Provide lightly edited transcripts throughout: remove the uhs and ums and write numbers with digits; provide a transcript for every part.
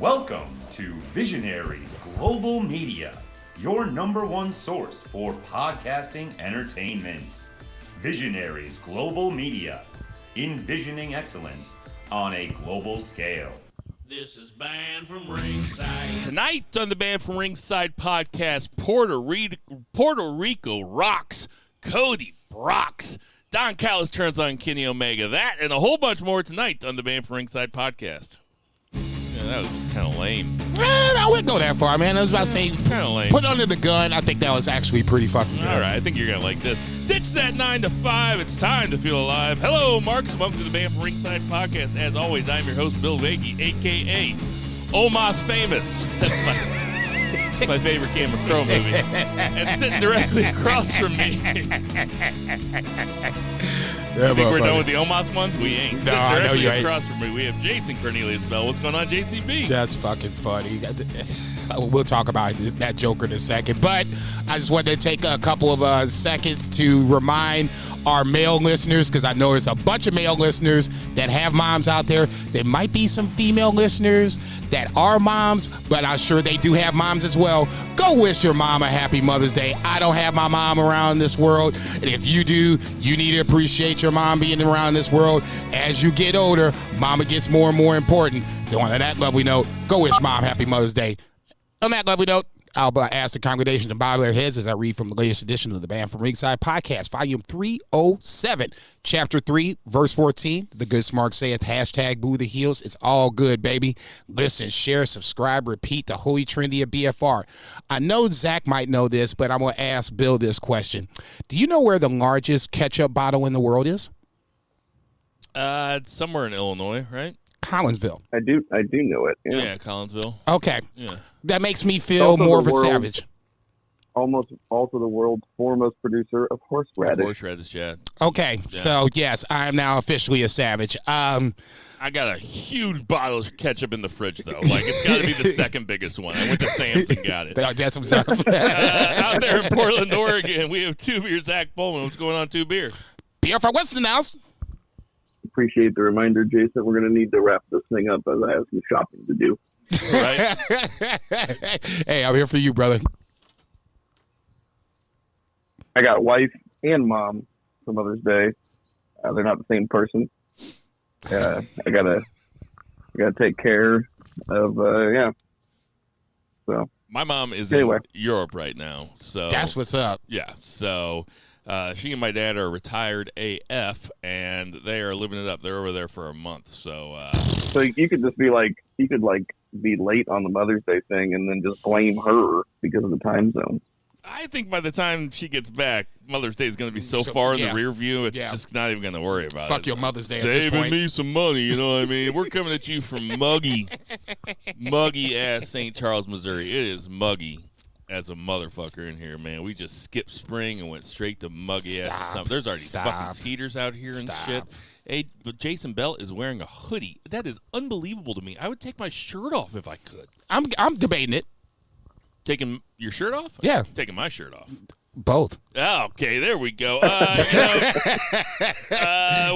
Welcome to Visionaries Global Media, your number one source for podcasting entertainment. Visionaries Global Media, envisioning excellence on a global scale. This is Banned from Ringside. Tonight on the Banned from Ringside podcast, Puerto Rico rocks, Cody rocks, Don Callis turns on Kenny Omega. That and a whole bunch more tonight on the Banned from Ringside podcast. Yeah, that was kind of lame. I wouldn't go that far, man. I was about to say, Kind of lame. put under the gun. I think that was actually pretty fucking good. All right, I think you're going to like this. Ditch that 9 to 5. It's time to feel alive. Hello, Marks. Welcome to the Banned from Ringside podcast. As always, I'm your host, Bill Vagey, a.k.a. Omos Famous. That's my favorite Game of Crow movie. And sitting directly across from me. I think we're done with the Omos ones? We ain't. No, I know you ain't. Across from me, we have Jason Cornelius Bell. What's going on, JCB? That's fucking funny. We'll talk about that Joker in a second. But I just wanted to take a couple of seconds to remind our male listeners, because I know there's a bunch of male listeners that have moms out there. There might be some female listeners that are moms, but I'm sure they do have moms as well. Go wish your mom a happy Mother's Day. I don't have my mom around this world, and if you do, you need to appreciate your mom being around this world. As you get older, mama gets more and more important. So on that lovely note, go wish mom happy Mother's Day. On that lovely note, I'll ask the congregation to bow their heads as I read from the latest edition of the Banned from Ringside podcast, volume 307, chapter 3, verse 14. The good smart saith, hashtag boo the heels. It's all good, baby. Listen, share, subscribe, repeat the holy trinity of BFR. I know Zach might know this, but I'm going to ask Bill this question. Do you know where the largest ketchup bottle in the world is? It's somewhere in Illinois, right? Collinsville. I do know it. Yeah, Collinsville. Okay. Yeah. That makes me feel more of a savage. Almost also the world's foremost producer of horseradish. Horseradish, yeah. Okay, Yeah. So yes, I am now officially a savage. I got a huge bottle of ketchup in the fridge, though. Like, it's got to be the second biggest one. I went to Sam's and got it. That's what's up. Out there in Portland, Oregon, we have Two Beer Zach Bowman. What's going on, Two Beer? Beer for Weston House. Appreciate the reminder, Jason. We're going to need to wrap this thing up as I have some shopping to do. Right? Hey, I'm here for you, brother. I got wife and mom for Mother's Day. They're not the same person. I gotta take care of So My mom is Anyway. in Europe right now. So That's what's up. yeah. So she and my dad are retired AF, and they are living it up. They're over there for a month. So you could just be like, be late on the Mother's Day thing and then just blame her because of the time zone. I think by the time she gets back, Mother's Day is going to be so far in the rear view, it's just not even going to worry about it. Fuck your Mother's Day at this Saving point. me some money, you know what I mean? We're coming at you from muggy ass St. Charles, Missouri. It is muggy as a motherfucker in here, man. We just skipped spring and went straight to muggy ass summer. There's already fucking skeeters out here and shit. Hey, but Jason Bell is wearing a hoodie. That is unbelievable to me. I would take my shirt off if I could. I'm debating it. Taking your shirt off? Yeah. Taking my shirt off. Both. Oh, okay, there we go.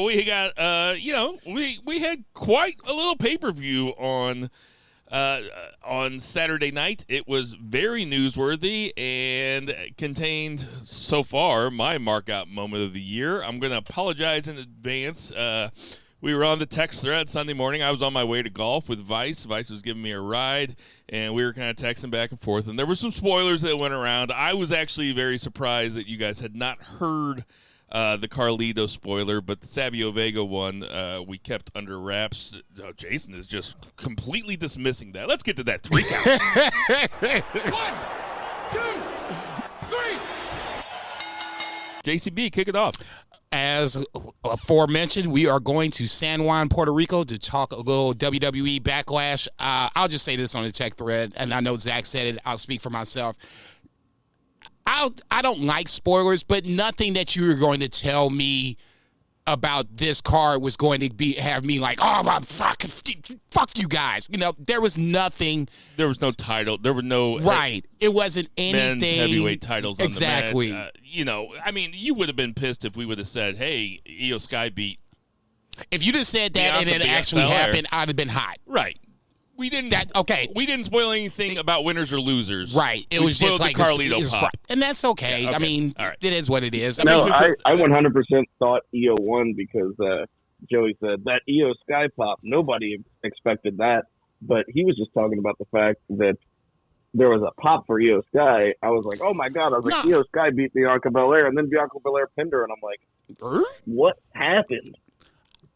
We got, we had quite a little pay-per-view on Saturday night. It was very newsworthy and contained, so far, my mark-out moment of the year. I'm going to apologize in advance. We were on the text thread Sunday morning. I was on my way to golf with Vice. Vice was giving me a ride, and we were kind of texting back and forth. And there were some spoilers that went around. I was actually very surprised that you guys had not heard the Carlito spoiler, but the Savio Vega one we kept under wraps. Jason is just completely dismissing that. Let's get to that 3 count. 1, 2, 3. JCB, kick it off. As aforementioned, we are going to San Juan, Puerto Rico to talk a little WWE Backlash. I'll just say this on the tech thread, and I know Zach said it. I'll speak for myself. I don't like spoilers, but nothing that you were going to tell me about this card was going to have me like, oh, well, fuck you guys. You know, there was nothing. There was no title. There were no right. It wasn't anything. Men's heavyweight titles exactly. on the match. I mean, you would have been pissed if we would have said, "Hey, Io Sky beat." If you just said that and it actually happened, I'd have been hot. Right. we didn't. Okay. We didn't spoil anything about winners or losers. Right. It we was just like the Carlito pop. and that's okay. Yeah, okay. I mean, right. It is what it is. No, I 100% thought EO won because Joey said that EO Sky pop. Nobody expected that, but he was just talking about the fact that there was a pop for EO Sky. I was like, oh my god! I was like, EO Sky beat Bianca Belair, and then Bianca Belair pinned her, and I'm like, what happened?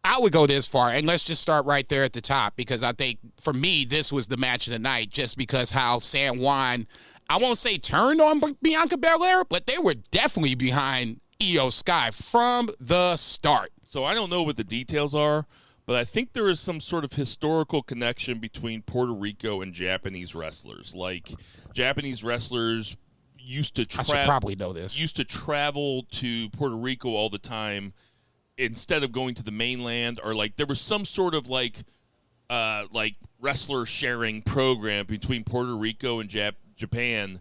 I would go this far, and let's just start right there at the top, because I think, for me, this was the match of the night, just because how San Juan, I won't say turned on Bianca Belair, but they were definitely behind EO Sky from the start. So I don't know what the details are, but I think there is some sort of historical connection between Puerto Rico and Japanese wrestlers. Like, Japanese wrestlers used to I should probably know this. Used to travel to Puerto Rico all the time instead of going to the mainland, or like there was some sort of like wrestler sharing program between Puerto Rico and Japan,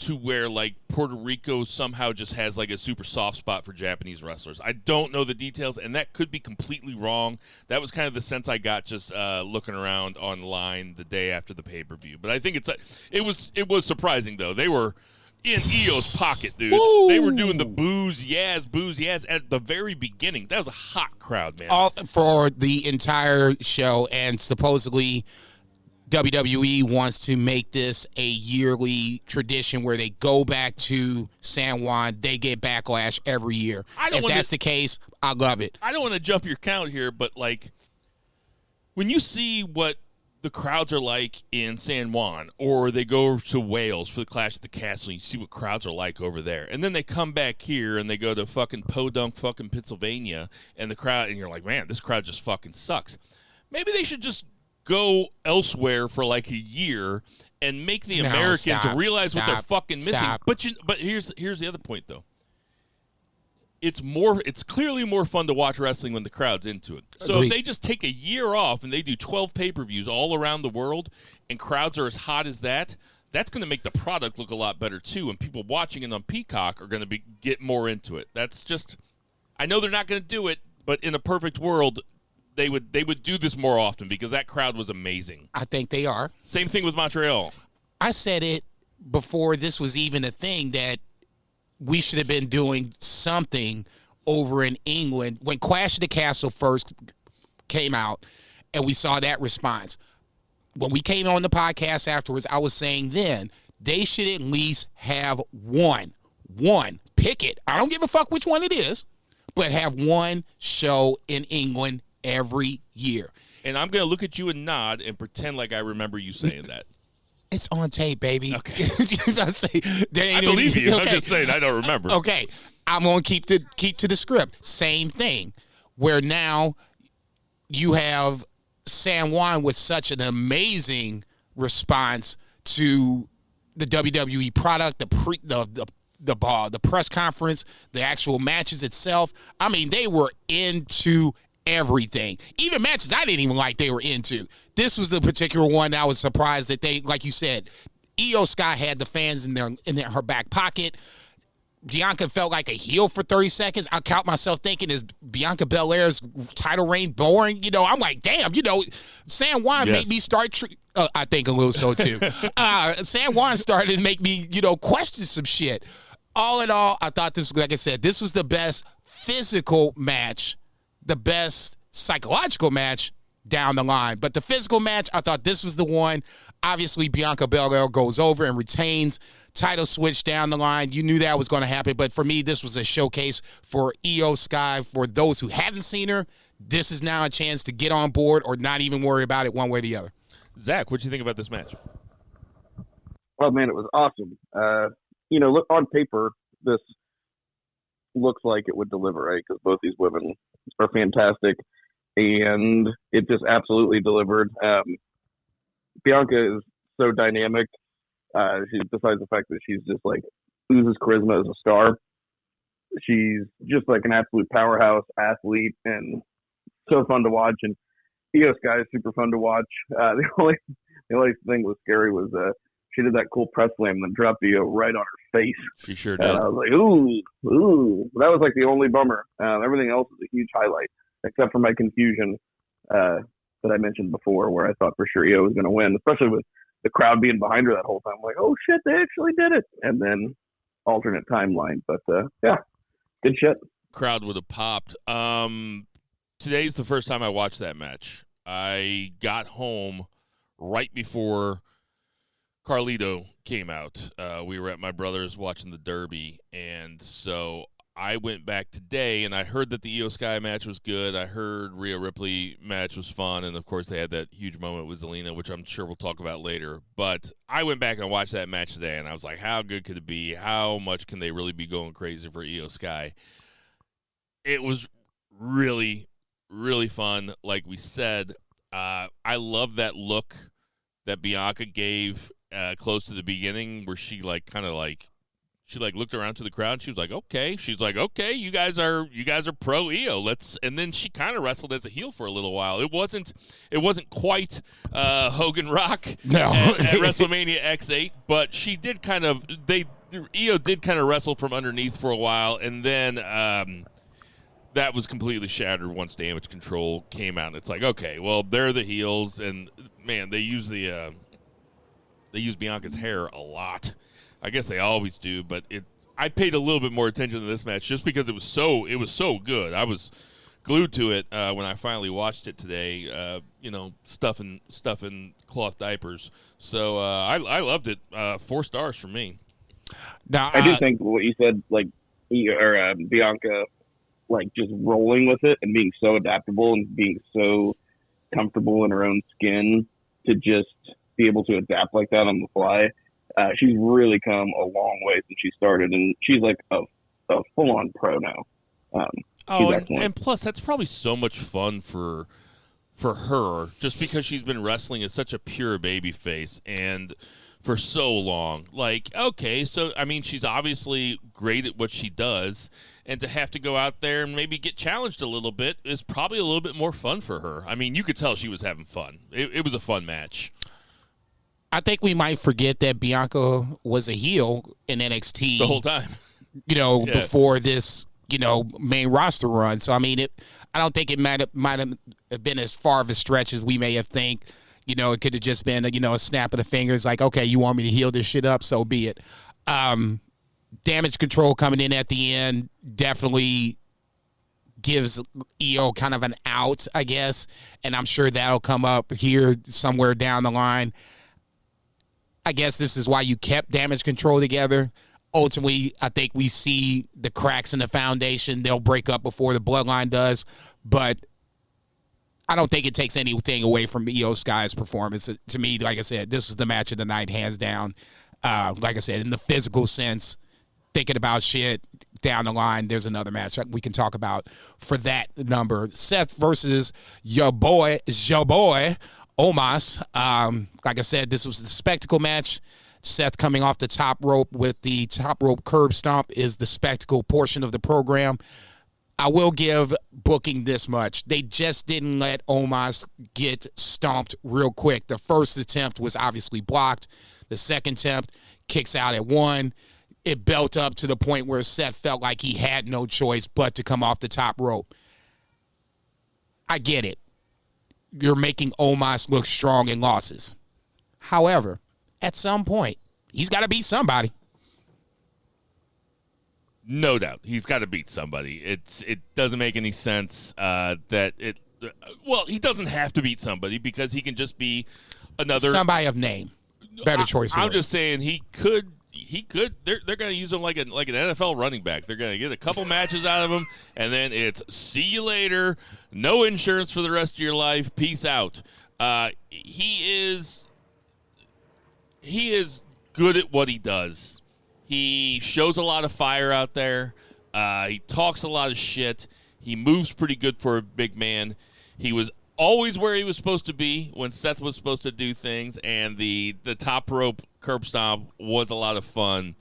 to where like Puerto Rico somehow just has like a super soft spot for Japanese wrestlers. I don't know the details, and that could be completely wrong. That was kind of the sense I got just looking around online the day after the pay-per-view. But I think it was surprising though. They were in EO's pocket, dude. Ooh. They were doing the booze yaz at the very beginning. That was a hot crowd, man. All for the entire show, and supposedly WWE wants to make this a yearly tradition where they go back to San Juan. They get Backlash every year. If that's the case, I love it. I don't want to jump your count here, but like when you see what the crowds are like in San Juan, or they go to Wales for the Clash at the Castle, and you see what crowds are like over there, and then they come back here and they go to fucking Podunk fucking Pennsylvania, and the crowd, and you're like, man, this crowd just fucking sucks. Maybe they should just go elsewhere for like a year and make the Americans realize what they're fucking missing. But here's the other point though. It's clearly more fun to watch wrestling when the crowd's into it. So Agreed. if they just take a year off and they do 12 pay-per-views all around the world and crowds are as hot as that, that's going to make the product look a lot better too, and people watching it on Peacock are going to get more into it. That's just, I know they're not going to do it, but in a perfect world, they would do this more often because that crowd was amazing. I think they are. Same thing with Montreal. I said it before this was even a thing, that we should have been doing something over in England when Clash of the Castle first came out, and we saw that response. When we came on the podcast afterwards, I was saying then they should at least have one. Pick it. I don't give a fuck which one it is, but have one show in England every year. And I'm going to look at you and nod and pretend like I remember you saying that. It's on tape, baby. Okay. I believe you. Okay. I'm just saying I don't remember. Okay. I'm going to keep to the script. Same thing, where now you have San Juan with such an amazing response to the WWE product, the press conference, the actual matches itself. I mean, they were into everything. Even matches I didn't even like, they were into. This was the particular one that I was surprised that they, like you said, EO Sky had the fans in her back pocket. Bianca felt like a heel for 30 seconds. I caught myself thinking, is Bianca Belair's title reign boring? You know, I'm like, damn, you know, San Juan made me start, I think a little so too. San Juan started to make me, you know, question some shit. All in all, I thought this, like I said, this was the best physical match, the best psychological match down the line. But the physical match, I thought this was the one. Obviously, Bianca Belair goes over and retains. Title switch down the line. You knew that was going to happen. But for me, this was a showcase for EO Sky. For those who haven't seen her, this is now a chance to get on board or not even worry about it one way or the other. Zach, what do you think about this match? Oh, man, it was awesome. You know, look, on paper, this looks like it would deliver, right? Because both these women are fantastic. And it just absolutely delivered. Bianca is so dynamic. Besides the fact that she's just like oozes charisma as a star, she's just like an absolute powerhouse athlete and so fun to watch. And EO Sky is super fun to watch. The only thing was scary was she did that cool press slam and then dropped EO right on her face. She sure did. And I was like, ooh. That was like the only bummer. Everything else was a huge highlight, except for my confusion that I mentioned before, where I thought for sure Io was going to win, especially with the crowd being behind her that whole time. I'm like, oh shit, they actually did it. And then alternate timeline. But yeah, good shit. Crowd would have popped. Today's the first time I watched that match. I got home right before Carlito came out. We were at my brother's watching the Derby, and so I went back today, and I heard that the Io Sky match was good. I heard Rhea Ripley match was fun, and of course they had that huge moment with Zelina, which I'm sure we'll talk about later. But I went back and watched that match today, and I was like, how good could it be? How much can they really be going crazy for Io Sky? It was really, really fun. Like we said, I love that look that Bianca gave close to the beginning, where she looked around to the crowd. And she was like, "Okay." She's like, "Okay, you guys are pro Io. Let's." And then she kind of wrestled as a heel for a little while. It wasn't quite Hogan Rock at WrestleMania X8, but she did Io did kind of wrestle from underneath for a while, and then that was completely shattered once Damage Control came out. And it's like, okay, well, they're the heels, and man, they use Bianca's hair a lot. I guess they always do, but I paid a little bit more attention to this match just because it was so good. I was glued to it when I finally watched it today. Stuffing cloth diapers. So I loved it. 4 stars for me. Now, I do think what you said, like Bianca, like just rolling with it and being so adaptable and being so comfortable in her own skin to just be able to adapt like that on the fly. She's really come a long way since she started, and she's like a full-on pro now. And plus, that's probably so much fun for her, just because she's been wrestling as such a pure baby face and for so long. Like, okay, so I mean, she's obviously great at what she does, and to have to go out there and maybe get challenged a little bit is probably a little bit more fun for her. I mean, you could tell she was having fun. It was a fun match. I think we might forget that Bianca was a heel in NXT the whole time. Before this, main roster run. So I mean, I don't think it might have been as far of a stretch as we may have think. It could have just been a snap of the fingers, like, okay, you want me to heal this shit up, so be it. Damage Control coming in at the end definitely gives Io kind of an out, I guess, and I'm sure that'll come up here somewhere down the line. I guess this is why you kept Damage Control together. Ultimately, I think we see the cracks in the foundation. They'll break up before the Bloodline does, but I don't think it takes anything away from Io Sky's performance. To me, like I said, this was the match of the night, hands down. Like I said, in the physical sense, thinking about shit down the line, there's another match we can talk about for that number. Seth versus your boy, Omos. Like I said, this was the spectacle match. Seth coming off the top rope with the top rope curb stomp is the spectacle portion of the program. I will give booking this much. They just didn't let Omos get stomped real quick. The first attempt was obviously blocked. The second attempt kicks out at 1. It built up to the point where Seth felt like he had no choice but to come off the top rope. I get it. You're making Omos look strong in losses. However, at some point, he's got to beat somebody. No doubt. He's got to beat somebody. It doesn't make any sense he doesn't have to beat somebody because he can just be another... Somebody of name. Better choice. I'm just saying he could... They're going to use him like an NFL running back. They're going to get a couple matches out of him, and then it's see you later. No insurance for the rest of your life. Peace out. He is good at what he does. He shows a lot of fire out there. He talks a lot of shit. He moves pretty good for a big man. He was always where he was supposed to be when Seth was supposed to do things, and the top rope curb stomp was a lot of fun.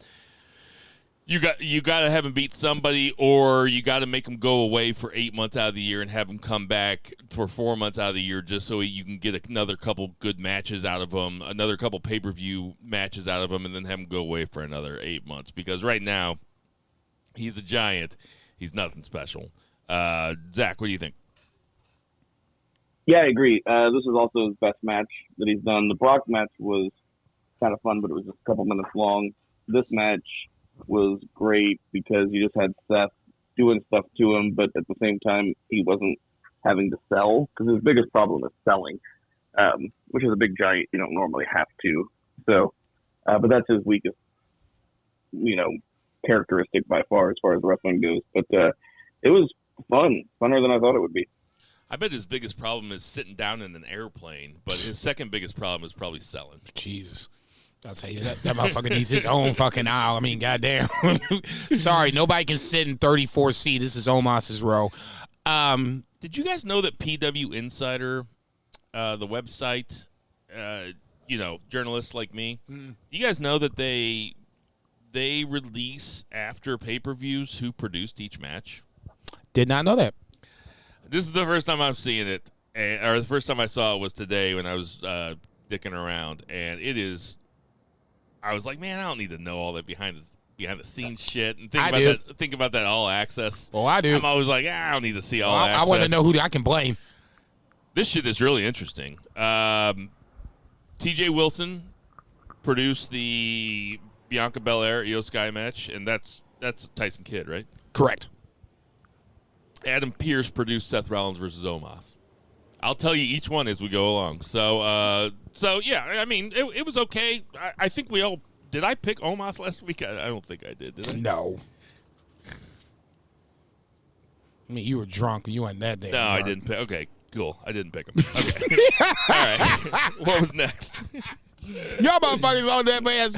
You got to have him beat somebody, or you got to make him go away for 8 months out of the year and have him come back for 4 months out of the year just so you can get another couple good matches out of him, another couple pay-per-view matches out of him, and then have him go away for another 8 months. Because right now, he's a giant. He's nothing special. Zach, what do you think? Yeah, I agree. This is also his best match that he's done. The Brock match was kind of fun, but it was just a couple minutes long. This match was great because you just had Seth doing stuff to him, but at the same time, he wasn't having to sell, because his biggest problem is selling, which is a big giant. You don't normally have to. So, but that's his weakest, characteristic by far as wrestling goes. But it was fun, funner than I thought it would be. I bet his biggest problem is sitting down in an airplane, but his second biggest problem is probably selling. Jesus. I'll tell you, that motherfucker needs his own fucking aisle. I mean, goddamn. Sorry, nobody can sit in 34C. This is Omos's row. Did you guys know that PW Insider, the website, journalists like me, do you guys know that they release after pay-per-views who produced each match? Did not know that. This is the first time I'm seeing it, or the first time I saw it was today when I was dicking around, and it is. I was like, man, I don't need to know all that behind the scenes shit, and think about that All Access. Oh, I do. I'm always like, I don't need to see All Access. I want to know who I can blame. This shit is really interesting. T.J. Wilson produced the Bianca Belair Io Sky match, and that's Tyson Kidd, right? Correct. Adam Pearce produced Seth Rollins versus Omos. I'll tell you each one as we go along. So yeah, I mean, it was okay. I think we all – did I pick Omos last week? I don't think I did I? No. I mean, you were drunk. You weren't that day. No, I didn't pick – okay, cool. I didn't pick him. Okay. All right. What was next? Y'all motherfuckers on that man's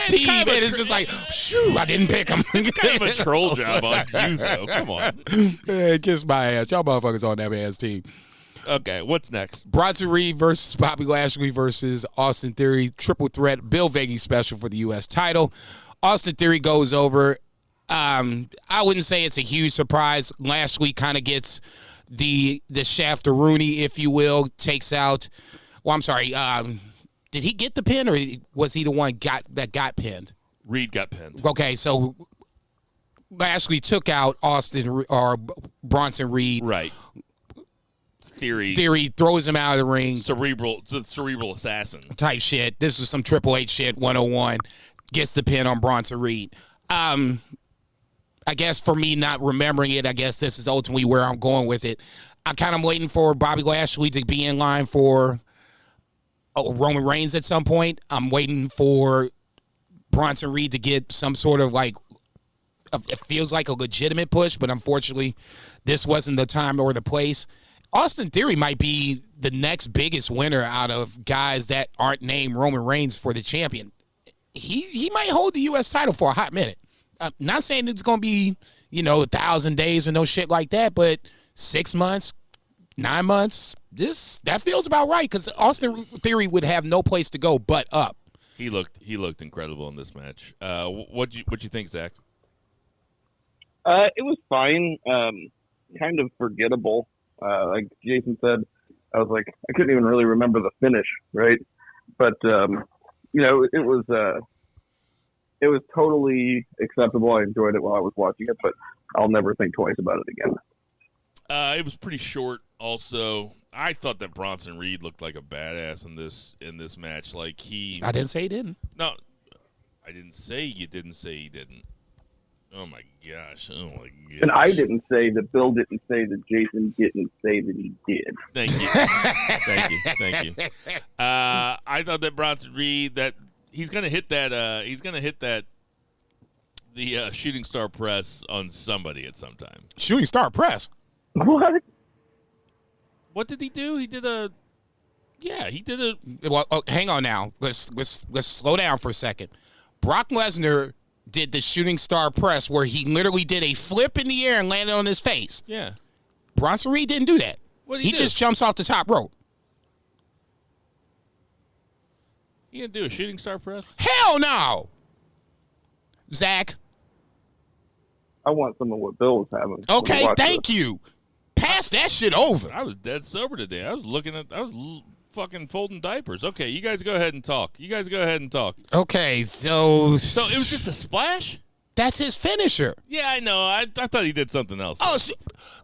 team, and it's just like, shoo, I didn't pick him. It's kind of a troll job on you, though. Come on. Hey, kiss my ass. Y'all motherfuckers on that man's team. Okay, what's next? Bronson Reed versus Bobby Lashley versus Austin Theory. Triple threat Bill Vegas special for the U.S. title. Austin Theory goes over. I wouldn't say it's a huge surprise. Lashley kind of gets the shaft-a-rooney, if you will, takes out... Well, I'm sorry. Did he get the pin, or was he the one that got pinned? Reed got pinned. Okay, so Lashley took out Bronson Reed. Right. Theory throws him out of the ring. Cerebral assassin type shit. This was some Triple H shit. 101 gets the pin on Bronson Reed. I guess for me not remembering it, I guess this is ultimately where I'm going with it. I'm kind of waiting for Bobby Lashley to be in line for Roman Reigns at some point. I'm waiting for Bronson Reed to get some sort of it feels like a legitimate push, but unfortunately, this wasn't the time or the place. Austin Theory might be the next biggest winner out of guys that aren't named Roman Reigns for the champion. He might hold the U.S. title for a hot minute. I'm not saying it's going to be, 1,000 days or no shit like that, but 6 months, 9 months, that feels about right, because Austin Theory would have no place to go but up. He looked incredible in this match. What you think, Zach? It was fine. Kind of forgettable. Like Jason said, I was like, I couldn't even really remember the finish, right? But it was totally acceptable. I enjoyed it while I was watching it, but I'll never think twice about it again. It was pretty short. Also, I thought that Bronson Reed looked like a badass in this match. I didn't say he didn't. No, I didn't say you didn't say he didn't. Oh my gosh! And I didn't say that Bill didn't say that Jason didn't say that he did. Thank you, thank you. I thought that Bronson Reed, that he's gonna hit that. He's gonna hit that. The shooting star press on somebody at some time. Shooting star press. What? What did he do? He did a. Yeah, he did a. Well, hang on now. Let's slow down for a second. Brock Lesnar did the shooting star press where he literally did a flip in the air and landed on his face. Yeah. Bronson Reed didn't do that. What did he do? Just jumps off the top rope. You gonna do a shooting star press? Hell no. Zach. I want some of what Bill was having. Okay, thank you. Pass that shit over. I was dead sober today. I was fucking folding diapers. Okay, you guys go ahead and talk. Okay, so it was just a splash? That's his finisher. Yeah, I know. I thought he did something else. Oh, so,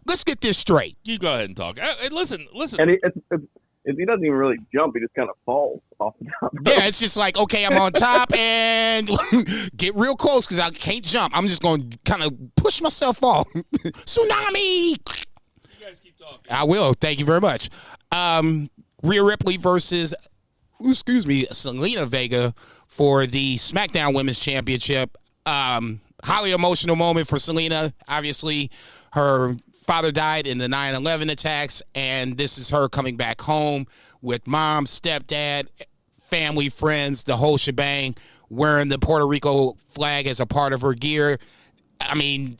let's get this straight. You go ahead and talk. Listen. And he doesn't even really jump. He just kind of falls off the top. Yeah, it's just like, okay, I'm on top and get real close because I can't jump. I'm just going to kind of push myself off. Tsunami! You guys keep talking. I will. Thank you very much. Rhea Ripley versus, Selena Vega for the SmackDown Women's Championship. Highly emotional moment for Selena. Obviously, her father died in the 9/11 attacks, and this is her coming back home with mom, stepdad, family, friends, the whole shebang, wearing the Puerto Rico flag as a part of her gear. I mean,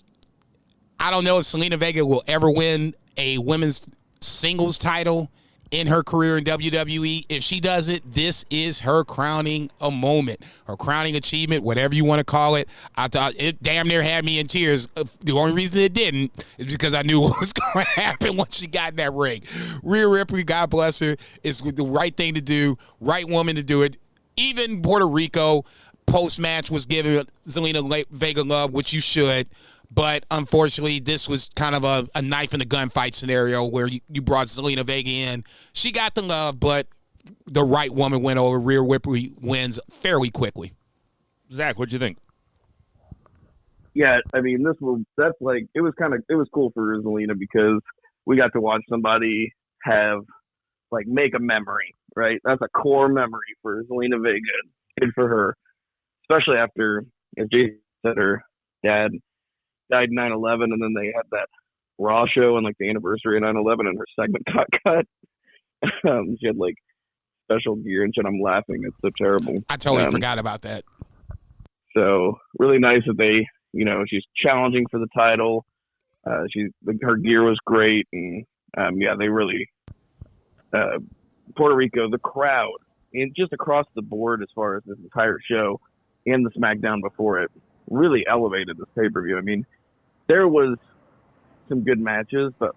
I don't know if Selena Vega will ever win a women's singles title in her career in WWE. If she does it, this is her crowning a moment, her crowning achievement, whatever you want to call it. I thought it damn near had me in tears. The only reason it didn't is because I knew what was going to happen once she got in that ring. Rhea Ripley, God bless her, is the right thing to do, right woman to do it. Even Puerto Rico post-match was giving Zelina Vega love, which you should. But unfortunately, this was kind of a knife in the gunfight scenario where you brought Zelina Vega in. She got the love, but the right woman went over. Rhea Ripley wins fairly quickly. Zach, what'd you think? Yeah, I mean, it was cool for Zelina because we got to watch somebody make a memory, right? That's a core memory for Zelina Vega and for her, especially after, as Jason said, her dad died in 9/11, and then they had that Raw show and the anniversary of 9/11, and her segment got cut. She had special gear and shit. I'm laughing. It's so terrible. I totally forgot about that. So really nice that they, she's challenging for the title. Her gear was great, and they really Puerto Rico, the crowd, and just across the board as far as this entire show and the SmackDown before it, really elevated this pay-per-view. I mean, there was some good matches, but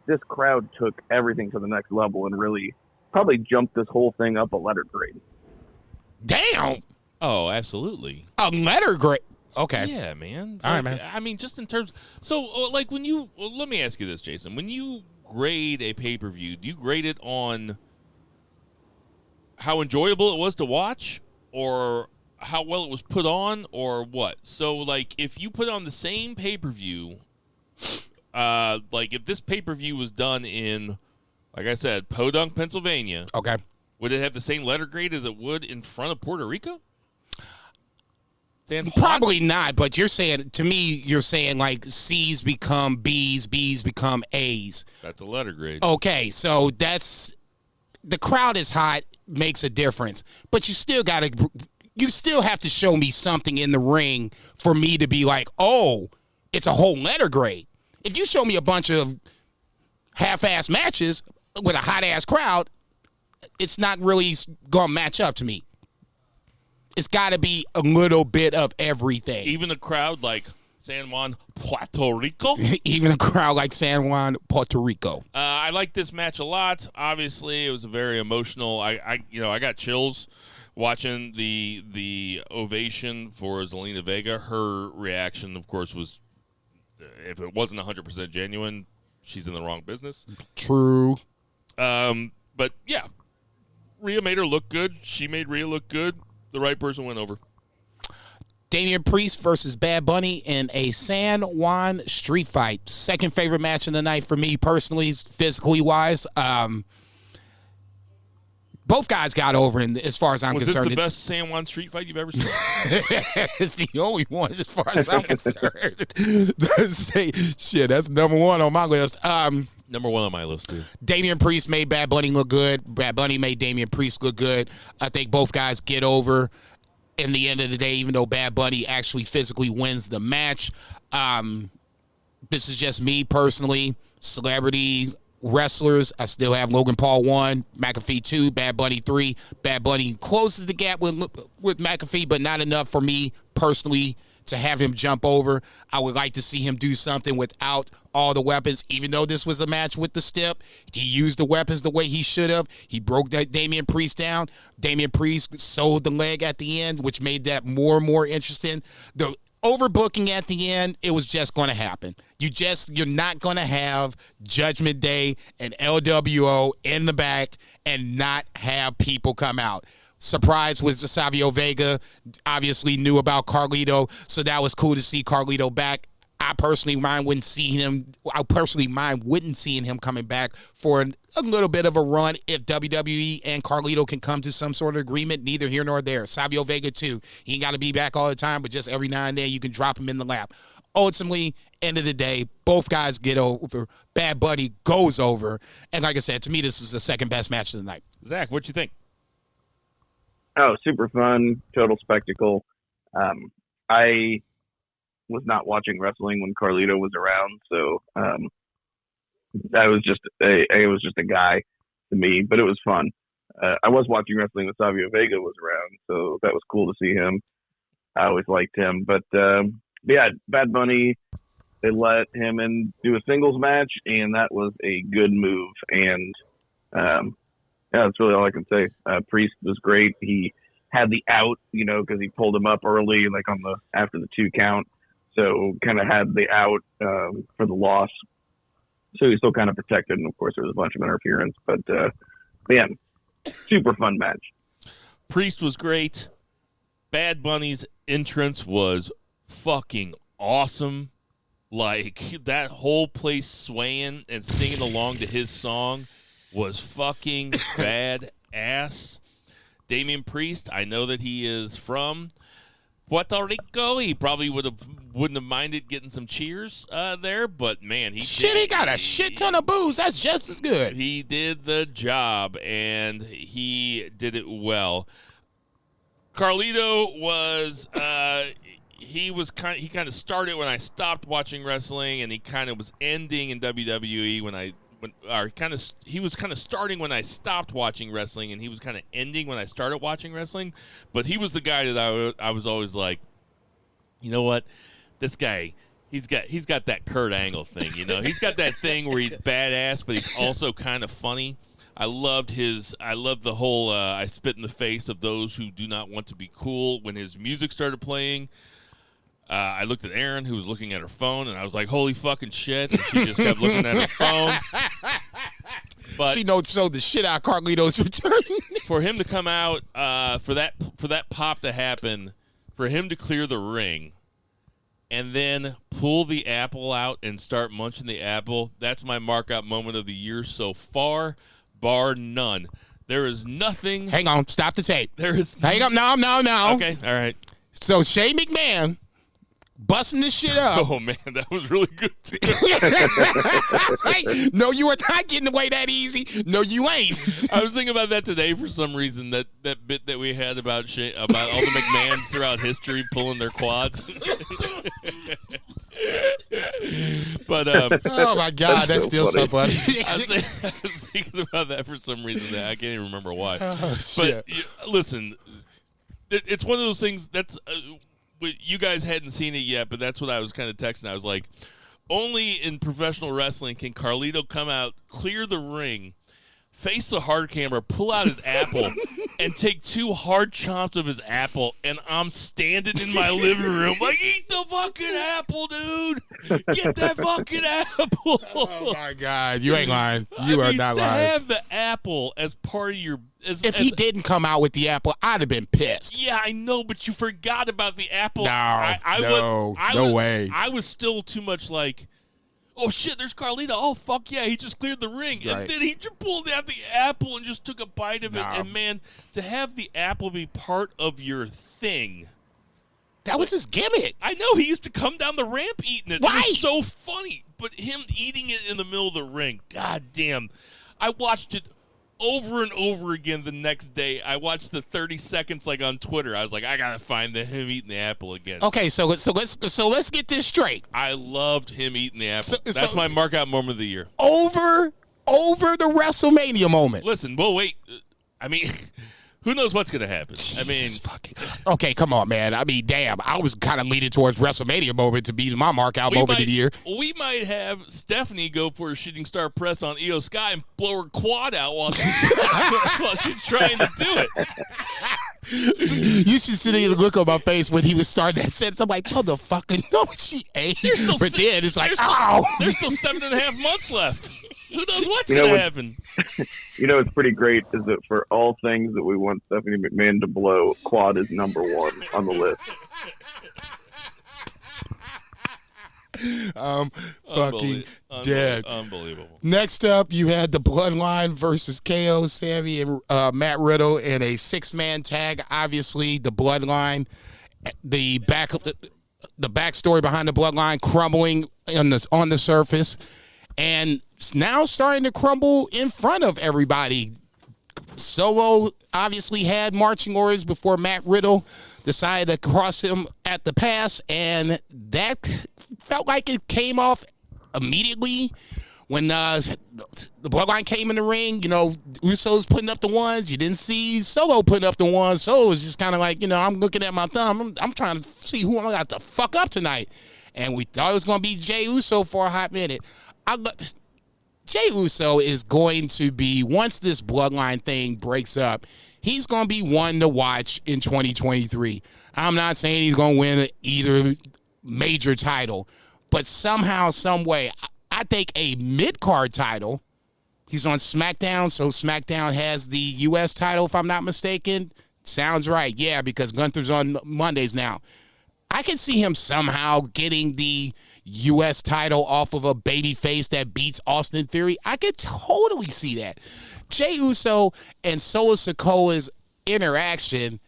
this crowd took everything to the next level and really probably jumped this whole thing up a letter grade. Damn! Oh, absolutely. A letter grade? Okay. Yeah, man. All right, man. I mean, just in terms... So, let me ask you this, Jason. When you grade a pay-per-view, do you grade it on how enjoyable it was to watch or how well it was put on or what? So, if you put on the same pay-per-view, if this pay-per-view was done in, like I said, Podunk, Pennsylvania, okay, would it have the same letter grade as it would in front of Puerto Rico? Probably not, but you're saying C's become B's, B's become A's. That's a letter grade. Okay, so the crowd is hot, makes a difference, but you still have to show me something in the ring for me to be like, oh, it's a whole letter grade. If you show me a bunch of half-ass matches with a hot-ass crowd, it's not really going to match up to me. It's got to be a little bit of everything. Even a crowd like San Juan, Puerto Rico? Even a crowd like San Juan, Puerto Rico. I like this match a lot. Obviously, it was a very emotional. I got chills watching the ovation for Zelina Vega. Her reaction, of course, was, if it wasn't 100% genuine, she's in the wrong business. True. But yeah, Rhea made her look good. She made Rhea look good. The right person went over. Damian Priest versus Bad Bunny in a San Juan street fight. Second favorite match of the night for me personally, physically wise. Both guys got over, as far as I'm concerned. Was this the best San Juan street fight you've ever seen? It's the only one as far as I'm concerned. Shit, that's number one on my list. Number one on my list, too. Damian Priest made Bad Bunny look good. Bad Bunny made Damian Priest look good. I think both guys get over in the end of the day, even though Bad Bunny actually physically wins the match. This is just me personally. Celebrity wrestlers, I still have Logan Paul 1, McAfee 2, Bad Bunny 3. Bad Bunny closes the gap with McAfee, but not enough for me personally to have him jump over. I would like to see him do something without all the weapons, even though this was a match with the step. He used the weapons the way he should have. He broke that Damian Priest down. Damian Priest sold the leg at the end, which made that more and more interesting. overbooking at the end, it was just going to happen. You're not going to have Judgment Day and LWO in the back and not have people come out. Surprise with Savio Vega. Obviously knew about Carlito, so that was cool to see Carlito back. I personally wouldn't see him coming back for a little bit of a run if WWE and Carlito can come to some sort of agreement. Neither here nor there. Savio Vega too. He ain't got to be back all the time, but just every now and then you can drop him in the lap. Ultimately, end of the day, both guys get over. Bad Bunny goes over. And like I said, to me, this is the second best match of the night. Zach, what'd you think? Oh, super fun, total spectacle. I was not watching wrestling when Carlito was around, so I was just a guy to me, but it was fun. I was watching wrestling when Savio Vega was around, so that was cool to see him. I always liked him, but yeah, Bad Bunny, they let him in do a singles match, and that was a good move. And yeah, that's really all I can say. Priest was great. He had the out, because he pulled him up early, like after the 2 count. So kind of had the out for the loss. So he's still kind of protected. And, of course, there was a bunch of interference. But, man, super fun match. Priest was great. Bad Bunny's entrance was fucking awesome. Like, that whole place swaying and singing along to his song was fucking badass. Damian Priest, I know that he is from Puerto Rico. He probably wouldn't have minded getting some cheers there, but man, he got a shit ton of booze. That's just as good. He did the job, and he did it well. Carlito was he kind of started when I stopped watching wrestling, and he kind of was ending in WWE he was kind of starting when I stopped watching wrestling, and he was kind of ending when I started watching wrestling. But he was the guy that I was always like, you know what, this guy, he's got that Kurt Angle thing, he's got that thing where he's badass, but he's also kind of funny. I loved the whole I spit in the face of those who do not want to be cool when his music started playing. I looked at Erin, who was looking at her phone, and I was like, holy fucking shit. And she just kept looking at her phone. But she knows the shit out of Carlito's return. For him to come out, for that pop to happen, for him to clear the ring, and then pull the apple out and start munching the apple, that's my mark-out moment of the year so far, bar none. There is nothing. Hang on. Stop the tape. Hang on. No. Okay. All right. So Shane McMahon busting this shit up. Oh, man, that was really good. No, you are not getting away that easy. No, you ain't. I was thinking about that today for some reason, that bit that we had about all the McMahons throughout history pulling their quads. But oh, my God, that's still so funny. I was thinking about that for some reason. I can't even remember why. Oh, shit. But listen, it's one of those things that's you guys hadn't seen it yet, but that's what I was kind of texting. I was like, only in professional wrestling can Carlito come out, clear the ring, face the hard camera, pull out his apple, and take 2 hard chomps of his apple, and I'm standing in my living room like, eat the fucking apple, dude! Get that fucking apple! Oh, my God. You ain't lying. You are not lying. To have the apple as part of your... If he didn't come out with the apple, I'd have been pissed. Yeah, I know, but you forgot about the apple. No way. I was still too much like, oh, shit, there's Carlito. Oh, fuck yeah, he just cleared the ring. Right. And then he just pulled out the apple and just took a bite of it. And, man, to have the apple be part of your thing. That was his gimmick. I know. He used to come down the ramp eating it. Right. It was so funny. But him eating it in the middle of the ring, god damn. I watched it over and over again the next day. I watched the 30 seconds like on Twitter. I was like, I gotta find him eating the apple again. Okay, so let's get this straight. I loved him eating the apple. That's my mark-out moment of the year. Over the WrestleMania moment. Listen, well, wait. I mean, who knows what's gonna happen? Okay, come on, man. I mean, damn. I was kind of leaning towards WrestleMania moment to be my mark-out moment of the year. We might have Stephanie go for a shooting star press on Io Sky and blow her quad out while she's trying to do it. You should see the look on my face when he was starting that sentence. I'm like, motherfucker, no, she ain't. But then it's like, ow. There's still 7.5 months left. Who knows what's going to happen? What's pretty great is that for all things that we want Stephanie McMahon to blow, Quad is number one on the list. Fucking dead. Unbelievable. Next up, you had the Bloodline versus KO, Sammy, and Matt Riddle in a 6-man tag. Obviously, the Bloodline, the backstory behind the Bloodline crumbling on the surface, and now starting to crumble in front of everybody. Solo obviously had marching orders before Matt Riddle decided to cross him at the pass, and that felt like it came off immediately when the Bloodline came in the ring. Usos putting up the ones. You didn't see Solo putting up the ones. Solo was just kind of like, I'm looking at my thumb. I'm trying to see who I got to fuck up tonight. And we thought it was going to be Jey Uso for a hot minute. Jey Uso is going to be, once this Bloodline thing breaks up, he's going to be one to watch in 2023. I'm not saying he's going to win either major title, but somehow, some way, I think a mid-card title. He's on SmackDown, so SmackDown has the U.S. title, if I'm not mistaken. Sounds right, yeah, because Gunther's on Mondays now. I can see him somehow getting the U.S. title off of a babyface that beats Austin Theory. I could totally see that. Jey Uso and Solo Sikoa's interaction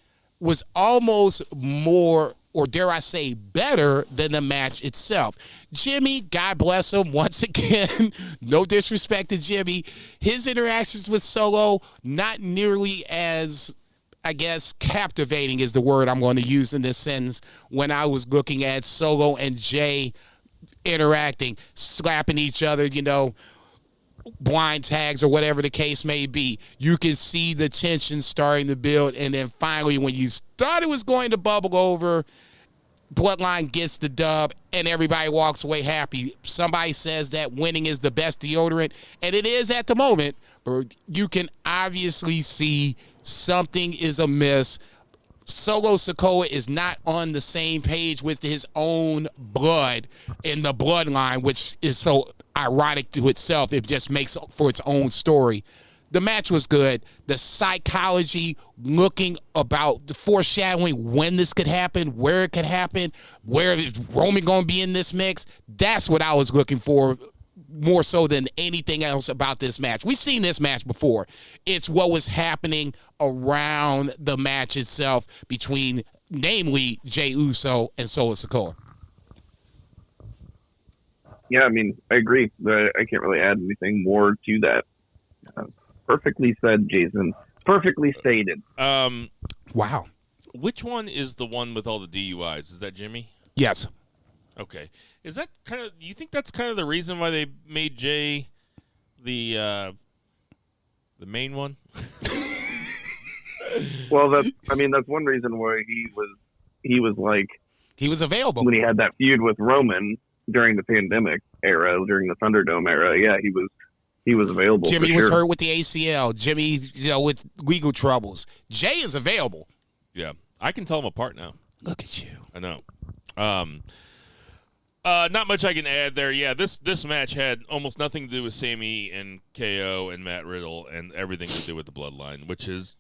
was almost more, or dare I say, better than the match itself. Jimmy, God bless him, once again, no disrespect to Jimmy, his interactions with Solo, not nearly as, I guess, captivating is the word I'm going to use in this sentence when I was looking at Solo and Jey interacting, slapping each other, blind tags or whatever the case may be. You can see the tension starting to build, and then finally, when you thought it was going to bubble over, Bloodline gets the dub, and everybody walks away happy. Somebody says that winning is the best deodorant, and it is at the moment, but you can obviously see something is amiss. Solo Sikoa is not on the same page with his own blood in the Bloodline, which is so ironic to itself. It just makes for its own story. The match was good. The psychology, looking about the foreshadowing when this could happen, where it could happen, where is Roman going to be in this mix. That's what I was looking for more so than anything else about this match. We've seen this match before. It's what was happening around the match itself between, namely, Jey Uso and Solo Sikoa. Yeah, I agree. I can't really add anything more to that. Perfectly said, Jason. Perfectly stated. Wow. Which one is the one with all the DUIs? Is that Jimmy? Yes. Okay. Is that you think that's kind of the reason why they made Jey the main one? Well, that's one reason why he was available when he had that feud with Roman during the pandemic era, during the Thunderdome era. Yeah, he was available. Jimmy was hurt with the ACL. Jimmy, with legal troubles. Jey is available. Yeah, I can tell them apart now. Look at you. I know. Not much I can add there. Yeah, this match had almost nothing to do with Sammy and KO and Matt Riddle, and everything to do with the Bloodline, which is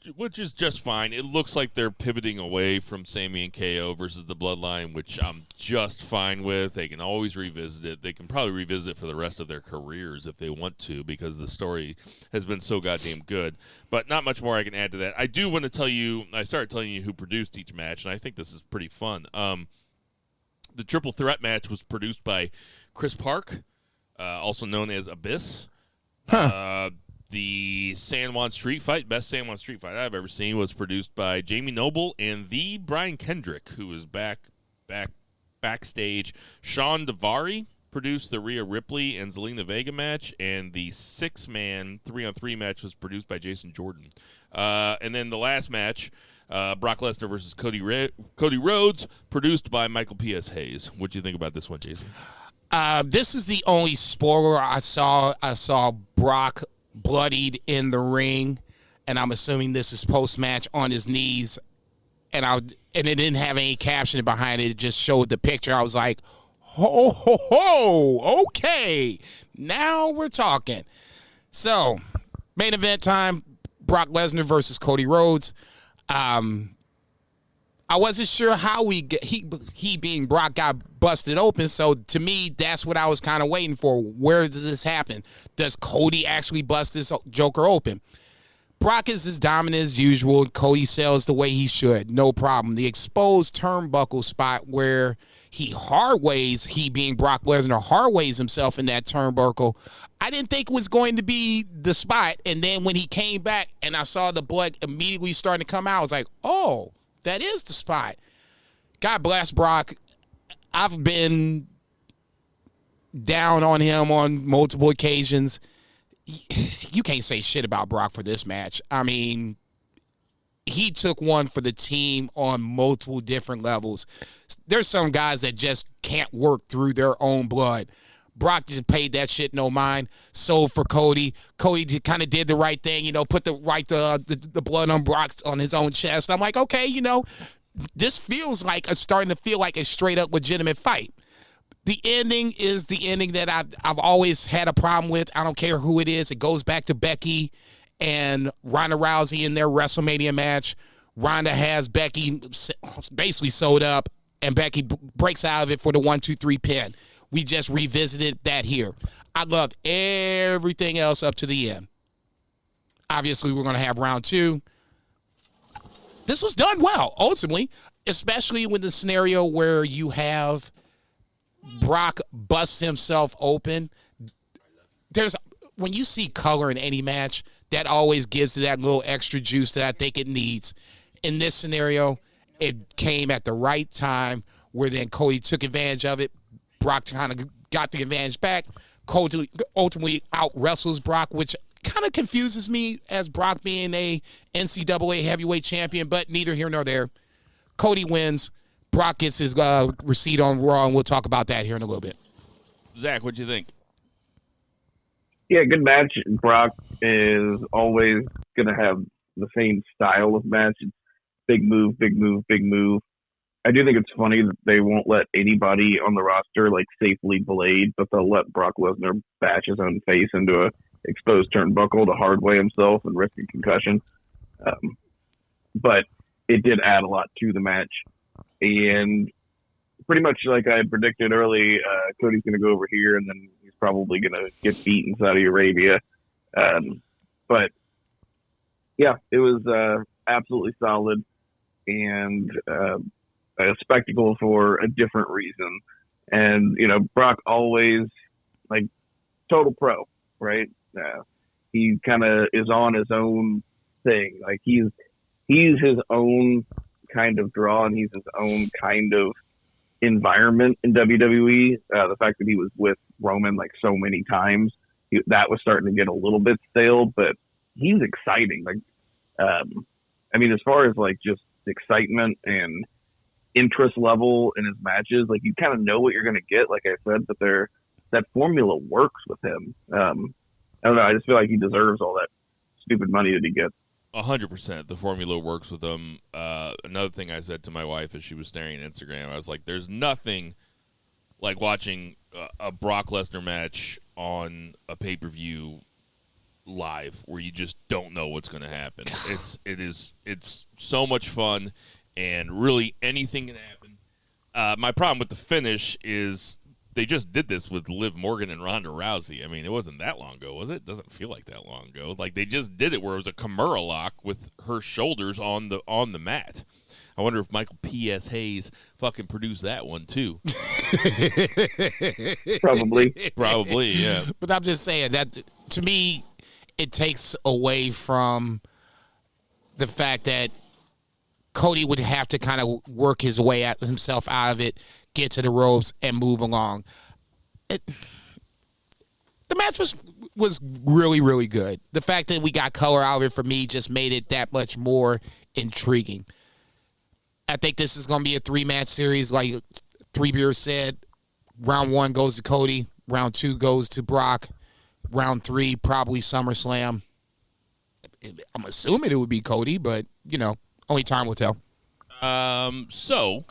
just fine. It looks like they're pivoting away from Sammy and KO versus the Bloodline, which I'm just fine with. They can always revisit it. They can probably revisit it for the rest of their careers if they want to, because the story has been so goddamn good. But not much more I can add to that. I do want to tell you, I started telling you who produced each match, and I think this is pretty fun. The Triple Threat match was produced by Chris Park, also known as Abyss. The San Juan Street Fight, best San Juan Street Fight I've ever seen, was produced by Jamie Noble and the Brian Kendrick, who was backstage. Sean Davari produced the Rhea Ripley and Zelina Vega match, and the 6-man 3-on-3 match was produced by Jason Jordan. And then the last match, Brock Lesnar versus Cody Rhodes, produced by Michael P.S. Hayes. What do you think about this one, Jason? This is the only spoiler I saw. I saw Brock bloodied in the ring, and I'm assuming this is post-match on his knees. and it didn't have any caption behind it. It just showed the picture. I was like, ho, ho, ho, okay, now we're talking. So, main event time, Brock Lesnar versus Cody Rhodes. I wasn't sure how he being Brock got busted open, so to me, that's what I was kind of waiting for. Where does this happen? Does Cody actually bust this Joker open? Brock is as dominant as usual. Cody sells the way he should. No problem. The exposed turnbuckle spot where he being Brock Lesnar, hardways himself in that turnbuckle, I didn't think it was going to be the spot. And then when he came back and I saw the blood immediately starting to come out, I was like, oh, that is the spot. God bless Brock. I've been down on him on multiple occasions. You can't say shit about Brock for this match. I mean, he took one for the team on multiple different levels. There's some guys that just can't work through their own blood. Brock just paid that shit no mind. So for Cody kind of did the right thing, put the blood on Brock's on his own chest. I'm like, okay, this feels like starting to feel like a straight up legitimate fight. The ending is the ending that I've always had a problem with. I don't care who it is. It goes back to Becky and Ronda Rousey in their WrestleMania match. Ronda has Becky basically sewed up, and Becky breaks out of it for the 1-2-3 pin. We just revisited that here. I loved everything else up to the end. Obviously, we're going to have round 2. This was done well, ultimately, especially with the scenario where you have Brock busts himself open. When you see color in any match, that always gives it that little extra juice that I think it needs. In this scenario, it came at the right time where then Cody took advantage of it. Brock kind of got the advantage back. Cody ultimately out-wrestles Brock, which kind of confuses me as Brock being a NCAA heavyweight champion, but neither here nor there. Cody wins. Brock gets his receipt on Raw, and we'll talk about that here in a little bit. Zach, what'd you think? Yeah, good match. Brock is always going to have the same style of match. It's big move, big move, big move. I do think it's funny that they won't let anybody on the roster safely blade, but they'll let Brock Lesnar bash his own face into a exposed turnbuckle to hard way himself and risk a concussion. But it did add a lot to the match. And pretty much like I had predicted early, Cody's going to go over here, and then he's probably going to get beat in Saudi Arabia. But, yeah, it was absolutely solid and a spectacle for a different reason. And, Brock always, total pro, right? He kind of is on his own thing. He's his own kind of draw, and he's his own kind of environment in WWE. The fact that he was with Roman so many times, that was starting to get a little bit stale, but he's exciting. As far as just excitement and interest level in his matches, you kind of know what you're going to get, like I said, but that formula works with him. I don't know. I just feel like he deserves all that stupid money that he gets. 100%. The formula works with him. Another thing I said to my wife as she was staring at Instagram, I was like, there's nothing like watching a Brock Lesnar match on a pay-per-view live where you just don't know what's going to happen. It's so much fun, and really anything can happen. My problem with the finish is they just did this with Liv Morgan and Ronda Rousey. I mean, it wasn't that long ago, was it? It doesn't feel like that long ago. They just did it where it was a Kimura lock with her shoulders on the mat. I wonder if Michael P.S. Hayes fucking produced that one, too. Probably, yeah. But I'm just saying that, to me, it takes away from the fact that Cody would have to kind of work his way himself out of it, get to the ropes, and move along. The match was really, really good. The fact that we got color out of it, for me, just made it that much more intriguing. I think this is going to be a 3-match series, like Three Beers said. Round 1 goes to Cody. Round 2 goes to Brock. Round 3, probably SummerSlam. I'm assuming it would be Cody, but, only time will tell. So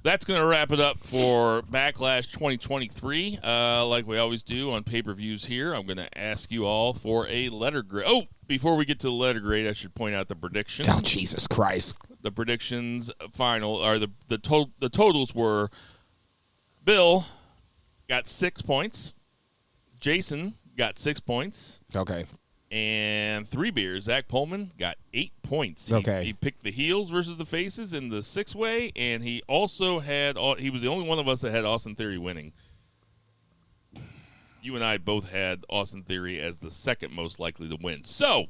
that's going to wrap it up for Backlash 2023. Like we always do on pay-per-views here, I'm going to ask you all for a letter grade. Oh, before we get to the letter grade, I should point out the predictions. Oh, Jesus Christ. The predictions final, or the totals were Bill got 6 points. Jason got 6 points. Okay. And 3 beers. Zach Pullman got 8 points. He picked the heels versus the faces in the 6-way, and he also had. He was the only one of us that had Austin Theory winning. You and I both had Austin Theory as the second most likely to win. So,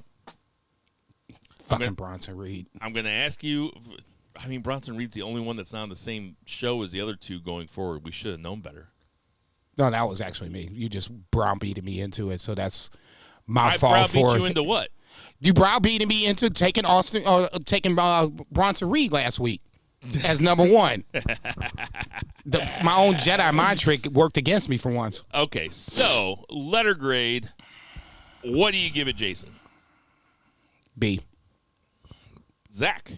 Bronson Reed. I'm going to ask you. I mean, Bronson Reed's the only one that's not on the same show as the other two going forward. We should have known better. No, that was actually me. You just browbeated me into it, so that's my fault. I browbeat you into what? You browbeated me into taking Bronson Reed last week as number one. My own Jedi mind trick worked against me for once. Okay, so letter grade. What do you give it, Jason? B. Zach.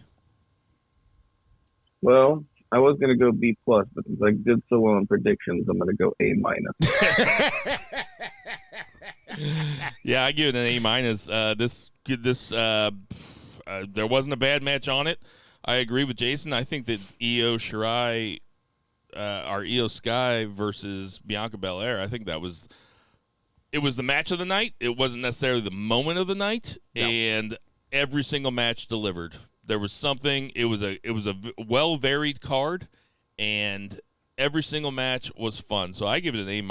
Well, I was going to go B+, but since I did so well in predictions, I'm going to go A-. Yeah, I give it an A-. There wasn't a bad match on it. I agree with Jason. I think that Io Shirai, or Io Sky versus Bianca Belair, I think it was the match of the night. It wasn't necessarily the moment of the night, and every single match delivered. There was something. It was a well varied card, and every single match was fun. So I give it an A-.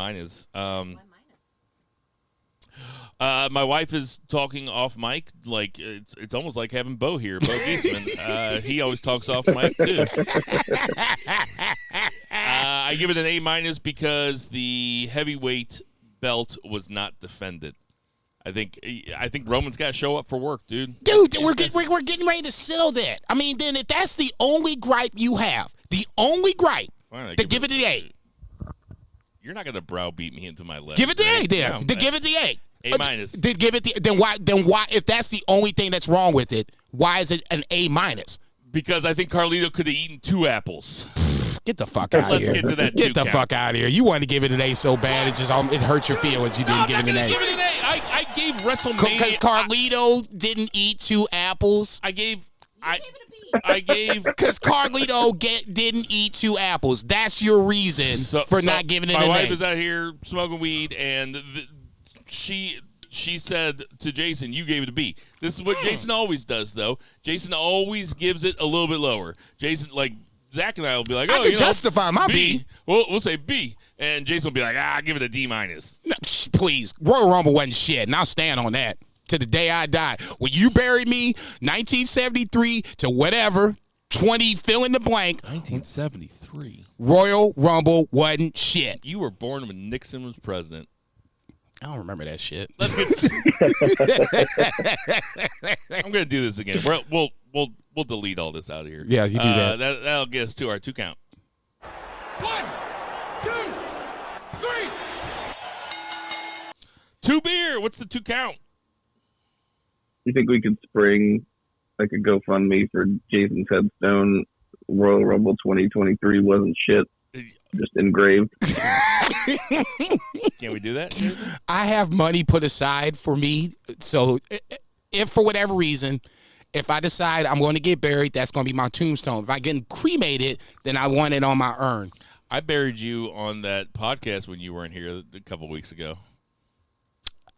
My wife is talking off mic, like it's almost like having Bo here, Bo Geisman. He always talks off mic too. I give it an A- because the heavyweight belt was not defended. I think Roman's got to show up for work, dude. Dude, we're getting ready to settle that. I mean, then if that's the only gripe you have, give it the A. You're not going to browbeat me into my letter. Give it the A, then. No, Give it the A. A-. Then why? If that's the only thing that's wrong with it, why is it an A-? Because I think Carlito could have eaten 2 apples. Get the fuck out of here. Let's get to that. Get the fuck out of here. You wanted to give it an A so bad it hurt your feelings. You didn't give it an A. Give it an A. I gave WrestleMania because Carlito didn't eat 2 apples. I gave because Carlito didn't eat 2 apples. That's your reason for not giving it an A. My wife is out here smoking weed, and she said to Jason, "You gave it a B." This is what Jason always does, though. Jason always gives it a little bit lower. Jason, like Zach and I will be like, "Oh, I can justify my B." We'll say B, and Jason will be like, give it a D-. No, please, Royal Rumble wasn't shit, and I'll stand on that to the day I die. When you bury me, 1973 to whatever, 20 fill in the blank. 1973. Royal Rumble wasn't shit. You were born when Nixon was president. I don't remember that shit. Let's get. I'm gonna do this again. We'll delete all this out of here. Yeah, you do that. That'll get us to our 2 count. 1, 2, 3. 2 beer. What's the 2 count? You think we could spring like a GoFundMe for Jason's headstone? Royal Rumble 2023 wasn't shit, just engraved. Can we do that, Jason? I have money put aside for me, so if for whatever reason, if I decide I'm going to get buried, that's going to be my tombstone. If I get cremated, then I want it on my urn. I buried you on that podcast when you weren't here a couple weeks ago.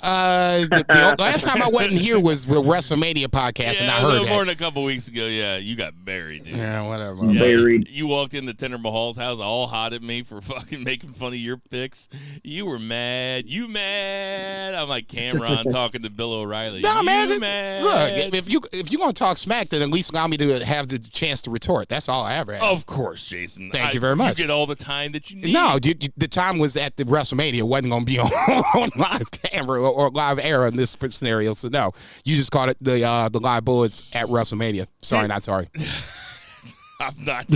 The last time I wasn't here was the WrestleMania podcast, and I heard that. More than a couple weeks ago, yeah, you got buried, dude. Yeah, whatever. Yeah, buried. You walked into Tender Mahal's house all hot at me for fucking making fun of your picks. You were mad. You mad? I'm like Cameron talking to Bill O'Reilly. No, man. Mad? Look, if you're gonna talk smack, then at least allow me to have the chance to retort. That's all I ever ask. Of course, Jason. Thank you very much. You get all the time that you need. No, the time was at the WrestleMania. It wasn't gonna be on live camera or live air in this scenario. So no, you just called it the live bullets at WrestleMania. Sorry, not sorry. I'm not.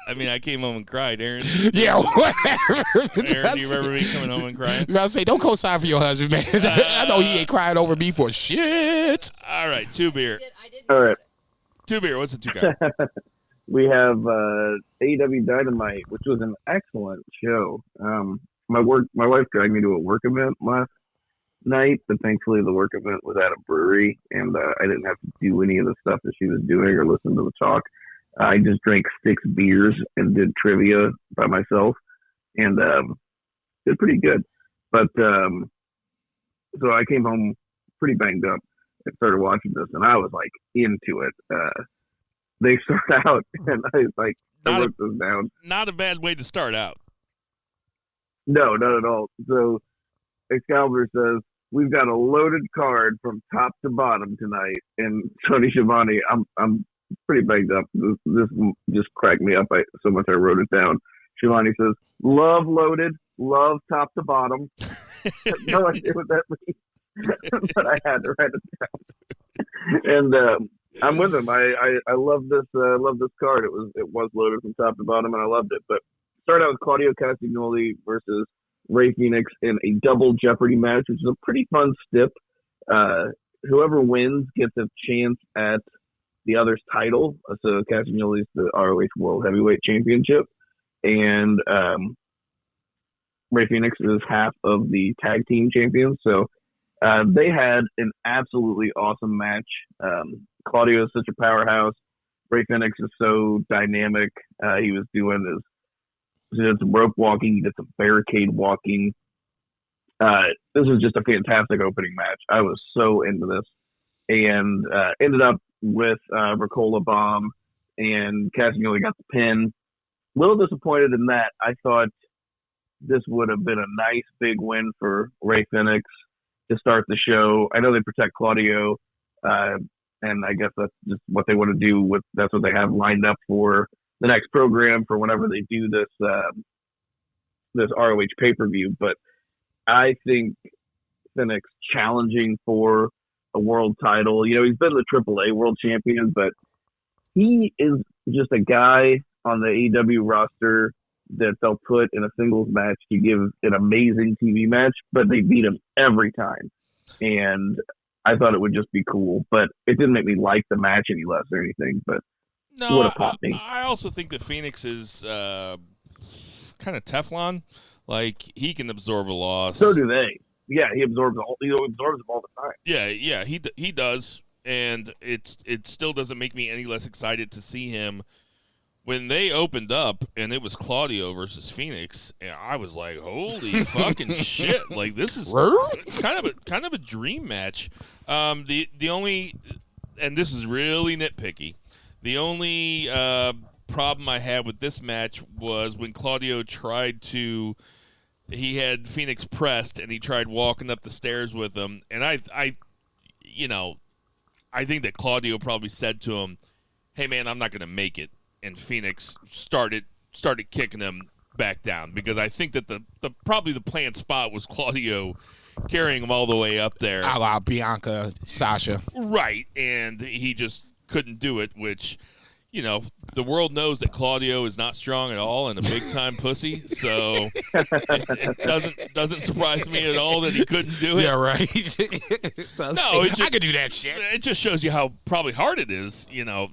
I mean, I came home and cried, Aaron. Yeah, whatever. Aaron, do you remember me coming home and crying? I say, don't co-sign for your husband, man. I know he ain't crying over me for shit. All right, 2 beer. All right. Two beer. What's the 2 count? We have AEW Dynamite, which was an excellent show. My wife dragged me to a work event last night, but thankfully the work event was at a brewery, and I didn't have to do any of the stuff that she was doing or listen to the talk. I just drank 6 beers and did trivia by myself, and did pretty good. But so I came home pretty banged up and started watching this, and I was like into it. They start out, and I was like, I wrote this down. Not a bad way to start out. No, not at all. So Excalibur says, "We've got a loaded card from top to bottom tonight." And Tony Schiavone, I'm pretty banged up. This just cracked me up so much I wrote it down. Schiavone says, "Love loaded, love top to bottom." No idea what that means, but I had to write it down. And I'm with him. I love this card. It was loaded from top to bottom, and I loved it. But start out with Claudio Castagnoli versus Ray Phoenix in a double Jeopardy match, which is a pretty fun stip. Whoever wins gets a chance at the other's title. So Castagnoli's the ROH World Heavyweight Championship, and Ray Phoenix is half of the tag team champions. So they had an absolutely awesome match. Claudio is such a powerhouse. Ray Phoenix is so dynamic. He was doing he did some rope walking. He did some barricade walking. This was just a fantastic opening match. I was so into this. And ended up with Ricola Bomb, and Castagnoli got the pin. A little disappointed in that. I thought this would have been a nice big win for Ray Phoenix to start the show. I know they protect Claudio, and I guess that's just what they want to do. That's what they have lined up for the next program for whenever they do this ROH pay-per-view. But I think Phoenix challenging for a world title. You know, he's been the AAA world champion, but he is just a guy on the AEW roster that they'll put in a singles match to give an amazing TV match, but they beat him every time. And I thought it would just be cool, but it didn't make me like the match any less or anything, but it would have popped me. I also think that Phoenix is kind of Teflon. Like, he can absorb a loss. So do they. Yeah, he absorbs them all the time. Yeah, he does, and it still doesn't make me any less excited to see him. When they opened up and it was Claudio versus Phoenix, and I was like, "Holy fucking shit!" Like, this is kind of a dream match. The only, and this is really nitpicky, the only problem I had with this match was when Claudio tried to. He had Phoenix pressed, and he tried walking up the stairs with him. And I think that Claudio probably said to him, "Hey, man, I'm not going to make it." And Phoenix started kicking him back down, because I think that the probably the planned spot was Claudio carrying him all the way up there. A la Bianca, Sasha. Right, and he just couldn't do it, which, you know, the world knows that Claudio is not strong at all and a big-time pussy, so it doesn't surprise me at all that he couldn't do it. Yeah, right. I could do that shit. It just shows you how probably hard it is, you know,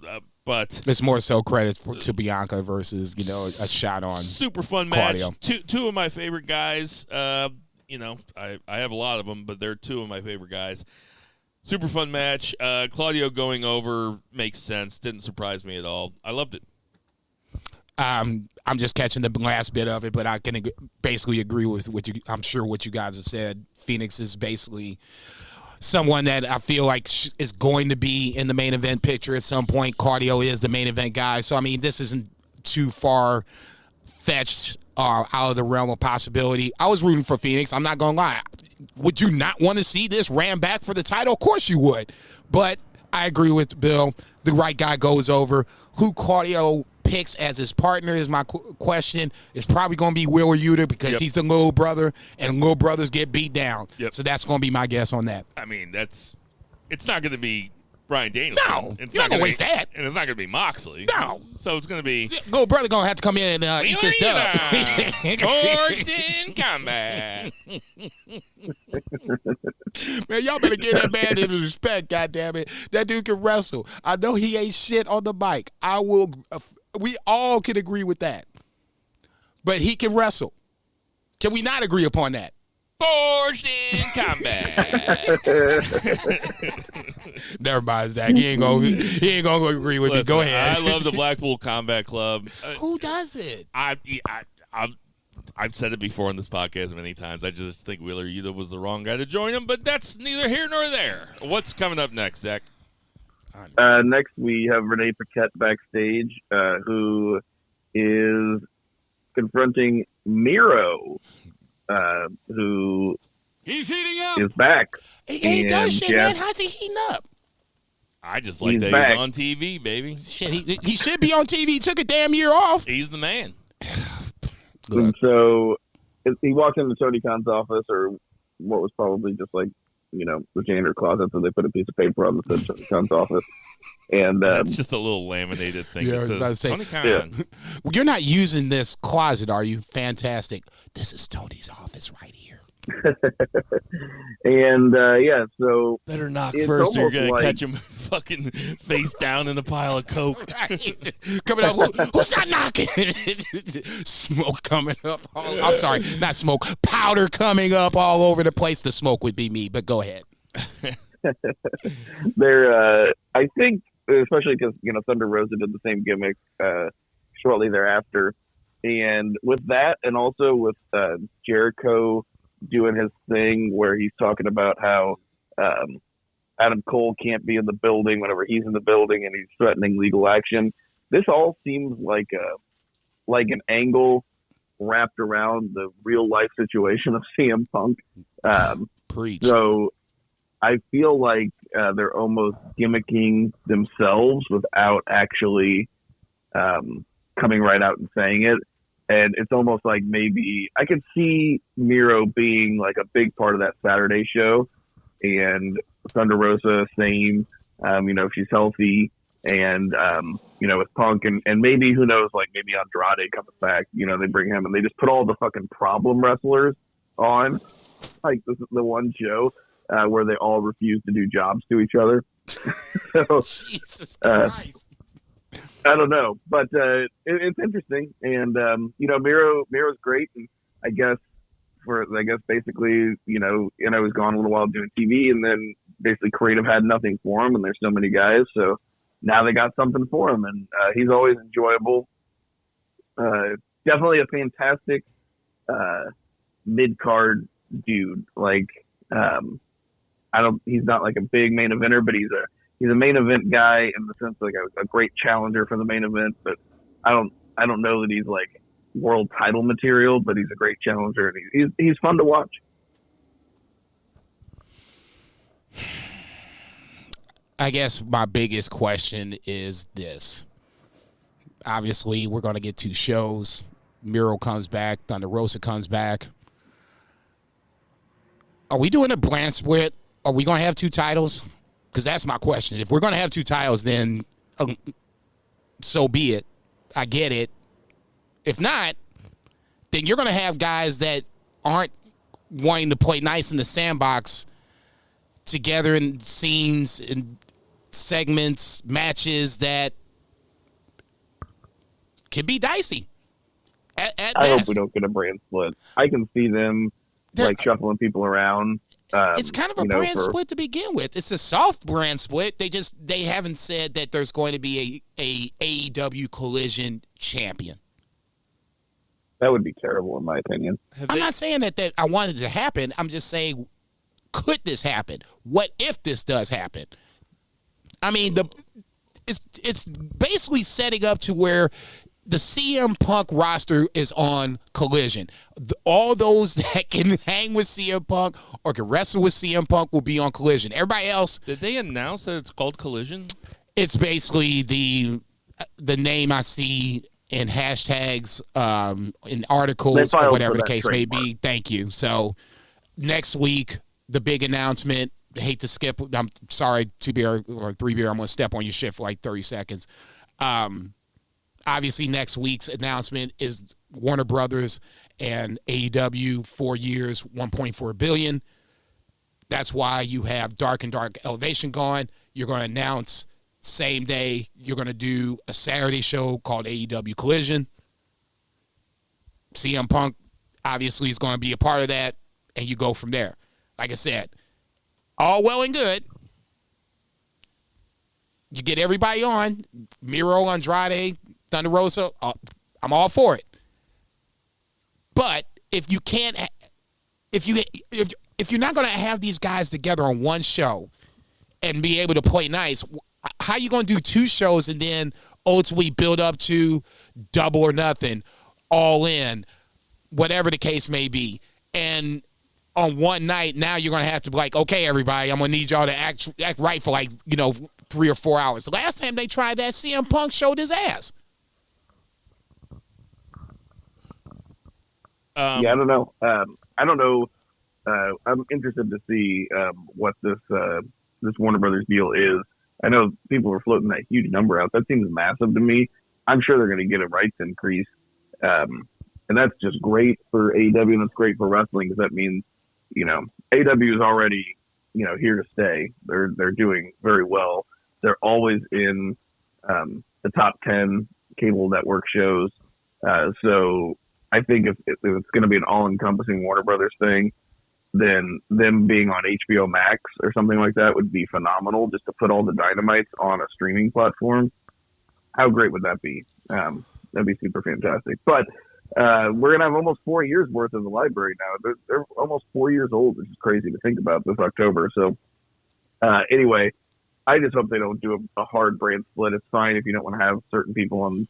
but it's more so credit to Bianca versus, you know, a shot on super fun Claudio. Match. Two of my favorite guys. You know, I have a lot of them, but they're two of my favorite guys. Super fun match. Claudio going over makes sense. Didn't surprise me at all. I loved it. I'm just catching the last bit of it, but I can basically agree with what you. I'm sure what you guys have said. Phoenix is basically someone that I feel like is going to be in the main event picture at some point. Claudio is the main event guy, so I mean, this isn't too far fetched out of the realm of possibility. I was rooting for Phoenix. I'm not gonna lie. Would you not want to see this ran back for the title? Of course you would. But I agree with Bill. The right guy goes over. Who Claudio picks as his partner is my question. It's probably going to be Will Yuta, because he's the little brother, and little brothers get beat down. So that's going to be my guess on that. I mean, it's not going to be Bryan Danielson. No, It's you're not not gonna waste that. And it's not going to be Moxley. No. So it's going to be... Gold brother going to have to come in and eat this dub. Forged in combat. Man, y'all better give that man his respect, goddammit. That dude can wrestle. I know he ain't shit on the mic. We all can agree with that. But he can wrestle. Can we not agree upon that? Forged in combat. Never mind, Zach. He ain't gonna agree with me. Go ahead. I love the Blackpool Combat Club. Who does it? I've said it before on this podcast many times. I just think Wheeler Yuta was the wrong guy to join him, but that's neither here nor there. What's coming up next, Zach? Next, we have Renee Paquette backstage, who is confronting Miro, who He's heating up. is back. He does shit, man. How's he heating up? I just like He's that back. he's on TV, baby. Shit, he should be on TV. He took a damn year off. He's the man. And so he walks into Tony Khan's office, or what was probably just like, the janitor closet, so they put a piece of paper on the Tony Khan's office. And It's just a little laminated thing. Yeah, I It was about to says, say, Tony Khan. yeah. You're not using this closet, are you? Fantastic. This is Tony's office right here. And so Better knock It's first or you're almost going like- to catch him fucking face down in a pile of coke. Coming up, who's not knocking? Smoke coming up. I'm sorry, not smoke. Powder coming up all over the place. The smoke would be me, but go ahead. they're, I think, especially because, Thunder Rosa did the same gimmick shortly thereafter. And with that, and also with Jericho doing his thing where he's talking about how Adam Cole can't be in the building whenever he's in the building, and he's threatening legal action. This all seems like an angle wrapped around the real life situation of CM Punk. Preach. So I feel like they're almost gimmicking themselves without actually coming right out and saying it. And it's almost like maybe I could see Miro being like a big part of that Saturday show, and Thunder Rosa, same, if she's healthy, and, with Punk, and maybe, who knows, like maybe Andrade comes back, they bring him, and they just put all the fucking problem wrestlers on, like this is the one show where they all refuse to do jobs to each other. So, Jesus Christ. I don't know, but it's interesting, and Miro's great, and I guess basically he's gone a little while doing TV, and then basically creative had nothing for him, and there's so many guys, so now they got something for him, and he's always enjoyable. Definitely a fantastic mid card dude. Like he's not like a big main eventer, but he's a main event guy in the sense like a great challenger for the main event, but I don't know that he's like world title material, but he's a great challenger, and he's fun to watch. I guess my biggest question is this. Obviously, we're going to get 2 shows. Miro comes back. Thunder Rosa comes back. Are we doing a brand split? Are we going to have 2 titles? Because that's my question. If we're going to have 2 titles, then so be it. I get it. If not, then you're going to have guys that aren't wanting to play nice in the sandbox together in scenes and segments, matches that can be dicey. I hope we don't get a brand split. I can see them shuffling people around. It's kind of a brand split to begin with. It's a soft brand split. They haven't said that there's going to be a AEW Collision champion. That would be terrible, in my opinion. I'm not saying that I wanted it to happen. I'm just saying, could this happen? What if this does happen? I mean, it's basically setting up to where the CM Punk roster is on Collision. All those that can hang with CM Punk or can wrestle with CM Punk will be on Collision. Everybody else... Did they announce that it's called Collision? It's basically the name I see in hashtags, in articles, or whatever the case may be. Thank you. So next week, the big announcement, hate to skip. I'm sorry, 2 beer or 3 beer. I'm going to step on your shit for like 30 seconds. Obviously, next week's announcement is Warner Brothers and AEW, 4 years, $1.4 billion. That's why you have Dark and Dark Elevation going. You're going to announce same day. You're going to do a Saturday show called AEW Collision. CM Punk obviously is going to be a part of that, and you go from there. Like I said, all well and good. You get everybody on, Miro, Andrade, Thunder Rosa, I'm all for it. But if you can't, if you're not going to have these guys together on one show and be able to play nice, how are you going to do 2 shows and then ultimately build up to Double or Nothing, All In, whatever the case may be? And on one night, now you're going to have to be like, okay, everybody, I'm going to need y'all to act right for 3 or 4 hours. The last time they tried that, CM Punk showed his ass. I don't know. I'm interested to see what this Warner Brothers deal is. I know people are floating that huge number out. That seems massive to me. I'm sure they're going to get a rights increase, and that's just great for AEW, and it's great for wrestling because that means, AEW is already, here to stay. They're doing very well. They're always in the top 10 cable network shows. So I think if it's going to be an all-encompassing Warner Brothers thing, then them being on HBO Max or something like that would be phenomenal, just to put all the Dynamites on a streaming platform. How great would that be? That'd be super fantastic. But we're going to have almost 4 years worth of the library now. They're almost 4 years old, which is crazy to think about this October. So anyway, I just hope they don't do a hard brand split. It's fine if you don't want to have certain people on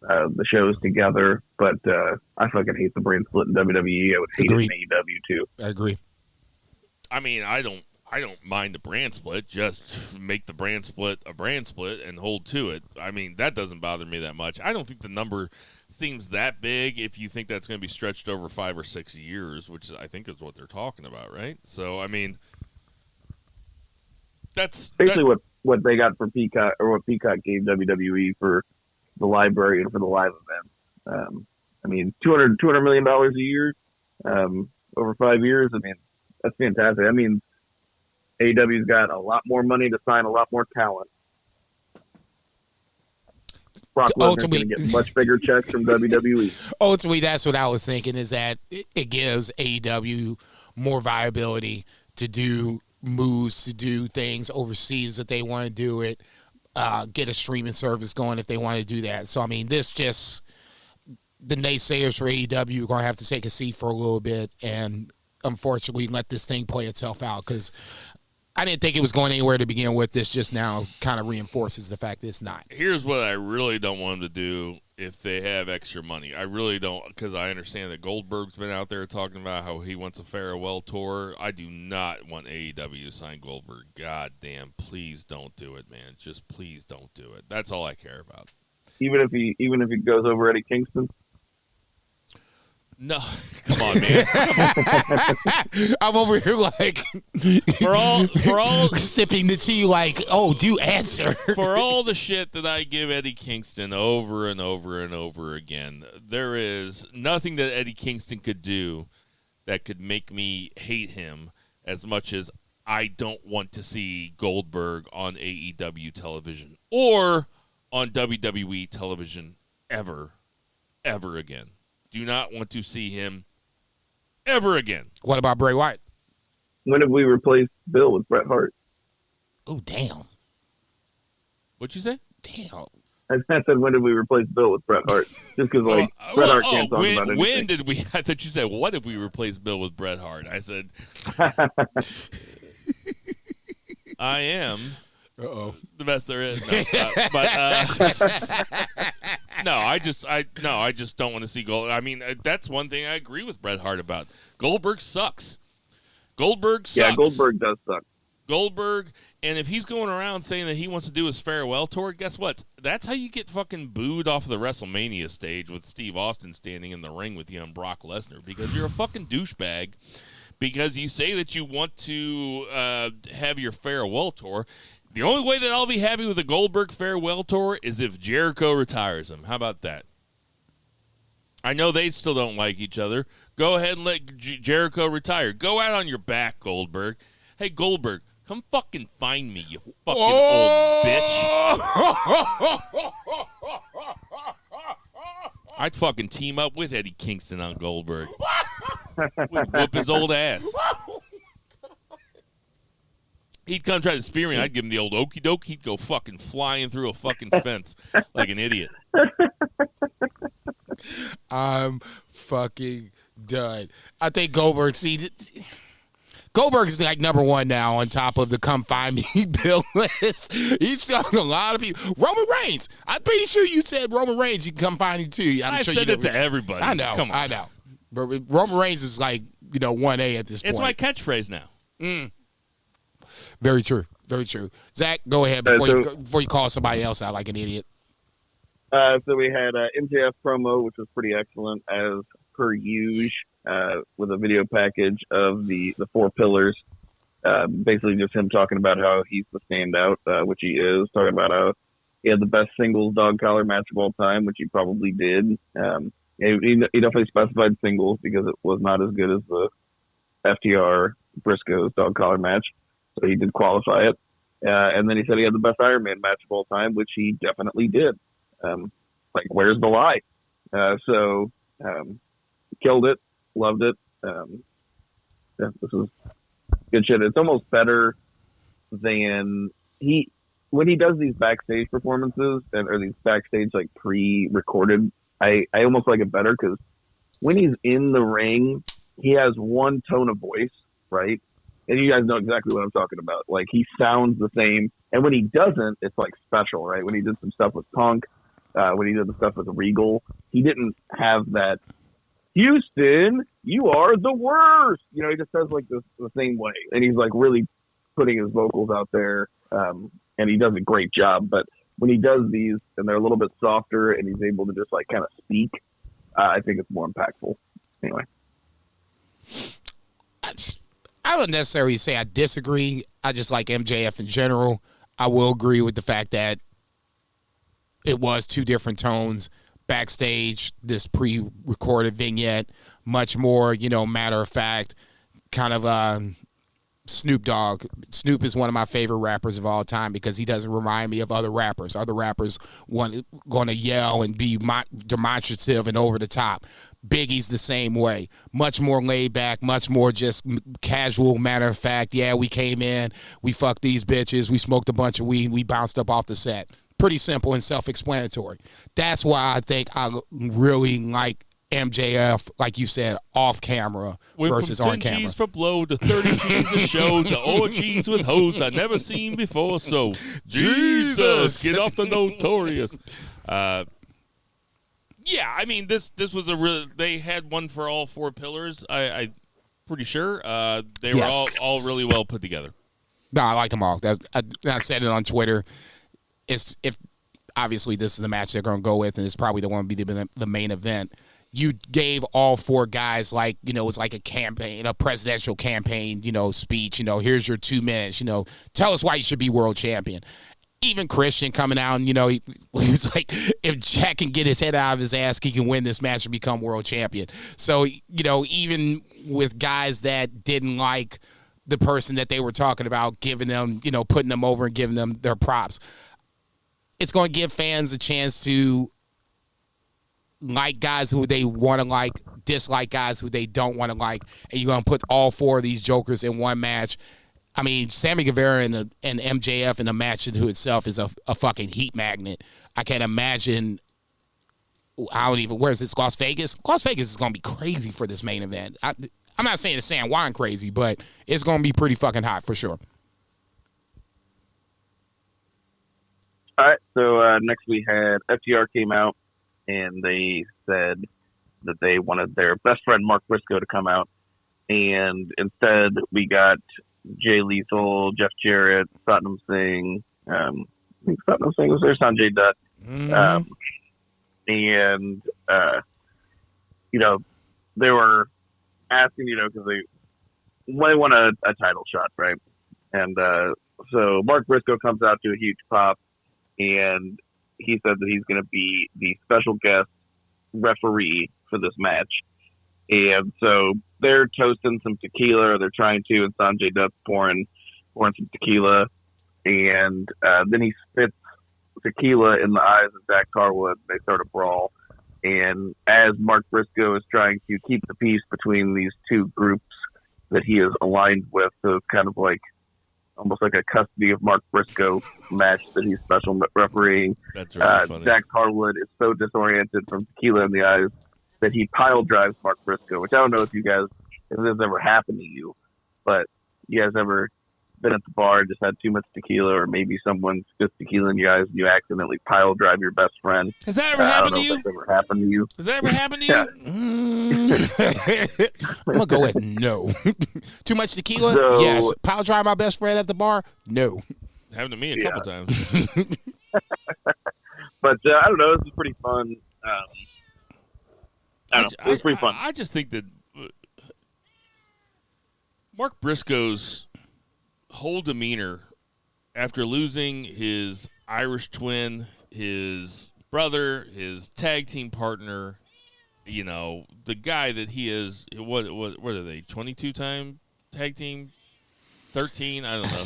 the shows together, but I fucking hate the brand split in WWE. I would hate it in AEW too. I agree. I mean, I don't mind the brand split. Just make the brand split a brand split and hold to it. I mean, that doesn't bother me that much. I don't think the number seems that big if you think that's going to be stretched over 5 or 6 years, which I think is what they're talking about, right? So, I mean, that's basically what they got for Peacock, or what Peacock gave WWE for the library and for the live events. I mean, $200 million a year over 5 years. I mean, that's fantastic. I mean, AEW's got a lot more money to sign a lot more talent. Brock Lesnar's going to get much bigger checks from WWE. Ultimately, that's what I was thinking, is that it gives AEW more viability to do moves, to do things overseas if they want to do it. Get a streaming service going if they want to do that. So, I mean, the naysayers for AEW are going to have to take a seat for a little bit and, unfortunately, let this thing play itself out, because I didn't think it was going anywhere to begin with. This just now kind of reinforces the fact that it's not. Here's what I really don't want them to do if they have extra money. I really don't, because I understand that Goldberg's been out there talking about how he wants a farewell tour. I do not want AEW to sign Goldberg. God damn, please don't do it, man. Just please don't do it. That's all I care about. Even if he goes over Eddie Kingston? No, come on, man. I'm over here like for all sipping the tea, like, oh, do answer. For all the shit that I give Eddie Kingston over and over and over again, there is nothing that Eddie Kingston could do that could make me hate him as much as I don't want to see Goldberg on AEW television or on WWE television ever again. Do not want to see him ever again. What about Bray Wyatt? When have we replaced Bill with Bret Hart? Oh, damn. What'd you say? Damn. I said, when did we replace Bill with Bret Hart? Just because, Bret Hart can't talk about anything. When did we? I thought you said, what if we replaced Bill with Bret Hart? I said, I am the best there is. No, I just don't want to see Gold. I mean, that's one thing I agree with Bret Hart about. Goldberg sucks. Yeah, Goldberg does suck. Goldberg, and if he's going around saying that he wants to do his farewell tour, guess what? That's how you get fucking booed off the WrestleMania stage with Steve Austin standing in the ring with you and Brock Lesnar, because you're a fucking douchebag because you say that you want to have your farewell tour. The only way that I'll be happy with a Goldberg farewell tour is if Jericho retires him. How about that? I know they still don't like each other. Go ahead and let Jericho retire. Go out on your back, Goldberg. Hey, Goldberg, come fucking find me, you fucking old bitch. I'd fucking team up with Eddie Kingston on Goldberg. We'd whoop his old ass. He'd come try to spear me. I'd give him the old okie doke. He'd go fucking flying through a fucking fence like an idiot. I'm fucking done. I think Goldberg, Goldberg is like number one now on top of the come find me bill list. He's talking a lot of people. Roman Reigns. I'm pretty sure you said Roman Reigns, you can come find you too. I said it to everybody. I know. Come on. I know. But Roman Reigns is like, 1A at this point. It's my catchphrase now. Very true. Very true. Zach, go ahead before you call somebody else out like an idiot. So we had MJF promo, which was pretty excellent as per usual, with a video package of the four pillars. Basically just him talking about how he's the standout, which he is. Talking about how he had the best singles dog collar match of all time, which he probably did. He definitely specified singles because it was not as good as the FTR Briscoe's dog collar match. So he did qualify it. And then he said he had the best Iron Man match of all time, which he definitely did. Where's the lie? Killed it. Loved it. This is good shit. It's almost better than when he does these backstage performances or these backstage like pre-recorded. I almost like it better because when he's in the ring, he has one tone of voice, right? And you guys know exactly what I'm talking about. Like, he sounds the same. And when he doesn't, it's like special, right? When he did some stuff with Punk, when he did the stuff with Regal, he didn't have that, Houston, you are the worst. He just says like the same way. And he's like really putting his vocals out there. And he does a great job. But when he does these and they're a little bit softer and he's able to just like kind of speak, I think it's more impactful. Anyway. I wouldn't necessarily say I disagree. I just like MJF in general. I will agree with the fact that it was two different tones backstage, this pre-recorded vignette, much more, matter of fact, kind of Snoop Dogg. Snoop is one of my favorite rappers of all time because he doesn't remind me of other rappers. Other rappers going to yell and be demonstrative and over the top. Biggie's the same way. Much more laid back, much more just casual, matter of fact. Yeah, we came in, we fucked these bitches, we smoked a bunch of weed, we bounced up off the set. Pretty simple and self-explanatory. That's why I think I really like MJF, like you said, off camera versus on camera. From 10 G's for blow to 30 G's a show to OGs with hoes I never seen before. So Jesus, get off the notorious. Yeah, I mean this was a real. They had one for all four pillars. I pretty sure they were all really well put together. No, I liked them all. I said it on Twitter. If obviously this is the match they're going to go with, and it's probably the one to be the main event. You gave all four guys it's like a campaign, a presidential campaign, speech. Here's your 2 minutes. Tell us why you should be world champion. Even Christian coming out and, he was like, if Jack can get his head out of his ass, he can win this match and become world champion. So, even with guys that didn't like the person that they were talking about, giving them, putting them over and giving them their props, it's going to give fans a chance to like guys who they want to like, dislike guys who they don't want to like, and you're going to put all four of these jokers in one match. I mean, Sammy Guevara and MJF in a match into itself is a fucking heat magnet. I can't imagine. Where is this? Las Vegas? Las Vegas is going to be crazy for this main event. I'm not saying it's San Juan crazy, but it's going to be pretty fucking hot for sure. All right. So next we had FTR came out and they said that they wanted their best friend Mark Briscoe to come out. And instead we got Jay Lethal, Jeff Jarrett, Satnam Singh. I think Satnam Singh was there, Sanjay Dutt. They were asking, because want a title shot, right? And so Mark Briscoe comes out to a huge pop, and he said that he's going to be the special guest referee for this match. And so they're toasting some tequila, or they're trying to, and Sanjay Dutt's pouring some tequila, and then he spits tequila in the eyes of Zach Carwood. They start a brawl, and as Mark Briscoe is trying to keep the peace between these two groups that he is aligned with, so it's kind of like almost like a custody of Mark Briscoe match that he's special refereeing. That's really funny. Zach Carwood is so disoriented from tequila in the eyes that he pile drives Mark Briscoe, which I don't know if this has ever happened to you, but you guys ever been at the bar and just had too much tequila, or maybe someone spits tequila in your eyes and you accidentally pile drive your best friend? Has that ever happened to you? I don't know if that's ever happened to you. Has that ever happened to you? I'm gonna go with no. Too much tequila? So, yes. Pile drive my best friend at the bar? No. Happened to me a couple times. But I don't know. This is pretty fun. I don't know. It was pretty fun. I just think that Mark Briscoe's whole demeanor after losing his Irish twin, his brother, his tag team partner, you know, the guy that he is, what are they, 22-time tag team? 13? I don't know.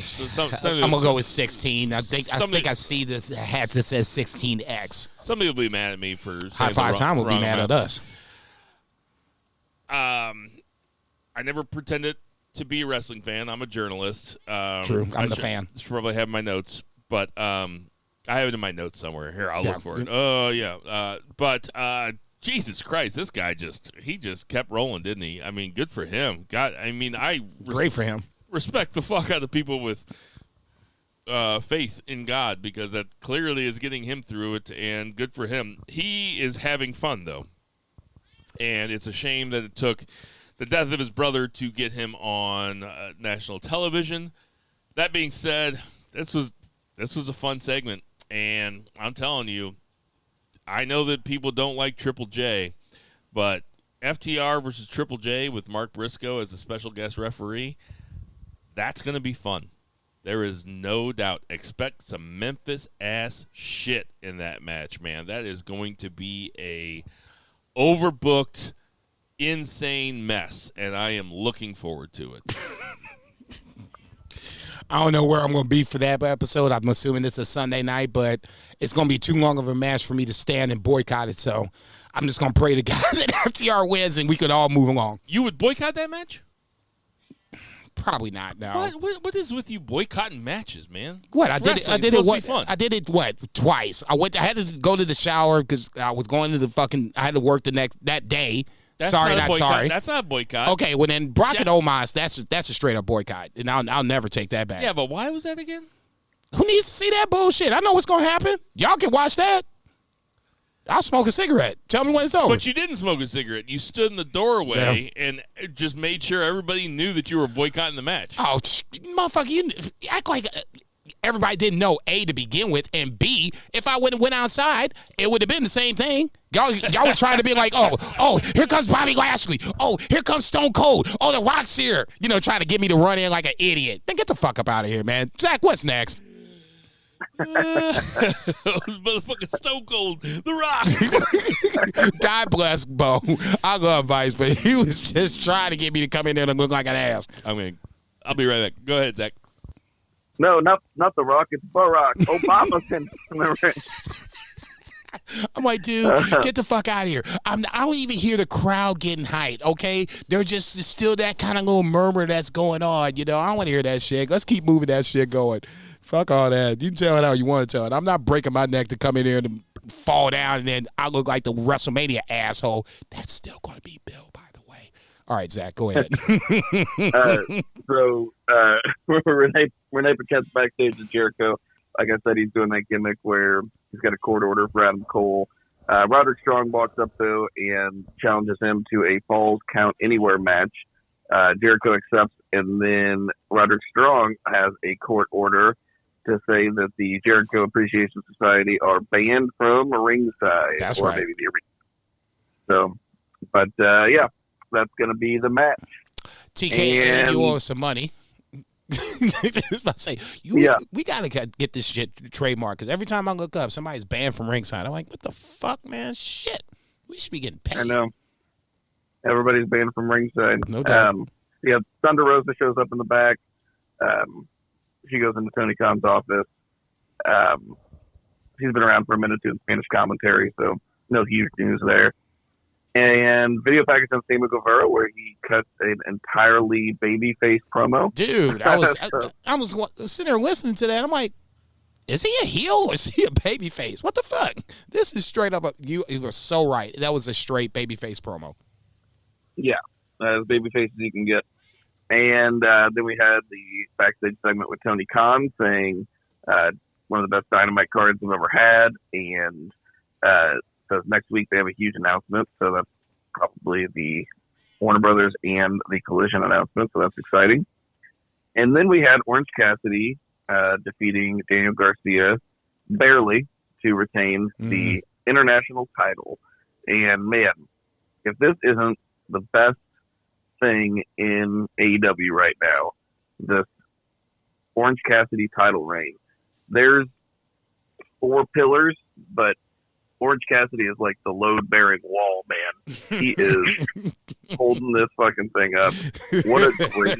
I'm going to go with 16. I think I see this hat that says 16X. Somebody will be mad at me for saying High Five Time will be mad at us. I never pretended to be a wrestling fan. I'm a journalist. True. I'm the fan. Should probably have my notes, but I have it in my notes somewhere. Here, I'll look for it. Oh, yeah. But Jesus Christ, this guy just kept rolling, didn't he? I mean, good for him. God, I mean, great for him. Respect the fuck out of people with faith in God, because that clearly is getting him through it, and good for him. He is having fun, though. And it's a shame that it took the death of his brother to get him on national television. That being said, this was a fun segment, and I'm telling you, I know that people don't like Triple J, but FTR versus Triple J with Mark Briscoe as a special guest referee, that's going to be fun. There is no doubt. Expect some Memphis-ass shit in that match, man. That is going to be a overbooked, insane mess, and I am looking forward to it. I don't know where I'm going to be for that episode. I'm assuming it's a Sunday night, but it's going to be too long of a match for me to stand and boycott it, so I'm just going to pray to God that FTR wins and we could all move along. You would boycott that match? Probably not, no. What is with you boycotting matches, man? What? I did it twice. I had to go to the shower because I was going to I had to work that day. That's sorry. That's not a boycott. Okay, well then Brock and Omos, that's a straight up boycott, and I'll never take that back. Yeah, but why was that again? Who needs to see that bullshit? I know what's gonna happen. Y'all can watch that. I'll smoke a cigarette. Tell me when it's over. But you didn't smoke a cigarette. You stood in the doorway and just made sure everybody knew that you were boycotting the match. Oh, motherfucker, you act like everybody didn't know, A, to begin with, and B, if I went outside, it would have been the same thing. Y'all were trying to be like, oh, here comes Bobby Lashley. Oh, here comes Stone Cold. Oh, The Rock's here. You know, trying to get me to run in like an idiot. Then get the fuck up out of here, man. Zach, what's next? Motherfucking Stone Cold, The Rock. God bless Bo. I love Vice, but he was just trying to get me to come in there and look like an ass. I'll be right back. Go ahead, Zach. No, not The Rock. It's Barack Obama. I'm like, dude, get the fuck out of here. I don't even hear the crowd getting hyped, okay? There's still that kind of little murmur that's going on, you know? I don't want to hear that shit. Let's keep moving that shit going. Fuck all that. You can tell it how you want to tell it. I'm not breaking my neck to come in here and fall down and then I look like the WrestleMania asshole. That's still going to be Bill, by the way. All right, Zach, go ahead. So Renee Paquette's backstage at Jericho. Like I said, he's doing that gimmick where he's got a court order for Adam Cole. Roderick Strong walks up, though, and challenges him to a Falls Count Anywhere match. Jericho accepts, and then Roderick Strong has a court order to say that the Jericho Appreciation Society are banned from Ringside. That's or right. Maybe the arena. So, but, yeah, that's going to be the match. TK, and you owe us some money. I say, we gotta get this shit trademarked, because every time I look up, somebody's banned from Ringside. I'm like, what the fuck, man? Shit, we should be getting paid. I know. Everybody's banned from Ringside. No doubt. Thunder Rosa shows up in the back. She goes into Tony Khan's office. She's been around for a minute doing Spanish commentary, so no huge news there. And video package on Sammy Guevara, where he cuts an entirely babyface promo. Dude, I was sitting there listening to that. I'm like, is he a heel or is he a babyface? What the fuck? This is straight up. You were so right. That was a straight babyface promo. Yeah, as babyface as you can get. And then we had the backstage segment with Tony Khan saying one of the best Dynamite cards I've ever had, and so next week they have a huge announcement, so that's probably the Warner Brothers and the Collision announcement, so that's exciting. And then we had Orange Cassidy defeating Daniel Garcia barely to retain the international title. And man, if this isn't the best thing in AEW right now, this Orange Cassidy title reign, there's 4 pillars, but Orange Cassidy is like the load-bearing wall, man. He is holding this fucking thing up. What a great...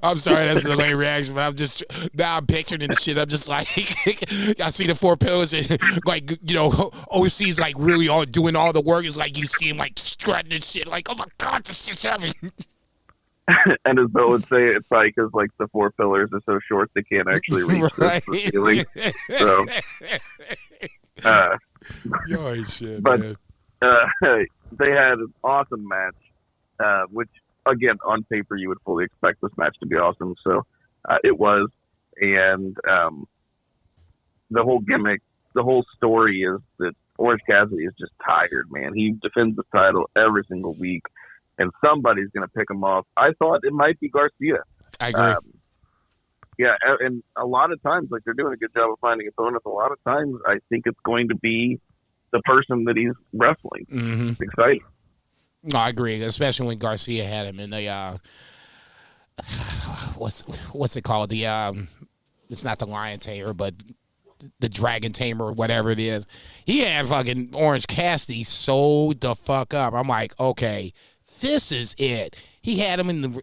I'm sorry, that's the late reaction, but I'm picturing the shit. I'm just like, I see the 4 pillars, and like, you know, OC's like really all doing all the work. It's like you see him like strutting and shit, like, oh my God, this shit's heavy. And as Bill would say, it's like because like the 4 pillars are so short they can't actually reach the ceiling. So, yo, shit, but man. They had an awesome match, which again on paper you would fully expect this match to be awesome. So it was, and the whole gimmick, the whole story is that Orange Cassidy is just tired, man. He defends the title every single week. And somebody's going to pick him off. I thought it might be Garcia. I agree. Yeah, and a lot of times, like, they're doing a good job of finding opponents. A lot of times, I think it's going to be the person that he's wrestling. Mm-hmm. It's exciting. No, I agree, especially when Garcia had him in the what's it called? The it's not the Lion Tamer, but the Dragon Tamer or whatever it is. He had fucking Orange Cassidy sewed the fuck up. I'm like, okay. This is it. He had him in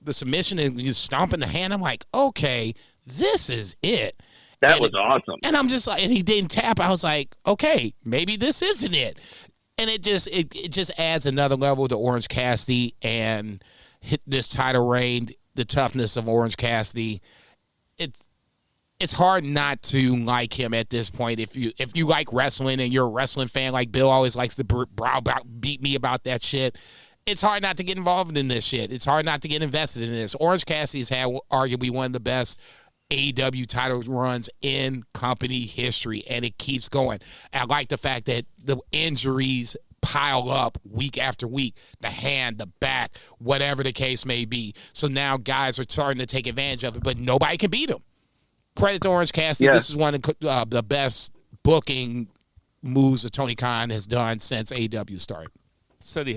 the submission and he's stomping the hand. I'm like, okay, this is it. That was awesome. And I'm just like, and he didn't tap. I was like, okay, maybe this isn't it. And it just adds another level to Orange Cassidy and hit this title reign, the toughness of Orange Cassidy. It's hard not to like him at this point. If you like wrestling and you're a wrestling fan, like Bill always likes to beat me about that shit, it's hard not to get involved in this shit. It's hard not to get invested in this. Orange Cassidy's had arguably one of the best AEW title runs in company history, and it keeps going. I like the fact that the injuries pile up week after week, the hand, the back, whatever the case may be. So now guys are starting to take advantage of it, but nobody can beat him. Credit to Orange Cassidy. Yeah. This is one of the best booking moves that Tony Khan has done since AEW started.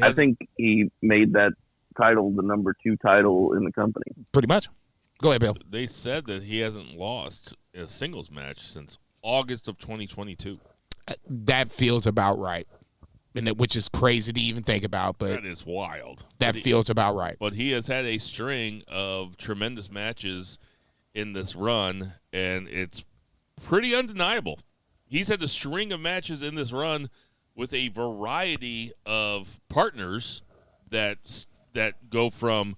I think he made that title the number 2 title in the company. Pretty much. Go ahead, Bill. They said that he hasn't lost a singles match since August of 2022. That feels about right, which is crazy to even think about. But that is wild. That feels about right. But he has had a string of tremendous matches in this run, and it's pretty undeniable. He's had a string of matches in this run with a variety of partners that go from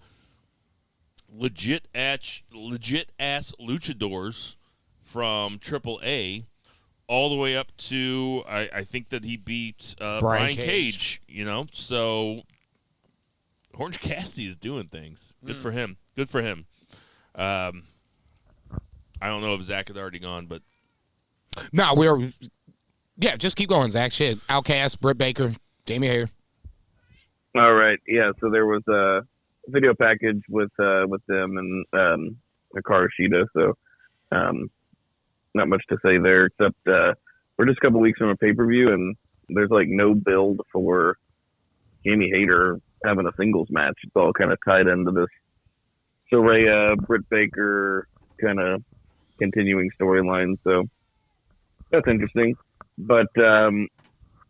legit ass luchadors from AAA all the way up to I think that he beat Brian Cage. So Orange Cassidy is doing things. Good for him. Good for him. I don't know if Zach had already gone, but no, just keep going, Zach. Shit, Outcast, Britt Baker, Jamie Hayer. All right, yeah. So there was a video package with them and Hikaru Shida. So not much to say there, except we're just a couple weeks from a pay-per-view, and there's like no build for Jamie Hayter having a singles match. It's all kind of tied into this Soraya, Britt Baker kind of continuing storyline. So that's interesting. But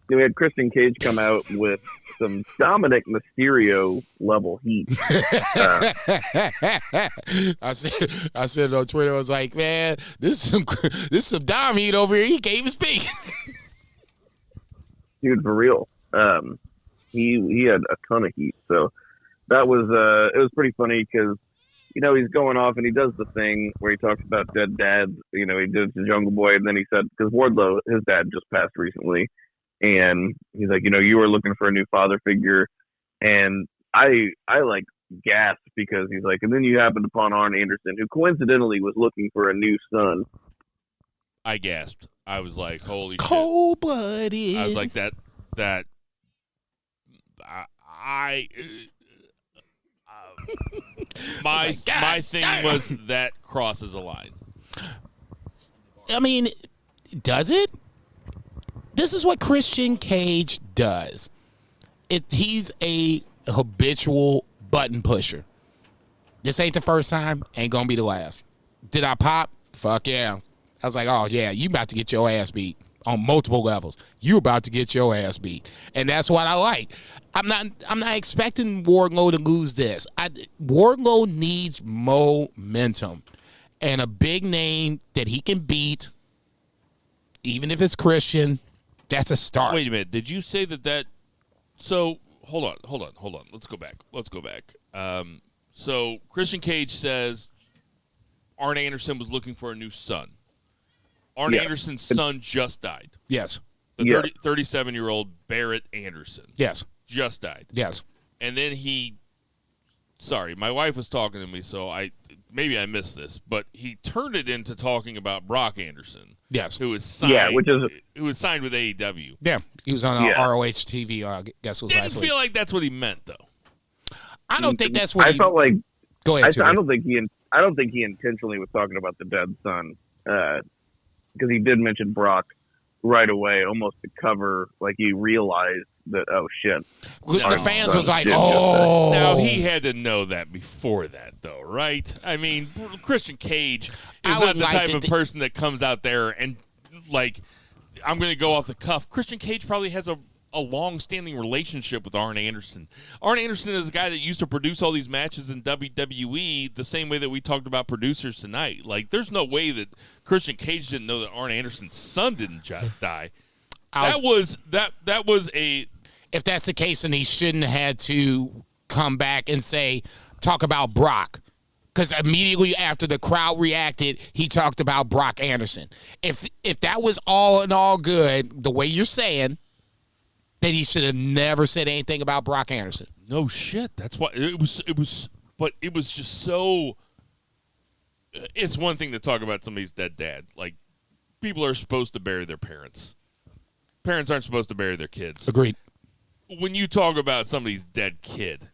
we had Christian Cage come out with some Dominic Mysterio level heat. I said on Twitter, I was like, man, this is some Dom heat over here. He can't even speak. Dude, for real. He had a ton of heat. So that was it was pretty funny because, you know, he's going off and he does the thing where he talks about dead dads. You know, he did the Jungle Boy, and then he said, because Wardlow, his dad just passed recently, and he's like, you know, you were looking for a new father figure, and I like gasped because he's like, and then you happened upon Arn Anderson, who coincidentally was looking for a new son. I gasped. I was like, holy shit. Cold-blooded. I was like, my thing was that crosses a line. I mean, does it? This is what Christian Cage does. He's a habitual button pusher. This ain't the first time, ain't gonna be the last. Did I pop? Fuck yeah. I was like, oh yeah, you about to get your ass beat on multiple levels. You about to get your ass beat. And that's what I like. I'm not expecting Wardlow to lose this. Wardlow needs momentum. And a big name that he can beat, even if it's Christian, that's a start. Wait a minute. Did you say that? So hold on. Let's go back. So Christian Cage says Arn Anderson was looking for a new son. Arn Anderson's son just died. Yes. The 37-year-old Barrett Anderson. Yes. Just died. Yes. And then sorry, my wife was talking to me, so maybe I missed this, but he turned it into talking about Brock Anderson. Yes. Who was signed who was signed with AEW. Yeah. He was on ROH TV, I guess it was last week. Didn't feel like that's what he meant though. I don't think that's what I felt like. Go ahead. I don't think he intentionally was talking about the dead son, because he did mention Brock right away, almost to cover, like he realized that, oh shit. The fans was like, oh. Now he had to know that before that, though, right? I mean, Christian Cage is not the type of person that comes out there and like, I'm going to go off the cuff. Christian Cage probably has a long-standing relationship with Arn Anderson. Arn Anderson is a guy that used to produce all these matches in WWE the same way that we talked about producers tonight. Like, there's no way that Christian Cage didn't know that Arn Anderson's son didn't die. That was a... If that's the case, then he shouldn't have had to come back and talk about Brock. Because immediately after the crowd reacted, he talked about Brock Anderson. If that was all in all good, the way you're saying, then he should have never said anything about Brock Anderson. No shit. That's why it was just so. It's one thing to talk about somebody's dead dad. Like, people are supposed to bury their parents. Parents aren't supposed to bury their kids. Agreed. When you talk about somebody's dead kid,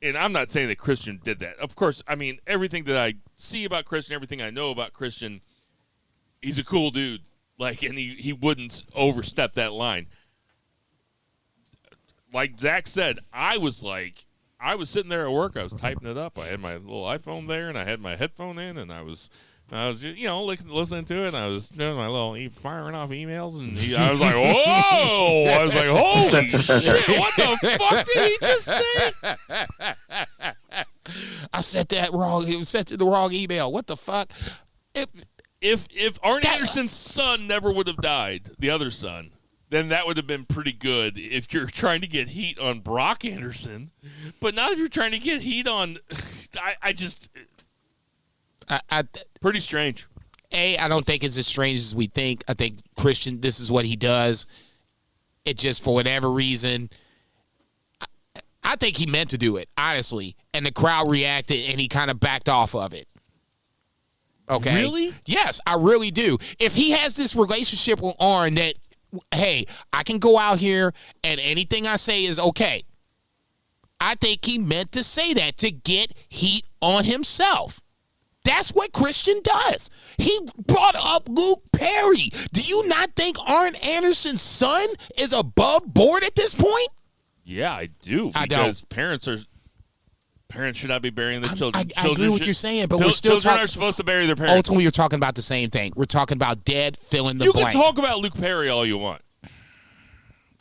and I'm not saying that Christian did that. Of course, I mean, everything that I see about Christian, everything I know about Christian, he's a cool dude. Like, and he wouldn't overstep that line. Like Zach said, I was sitting there at work. I was typing it up. I had my little iPhone there, and I had my headphone in, and I was listening to it. And I was doing my little firing off emails, and I was like, whoa! I was like, holy shit! What the fuck did he just say? I sent that wrong. It was sent to the wrong email. What the fuck? If Arn Anderson's son never would have died, the other son, then that would have been pretty good if you're trying to get heat on Brock Anderson. But not if you're trying to get heat on... pretty strange. I don't think it's as strange as we think. I think Christian, this is what he does. It just, for whatever reason... I think he meant to do it, honestly. And the crowd reacted, and he kind of backed off of it. Okay? Really? Yes, I really do. If he has this relationship with Arn that... hey, I can go out here and anything I say is okay. I think he meant to say that to get heat on himself. That's what Christian does. He brought up Luke Perry. Do you not think Arn Anderson's son is above board at this point? Yeah, I do. I because don't. parents should not be burying their children. I agree with what you're saying, but we're still children talking. are supposed to bury their parents. Ultimately, you're talking about the same thing. We're talking about dead, fill in the You blank. can talk about Luke Perry all you want.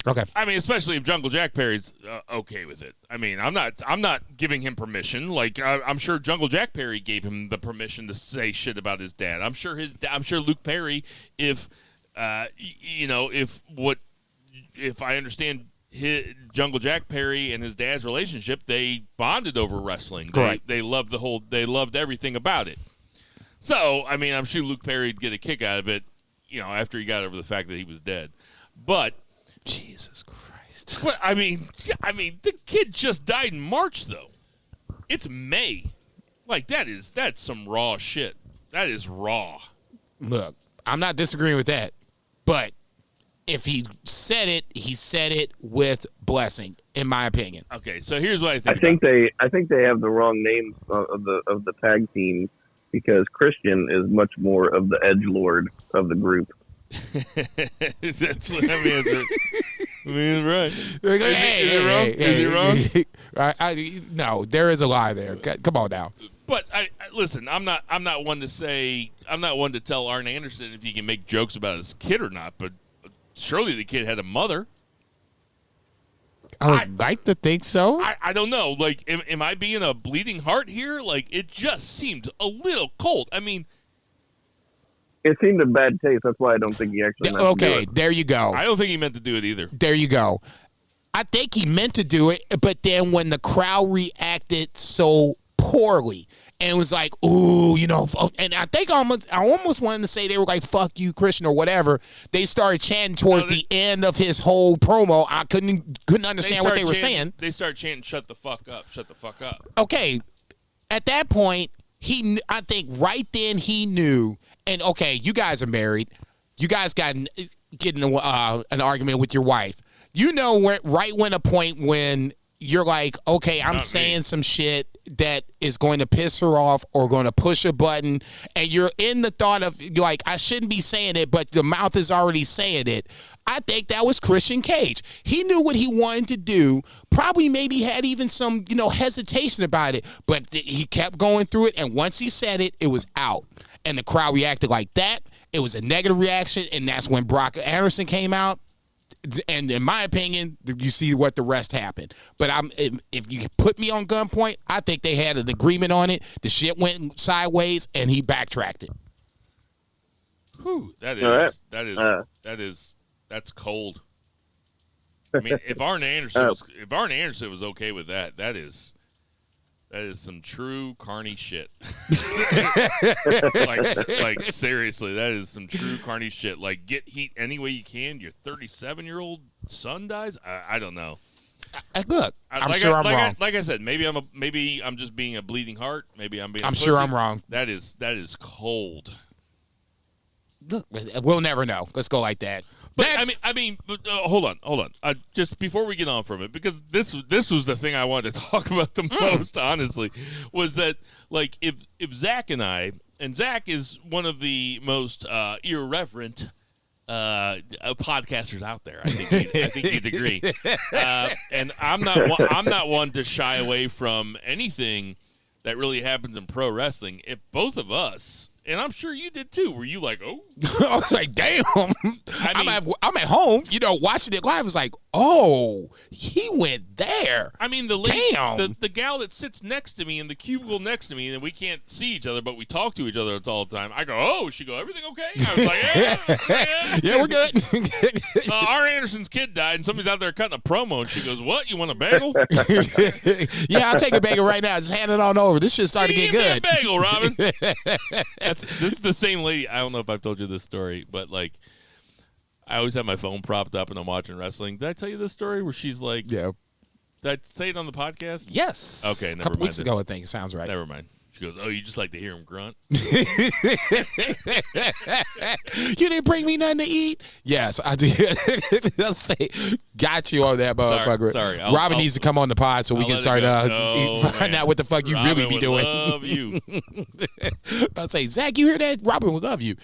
Okay. I mean, especially if Jungle Jack Perry's okay with it. I mean, I'm not giving him permission. Like, I'm sure Jungle Jack Perry gave him the permission to say shit about his dad. I'm sure Luke Perry, if if I understand Jungle Jack Perry and his dad's relationship, they bonded over wrestling. Correct. They loved everything about it. So, I mean, I'm sure Luke Perry'd get a kick out of it, after he got over the fact that he was dead. But Jesus Christ. But I mean, the kid just died in March, though. It's May. Like, that's some raw shit. That is raw. Look, I'm not disagreeing with that, but if he said it with blessing, in my opinion. Okay, so here's what I think. I think they have the wrong names of the tag team, because Christian is much more of the edgelord of the group. That's what I mean, right. Is he wrong? No, there is a lie there. Come on now. But listen, I'm not one to tell Arn Anderson if he can make jokes about his kid or not. But surely the kid had a mother. I would like to think so. I don't know. Like, am I being a bleeding heart here? Like, it just seemed a little cold. I mean, it seemed a bad taste. That's why I don't think he actually meant to do it. There you go. I don't think he meant to do it either. There you go. I think he meant to do it, but then when the crowd reacted so poorly and was like, ooh, and I think I almost wanted to say they were like, fuck you, Christian, or whatever. They started chanting towards the end of his whole promo. I couldn't understand what they were saying. They started chanting, shut the fuck up, shut the fuck up. Okay. At that point, I think right then he knew, and okay, you guys are married. You guys got getting an argument with your wife. Right when a point when you're like, okay, I'm saying some shit that is going to piss her off or going to push a button, and you're in the thought of, like, I shouldn't be saying it, but the mouth is already saying it. I think that was Christian Cage. He knew what he wanted to do, probably maybe had even some, hesitation about it, but he kept going through it, and once he said it, it was out. And the crowd reacted like that. It was a negative reaction, and that's when Brock Anderson came out. And in my opinion, you see what the rest happened. But if you put me on gunpoint, I think they had an agreement on it. The shit went sideways, and he backtracked it. Whew, that's cold. I mean, if Arn Anderson was okay with that, that is some true carny shit. like seriously, that is some true carny shit. Like, get heat any way you can. Your 37-year-old son dies. I don't know. Look, I'm sure I'm wrong. Like I said, maybe I'm just being a bleeding heart. Maybe I'm being. I'm sure I'm wrong. That is cold. Look, we'll never know. Let's go like that. But hold on. Just before we get on from it, because this was the thing I wanted to talk about the most, honestly, was that, like, if Zach and Zach is one of the most irreverent podcasters out there, I think you'd agree. And I'm not one to shy away from anything that really happens in pro wrestling. If both of us, and I'm sure you did too, were you like, oh? I was like, damn. I'm at home, watching it live. I was like, oh, he went there. I mean, the gal that sits next to me in the cubicle next to me, and we can't see each other, but we talk to each other all the time. I go, oh, she go, everything okay? I was like, yeah. Yeah, we're good. Arn Anderson's kid died, and somebody's out there cutting a promo, and she goes, what? You want a bagel? Yeah, I'll take a bagel right now. Just hand it on over. This shit started to get good. Give me a bagel, Robin. This is the same lady. I don't know if I've told you this story, but, like, I always have my phone propped up and I'm watching wrestling. Did I tell you this story where she's like, yeah. Did I say it on the podcast? Yes. Okay, never mind. A couple weeks ago, I think. Sounds right. Never mind. She goes, oh, you just like to hear him grunt? You didn't bring me nothing to eat? Yes, I did. I'll say, got you on that motherfucker. Sorry. Robin needs to come on the pod so we can start find out what the fuck you Robin really be doing. Love you. I'll say, Zach, you hear that? Robin would love you.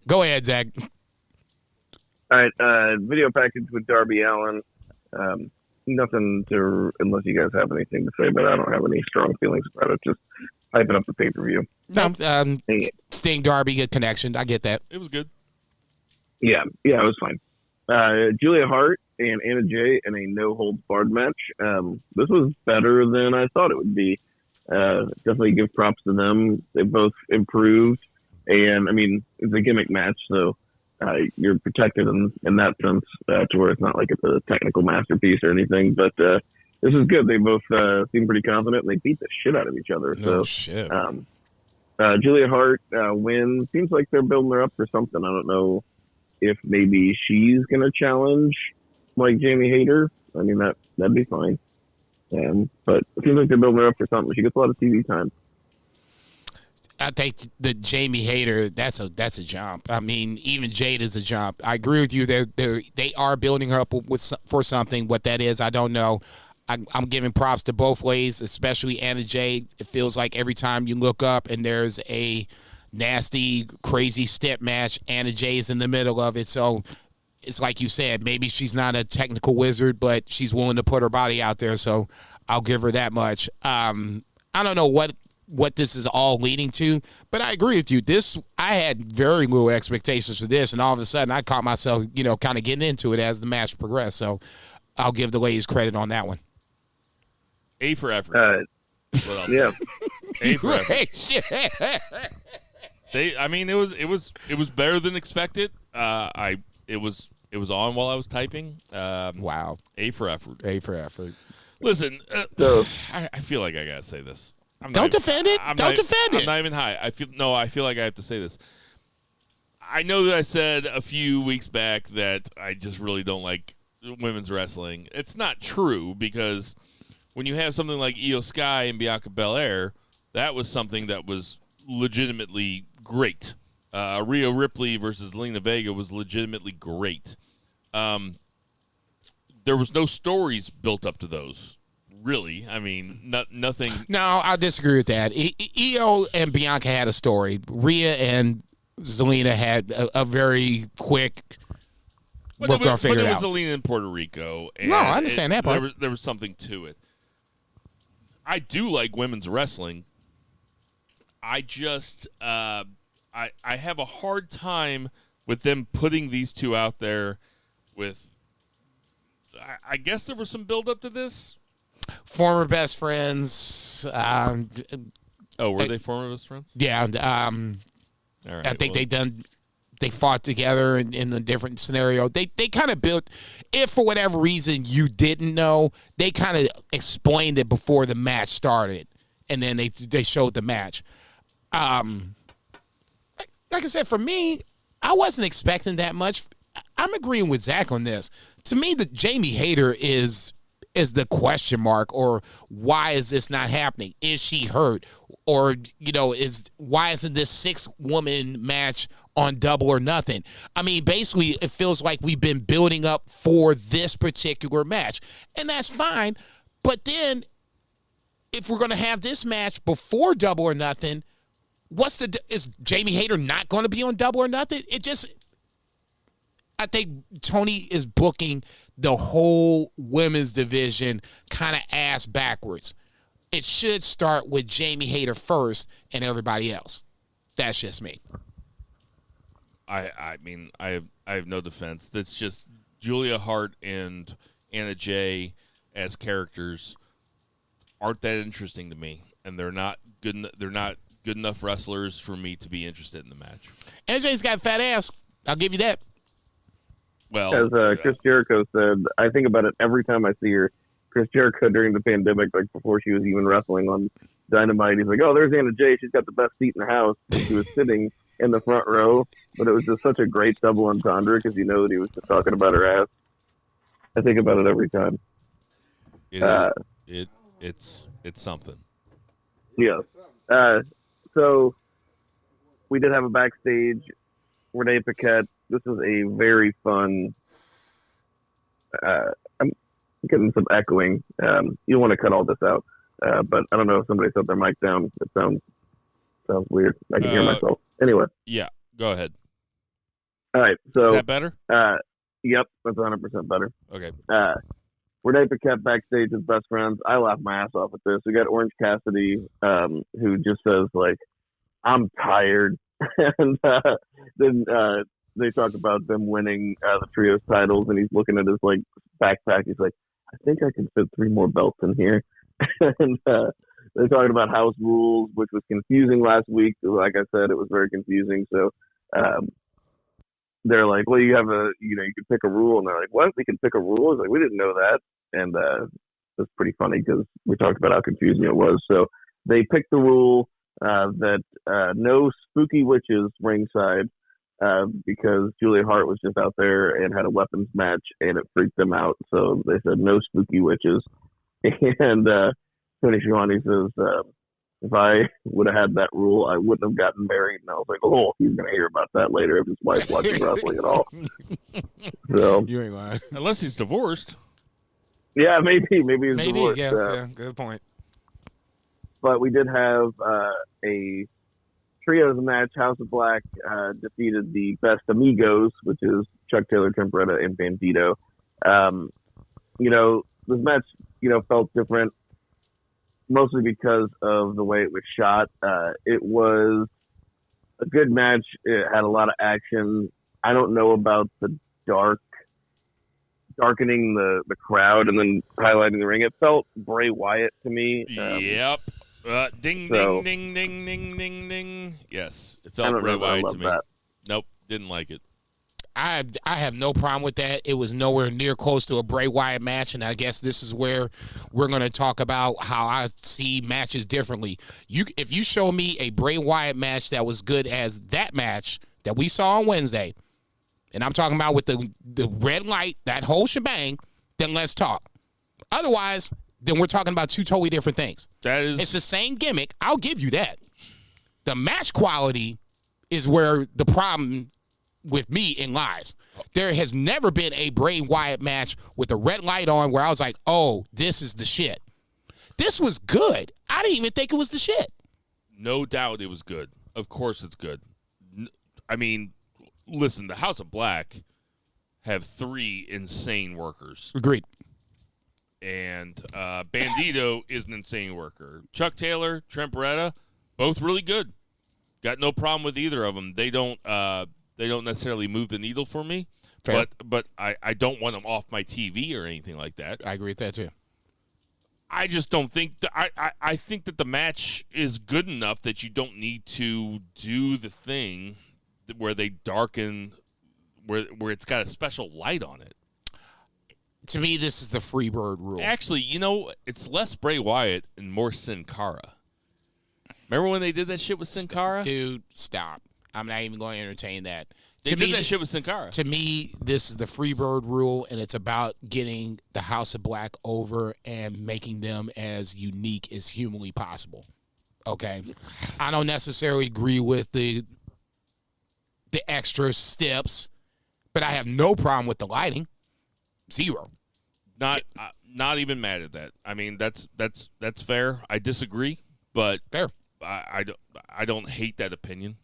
Go ahead, Zach. All right, video package with Darby Allin. nothing to, unless you guys have anything to say, but I don't have any strong feelings about it. Just hyping up the pay-per-view. No, Sting Darby, good connection. I get that. It was good. Yeah, it was fine. Julia Hart and Anna Jay in a no-holds-barred match. This was better than I thought it would be. Definitely give props to them. They both improved. And, I mean, it's a gimmick match, so you're protected in that sense to where it's not like it's a technical masterpiece or anything. But this is good. They both seem pretty confident, and they beat the shit out of each other. No shit. Julia Hart wins. Seems like they're building her up for something. I don't know if maybe she's going to challenge like Jamie Hayter. I mean, that'd be fine. But it seems like they're building her up for something. She gets a lot of TV time. I think the Jamie Hayter, that's a jump. I mean, even Jade is a jump. I agree with you. They are building her up for something. What that is, I don't know. I'm giving props to both ways, especially Anna Jay. It feels like every time you look up and there's a nasty, crazy step match, Anna Jay is in the middle of it. So it's like you said, maybe she's not a technical wizard, but she's willing to put her body out there. So I'll give her that much. I don't know what this is all leading to, but I agree with you. I had very low expectations for this, and all of a sudden I caught myself, kind of getting into it as the match progressed. So I'll give the ladies credit on that one. A for effort. Yeah. A for effort. It was better than expected. It was on while I was typing. Wow. A for effort. A for effort. Listen, I feel like I gotta say this. Don't defend it. I'm not even high. I feel like I have to say this. I know that I said a few weeks back that I just really don't like women's wrestling. It's not true, because when you have something like Io Sky and Bianca Belair, that was something that was legitimately great. Rhea Ripley versus Lena Vega was legitimately great. There was no stories built up to those, really. I mean, nothing. No, I disagree with that. Io and Bianca had a story. Rhea and Zelina had a very quick. We're going to figure it out. But it was Zelina in Puerto Rico. And no, I understand that part. There was something to it. I do like women's wrestling. I just I have a hard time with them putting these two out there with. I guess there was some build up to this. Former best friends. Were they former best friends? Yeah. All right, I think they fought together in a different scenario. They kind of built, if for whatever reason you didn't know, they kind of explained it before the match started, and then they showed the match. Like I said, for me, I wasn't expecting that much. I'm agreeing with Zach on this. To me, the Jamie Hayter is the question mark, or why is this not happening? Is she hurt? Or, why isn't this 6-woman match on Double or Nothing? I mean, basically, it feels like we've been building up for this particular match, and that's fine. But then, if we're going to have this match before Double or Nothing, is Jamie Hayter not going to be on Double or Nothing? I think Tony is booking the whole women's division kind of ass backwards. It should start with Jamie Hayter first and everybody else. That's just me. I mean, I have no defense. That's just Julia Hart and Anna Jay as characters aren't that interesting to me, and they're not good. They're not good enough wrestlers for me to be interested in the match. Anna Jay's got a fat ass. I'll give you that. Well, as Chris Jericho said, I think about it every time I see her. Chris Jericho during the pandemic, like before she was even wrestling on Dynamite, he's like, "Oh, there's Anna Jay. She's got the best seat in the house." And she was sitting in the front row, but it was just such a great double entendre because you know that he was just talking about her ass. I think about it every time. It's something. Yes. So we did have a backstage. Renee Paquette. This is a very fun. I'm getting some echoing. You want to cut all this out, but I don't know if somebody set their mic down. It sounds weird. I can hear myself. Anyway. Yeah, go ahead. All right. So is that better? Yep, that's 100% better. Okay. Renee Paquette backstage with best friends. I laughed my ass off at this. We got Orange Cassidy, who just says, like, I'm tired. And then they talk about them winning the trios titles, and he's looking at his, like, backpack. He's like, I think I can fit 3 more belts in here. And they're talking about house rules, which was confusing last week. Like I said, it was very confusing. So they're like, well, you can pick a rule. And they're like, what? We can pick a rule? It's like, we didn't know that. And it's pretty funny because we talked about how confusing it was. So they picked the rule that no spooky witches ringside because Julia Hart was just out there and had a weapons match and it freaked them out. So they said no spooky witches. And Tony Schiavone says, if I would have had that rule, I wouldn't have gotten married. And I was like, oh, he's going to hear about that later if his wife's watching wrestling at all. So You ain't lying. Unless he's divorced. Yeah, maybe he's divorced. Yeah, good point. But we did have a trios match. House of Black defeated the Best Amigos, which is Chuck Taylor, Tremperetta, and Bandito. This match, felt different, mostly because of the way it was shot. It was a good match. It had a lot of action. I don't know about the darkening the crowd and then highlighting the ring. It felt Bray Wyatt to me. Yep. Ding, ding, ding, ding, ding, ding, ding. Yes, it felt Bray Wyatt to me. That. Nope, didn't like it. I have no problem with that. It was nowhere near close to a Bray Wyatt match, and I guess this is where we're going to talk about how I see matches differently. If you show me a Bray Wyatt match that was good as that match that we saw on Wednesday, and I'm talking about with the red light, that whole shebang, then let's talk. Otherwise, then we're talking about 2 totally different things. It's the same gimmick. I'll give you that. The match quality is where the problem with me lies. There has never been a Bray Wyatt match with a red light on where I was like, oh, this is the shit. This was good. I didn't even think it was the shit. No doubt it was good. Of course it's good. I mean, listen, the House of Black have 3 insane workers. Agreed. And Bandito is an insane worker. Chuck Taylor, Trent Beretta, both really good. Got no problem with either of them. They don't necessarily move the needle for me. Fair. But I don't want them off my TV or anything like that. I agree with that too. I just don't think I think that the match is good enough that you don't need to do the thing where they darken where it's got a special light on it. To me, this is the Freebird rule. Actually, it's less Bray Wyatt and more Sin Cara. Remember when they did that shit with Sin Cara? Dude, stop. I'm not even going to entertain that. They did that shit with Sin Cara. To me, this is the Freebird rule, and it's about getting the House of Black over and making them as unique as humanly possible. Okay? I don't necessarily agree with the extra steps, but I have no problem with the lighting. 0. Not even mad at that. I mean, that's fair. I disagree, but fair. I don't hate that opinion.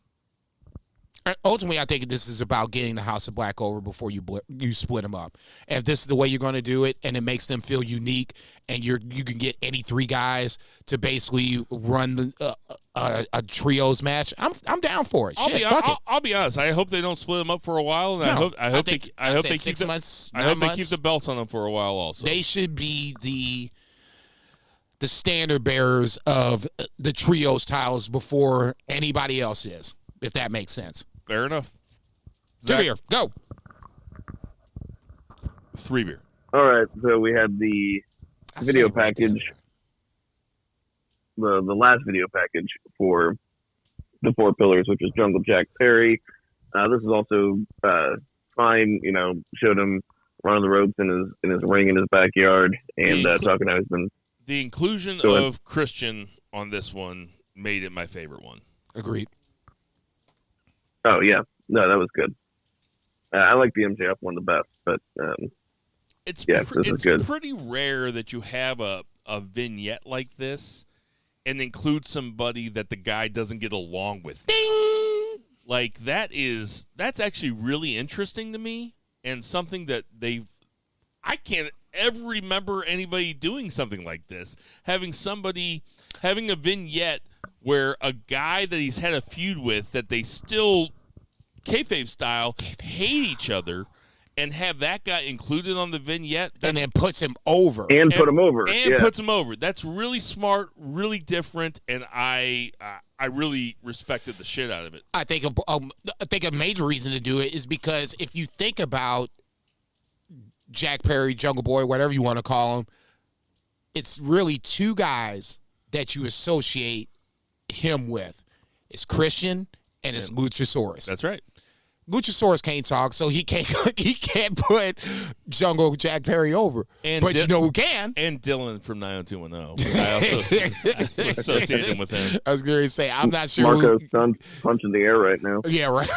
Ultimately, I think this is about getting the House of Black over before you split them up. And if this is the way you're going to do it, and it makes them feel unique, and you can get any 3 guys to basically run a trios match, I'm down for it. I'll be honest. I hope they don't split them up for a while, and I hope they keep the belts on them for a while. Also, they should be the standard bearers of the trios titles before anybody else is, if that makes sense. Fair enough. 2 beer, go. 3 beer. All right, so we had the video package, the last video package for the 4 Pillars, which is Jungle Jack Perry. This is also fine. Showed him running the ropes in his ring in his backyard and talking how he's been. The inclusion of Christian on this one made it my favorite one. Agreed. Oh, yeah. No, that was good. I like the MJF one the best, but it's good. Pretty rare that you have a vignette like this and include somebody that the guy doesn't get along with. Ding! Like, that's actually really interesting to me and something that ever remember anybody doing something like this. Having a vignette where a guy that he's had a feud with that they still, kayfabe style, hate each other, and have that guy included on the vignette. And then puts him over. And put him over. And puts him over. That's really smart, really different, and I really respected the shit out of it. I think a major reason to do it is because if you think about Jack Perry, Jungle Boy, whatever you want to call him, it's really two guys that you associate him with. It's Christian and it's Luchasaurus. That's right. Luchasaurus can't talk, so he can't put Jungle Jack Perry over. But you know who can? And Dylan from 90210. I also associate him with him. I was going to say, I'm not sure. Marco's son's punching the air right now. Yeah, right.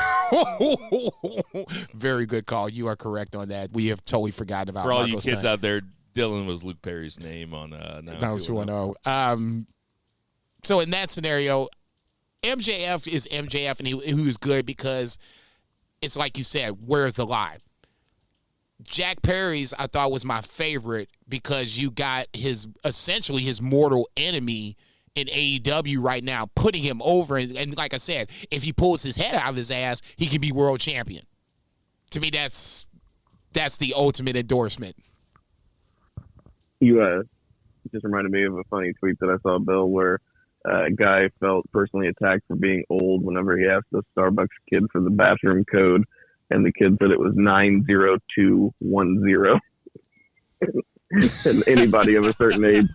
Very good call. You are correct on that. We have totally forgotten about For all Marco's you kids son. out there, Dylan was Luke Perry's name on 90210. So in that scenario, MJF is MJF, and he was good because it's like you said, where's the lie? Jack Perry's, I thought, was my favorite because you got essentially his mortal enemy in AEW right now, putting him over. And like I said, if he pulls his head out of his ass, he can be world champion. To me, that's the ultimate endorsement. You just reminded me of a funny tweet that I saw, Bill, where a guy felt personally attacked for being old whenever he asked the Starbucks kid for the bathroom code, and the kid said it was 90210. And anybody of a certain age.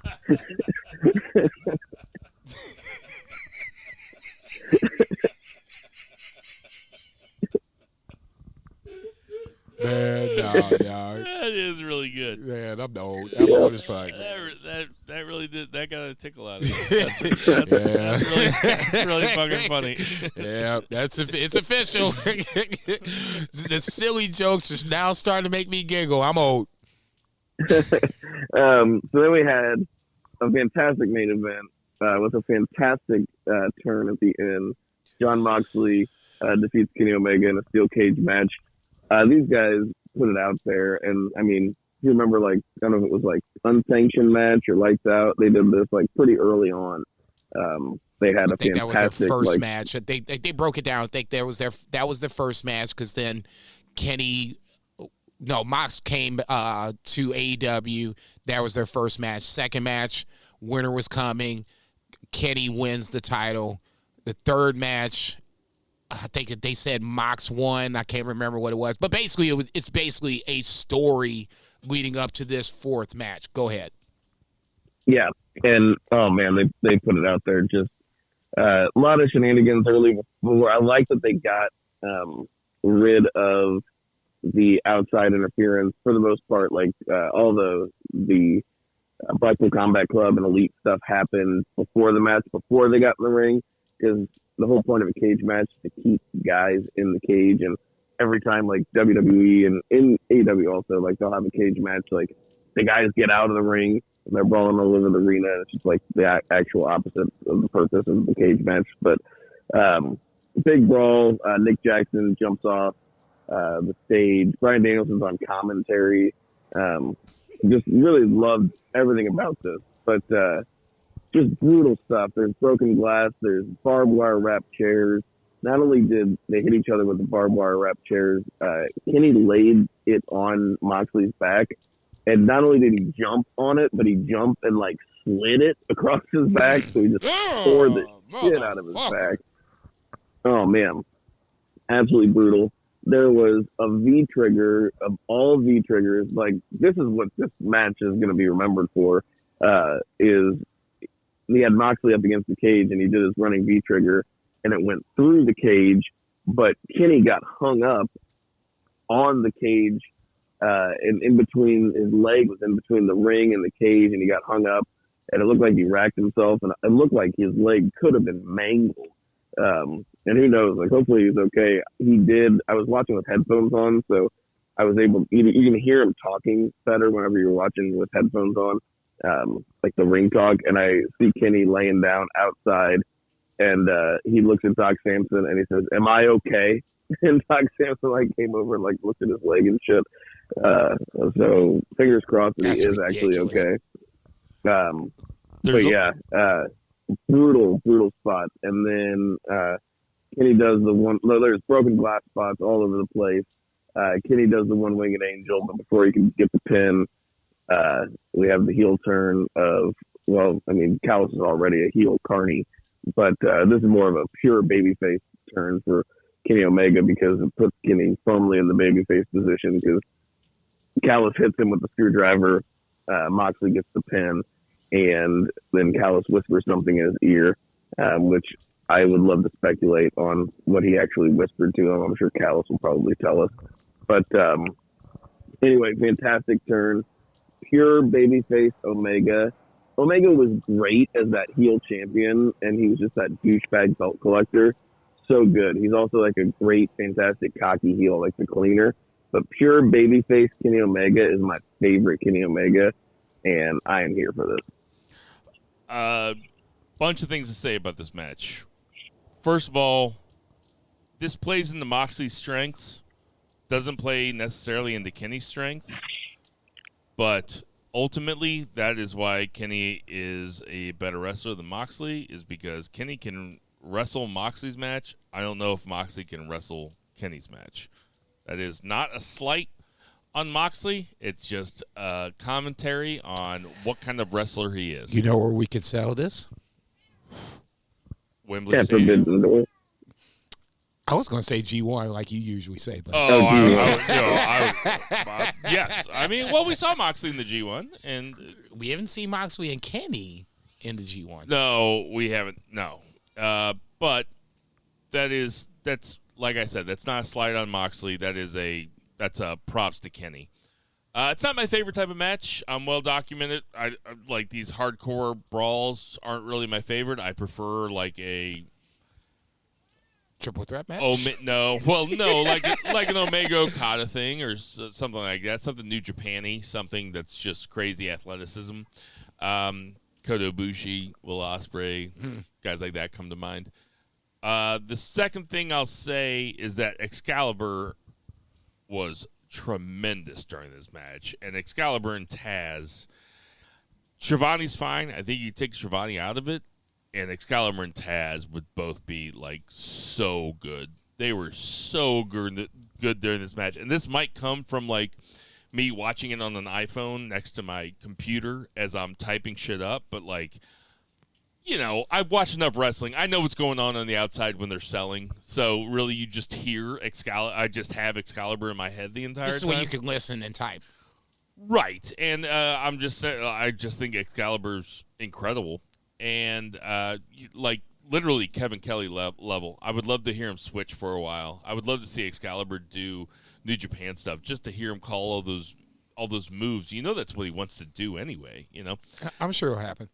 Man, no. That is really good. Man, I'm old. I'm old as fuck. That really did. That got a tickle out of me. That's really fucking funny. Yeah, it's official. The silly jokes are now starting to make me giggle. I'm old. So then we had a fantastic main event with a fantastic turn at the end. Jon Moxley defeats Kenny Omega in a steel cage match. These guys put it out there, and I mean, you remember, like, I don't know if it was like unsanctioned match or lights out. They did this like pretty early on. They had a fantastic. That was their first match. They broke it down. I think that was their first match because then Mox came to AEW. That was their first match. Second match, winner was coming. Kenny wins the title. The third match, I think that they said Mox won. I can't remember what it was, but basically it's basically a story leading up to this fourth match. Go ahead. Yeah, and oh man, they put it out there. Just a lot of shenanigans early before. I like that they got rid of the outside interference for the most part. Like all the Blackpool Combat Club and Elite stuff happened before the match, before they got in the ring, because the whole point of a cage match is to keep guys in the cage. And every time, like WWE and in AEW also, like they'll have a cage match, like the guys get out of the ring and they're brawling all over the arena. It's just like the actual opposite of the purpose of the cage match. But big brawl. Nick Jackson jumps off the stage. Bryan Danielson's on commentary. Just really loved everything about this. But just brutal stuff. There's broken glass. There's barbed wire wrapped chairs. Not only did they hit each other with the barbed wire wrapped chairs, Kenny laid it on Moxley's back. And not only did he jump on it, but he jumped and like slid it across his back. So he just tore the shit out of his back. Oh man. Absolutely brutal. There was a V-trigger of all V-triggers. Like, this is what this match is going to be remembered for, is he had Moxley up against the cage and he did his running V-trigger and it went through the cage, but Kenny got hung up on the cage, and in between, his leg was in between the ring and the cage, and he got hung up, and it looked like he racked himself, and it looked like his leg could have been mangled. And who knows, like, hopefully he's okay. He did. I was watching with headphones on, so I was able to, you can hear him talking better whenever you're watching with headphones on, like the ring talk, and I see Kenny laying down outside, and he looks at Doc Samson and he says, "Am I okay?" And Doc Samson like came over and like looked at his leg and shit. So fingers crossed that That's he is actually ridiculous. okay. But yeah, brutal spot. And then Kenny does the one. No, there's broken glass spots all over the place. Kenny does the one-winged angel, but before he can get the pin, we have the heel turn of. Well, I mean, Callis is already a heel carny, but this is more of a pure babyface turn for Kenny Omega because it puts Kenny firmly in the babyface position because Callis hits him with the screwdriver. Moxley gets the pin, and then Callis whispers something in his ear, which I would love to speculate on what he actually whispered to him. I'm sure Callis will probably tell us. But anyway, fantastic turn. Pure babyface Omega. Omega was great as that heel champion, and he was just that douchebag belt collector. So good. He's also like a great, fantastic, cocky heel, like the cleaner. But pure babyface Kenny Omega is my favorite Kenny Omega, and I am here for this. Bunch of things to say about this match. First of all, this plays into Moxley's strengths. Doesn't play necessarily into Kenny's strengths. But ultimately, that is why Kenny is a better wrestler than Moxley, is because Kenny can wrestle Moxley's match. I don't know if Moxley can wrestle Kenny's match. That is not a slight on Moxley. It's just a commentary on what kind of wrestler he is. You know where we could sell this? Wembley Stadium. I was going to say G1 like you usually say. But. Yes. I mean, well, we saw Moxley in the G1. And we haven't seen Moxley and Kenny in the G1. No, we haven't. No. But that's like I said, that's not a slight on Moxley. That's a props to Kenny. It's not my favorite type of match. I'm well documented. I like these hardcore brawls aren't really my favorite. I prefer like a triple threat match. No, like an Omega Okada thing or something like that. Something New Japan-y, something that's just crazy athleticism. Kota Ibushi, Will Ospreay, guys like that come to mind. The second thing I'll say is that Excalibur was tremendous during this match. And Excalibur and Taz, Shivani's fine. I think you take Shivani out of it, and Excalibur and Taz would both be, like, so good. They were so good during this match. And this might come from, like, me watching it on an iPhone next to my computer as I'm typing shit up. But, like, you know, I've watched enough wrestling. I know what's going on the outside when they're selling. So, really, you just hear Excalibur. I just have Excalibur in my head the entire time. This is when you can listen and type. Right. And I'm just saying, I just think Excalibur's incredible. And, like, literally Kevin Kelly level. I would love to hear him switch for a while. I would love to see Excalibur do New Japan stuff, just to hear him call all those moves. You know that's what he wants to do anyway, you know? I'm sure it'll happen.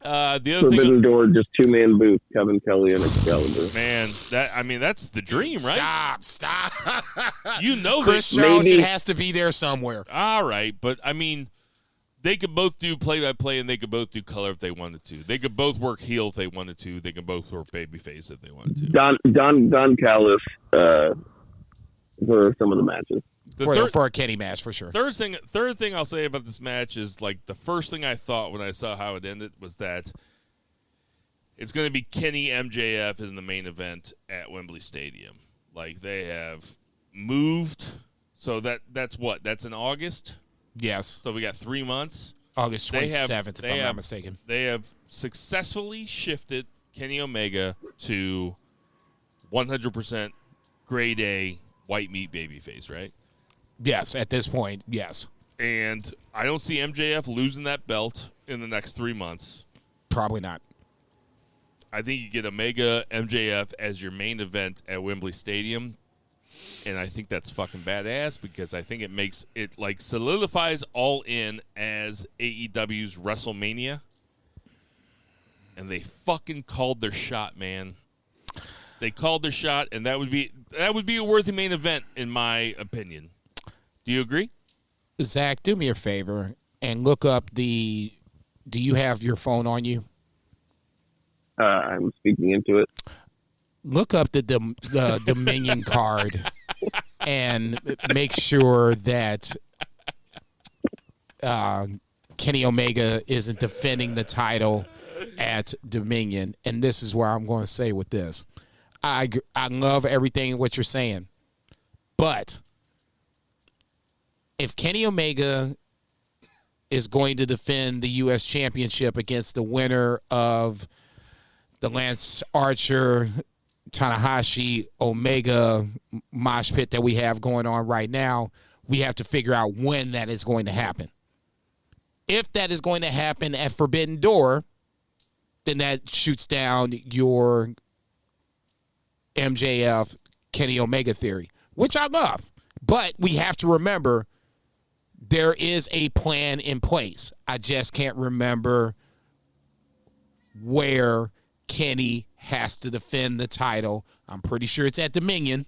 The other Forbidden thing, Door, just two-man booth, Kevin Kelly and Excalibur. man, that's the dream, right? Stop. You know Chris that. Charles, it has to be there somewhere. All right, but, I mean, they could both do play-by-play, and they could both do color if they wanted to. They could both work heel if they wanted to. They could both work babyface if they wanted to. Don Callis for some of the matches. For a Kenny match, for sure. Third thing I'll say about this match is, like, the first thing I thought when I saw how it ended was that it's going to be Kenny MJF in the main event at Wembley Stadium. Like, they have moved. So that's what? That's in August? Yes. So we got 3 months. August 27th, if I'm not mistaken. They have successfully shifted Kenny Omega to 100% grade A white meat babyface, right? Yes, at this point, yes. And I don't see MJF losing that belt in the next 3 months. Probably not. I think you get Omega MJF as your main event at Wembley Stadium. And I think that's fucking badass because I think it makes it, like, solidifies All In as AEW's WrestleMania. And they fucking called their shot, man. They called their shot, and that would be a worthy main event, in my opinion. Do you agree? Zach, do me a favor and look up do you have your phone on you? I'm speaking into it. Look up the Dominion card and make sure that Kenny Omega isn't defending the title at Dominion. And this is where I'm going to say with this. I love everything what you're saying. But if Kenny Omega is going to defend the U.S. Championship against the winner of the Lance Archer, Tanahashi, Omega mosh pit that we have going on right now, we have to figure out when that is going to happen. If that is going to happen at Forbidden Door, then that shoots down your MJF Kenny Omega theory, which I love. But we have to remember there is a plan in place. I just can't remember where Kenny has to defend the title. I'm pretty sure it's at Dominion.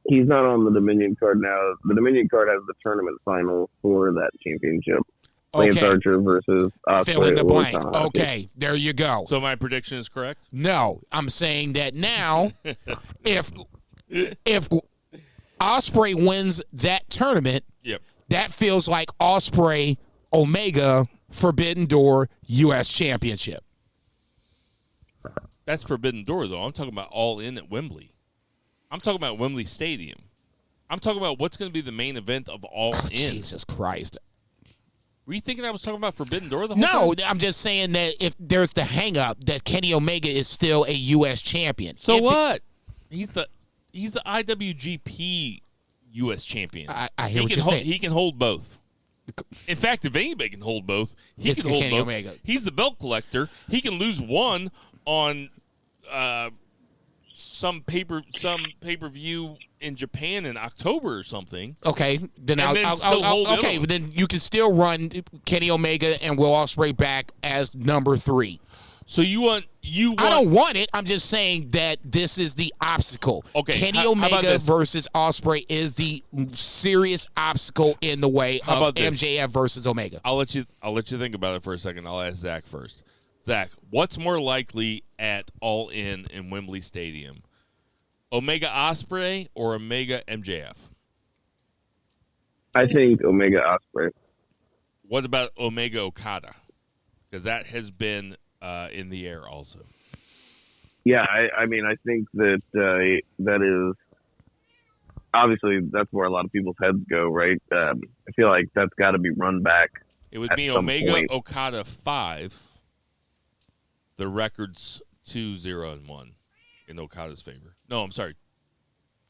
He's not on the Dominion card now. The Dominion card has the tournament final for that championship. Lance Archer versus Ospreay. Fill in the blank. Okay, there you go. So my prediction is correct? No, I'm saying that now, if Ospreay wins that tournament, yep, that feels like Ospreay Omega Forbidden Door U.S. Championship. That's Forbidden Door, though. I'm talking about All In at Wembley. I'm talking about Wembley Stadium. I'm talking about what's going to be the main event of All In. Jesus Christ. Were you thinking I was talking about Forbidden Door the whole time? No, I'm just saying that if there's the hang-up that Kenny Omega is still a U.S. champion. So what? He's the IWGP U.S. champion. I hear what you're saying. He can hold both. In fact, if anybody can hold both, he can hold Kenny both. Omega. He's the belt collector. He can lose one on some pay-per-view in Japan in October or something. Okay, then but then you can still run Kenny Omega and Will Ospreay back as number 3. So you want I don't want it. I'm just saying that this is the obstacle. Okay, Kenny Omega versus Ospreay is the serious obstacle in the way of MJF versus Omega. I'll let you think about it for a second. I'll ask Zach first. Zach, what's more likely at All In Wembley Stadium? Omega Ospreay or Omega MJF? I think Omega Ospreay. What about Omega Okada? Because that has been in the air also. Yeah, I mean, I think that that is obviously that's where a lot of people's heads go, right? I feel like that's got to be run back. It would be Omega Okada 5. The record's 2-0-1 in Okada's favor. No, I'm sorry,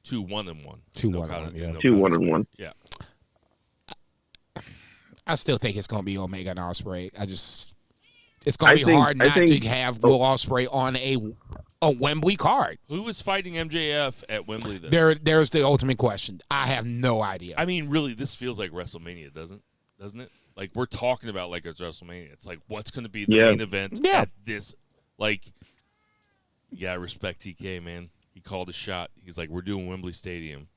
2-1-1. 2-1-1, yeah. 2-1-1. Yeah. I still think it's going to be Omega and Ospreay. It's going to be hard not to have Will Ospreay on a Wembley card. Who was fighting MJF at Wembley then? There's the ultimate question. I have no idea. I mean, really, this feels like WrestleMania, doesn't it? Like, we're talking about like it's WrestleMania. It's like, what's going to be the main event at this? Like, yeah, respect TK, man. He called a shot. He's like, we're doing Wembley Stadium.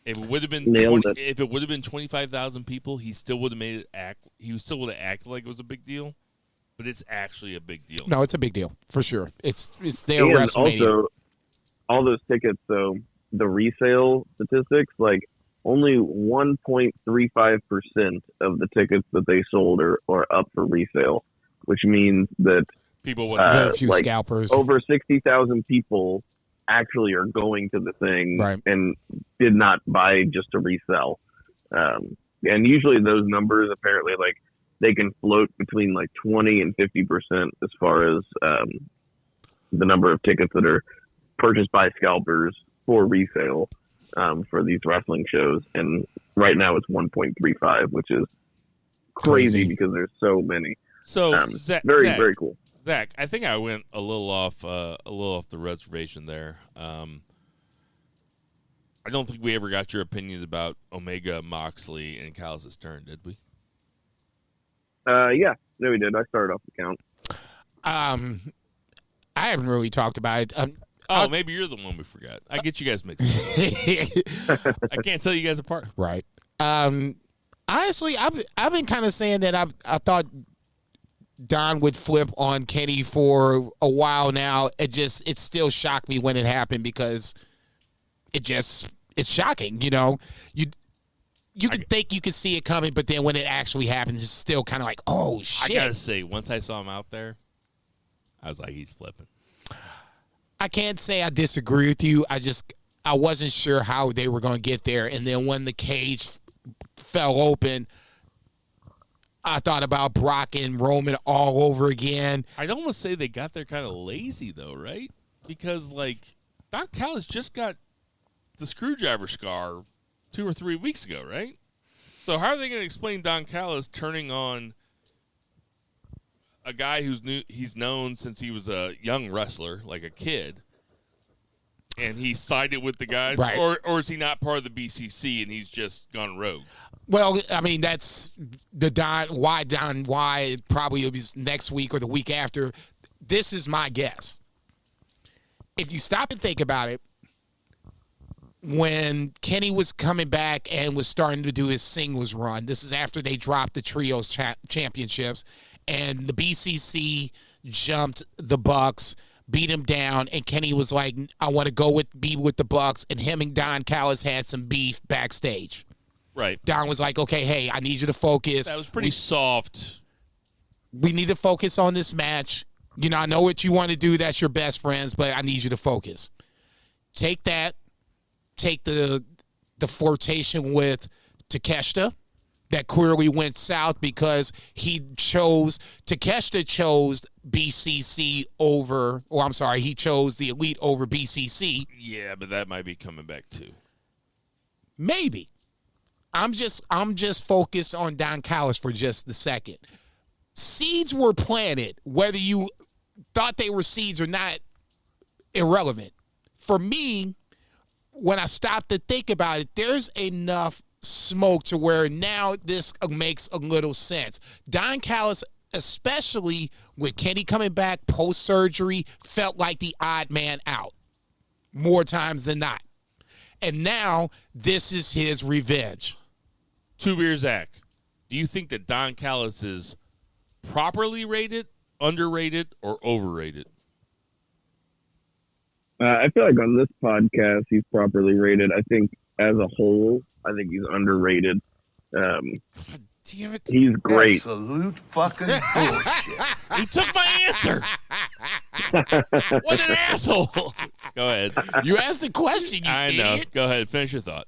If it would have been 25,000 people, he still would have made it act. He still would have acted like it was a big deal. But it's actually a big deal. No, it's a big deal for sure. It's their WrestleMania. Also, all those tickets, though, the resale statistics, like only 1.35% of the tickets that they sold are up for resale, which means that people would a few scalpers. Over 60,000 people actually are going to the thing and did not buy just to resell. And usually those numbers apparently like they can float between like 20 and 50% as far as the number of tickets that are purchased by scalpers for resale for these wrestling shows. And right now it's 1.35, which is crazy because there's so many. So Zach, very cool. Zach, I think I went a little off the reservation there. I don't think we ever got your opinions about Omega, Moxley, and Callis' turn, did we? Yeah, no, we did. I started off the count. I haven't really talked about it. Maybe you're the one we forgot. I get you guys mixed up. I can't tell you guys apart. Right. Honestly, I've been kind of saying that I thought Don would flip on Kenny for a while now. It still shocked me when it happened because it it's shocking. You could think you could see it coming, but then when it actually happens, it's still kind of like, oh, shit. I gotta say, once I saw him out there, I was like, he's flipping. I can't say I disagree with you. I wasn't sure how they were going to get there. And then when the cage fell open, I thought about Brock and Roman all over again. I'd almost say they got there kind of lazy, though, right? Because, Don Callis just got the screwdriver scar 2 or 3 weeks ago, right? So how are they going to explain Don Callis turning on a guy he's known since he was a young wrestler, like a kid, and he sided with the guys? Right. Or is he not part of the BCC and he's just gone rogue? Well, I mean, that's the why probably it'll be next week or the week after. This is my guess. If you stop and think about it, when Kenny was coming back and was starting to do his singles run, this is after they dropped the trios championships, and the BCC jumped the Bucks, beat him down, and Kenny was like, I want to be with the Bucks, and him and Don Callis had some beef backstage. Right. Don was like, okay, hey, I need you to focus. That was pretty soft. We need to focus on this match. I know what you want to do. That's your best friends, but I need you to focus. Take that. Take the flirtation with Takeshita. That clearly went south because Takeshita chose BCC he chose the Elite over BCC. Yeah, but that might be coming back too. Maybe. I'm just focused on Don Callis for just the second. Seeds were planted, whether you thought they were seeds or not, irrelevant. For me, when I stop to think about it, there's enough smoke to where now this makes a little sense. Don Callis, especially with Kenny coming back post-surgery, felt like the odd man out more times than not. And now this is his revenge. Two Beer Zach, do you think that Don Callis is properly rated, underrated, or overrated? I feel like on this podcast, he's properly rated. I think as a whole, I think he's underrated. Damn it. He's great. Absolute fucking bullshit. He took my answer. What an asshole. Go ahead. You asked the question, you know. idiot. Go ahead. Finish your thought.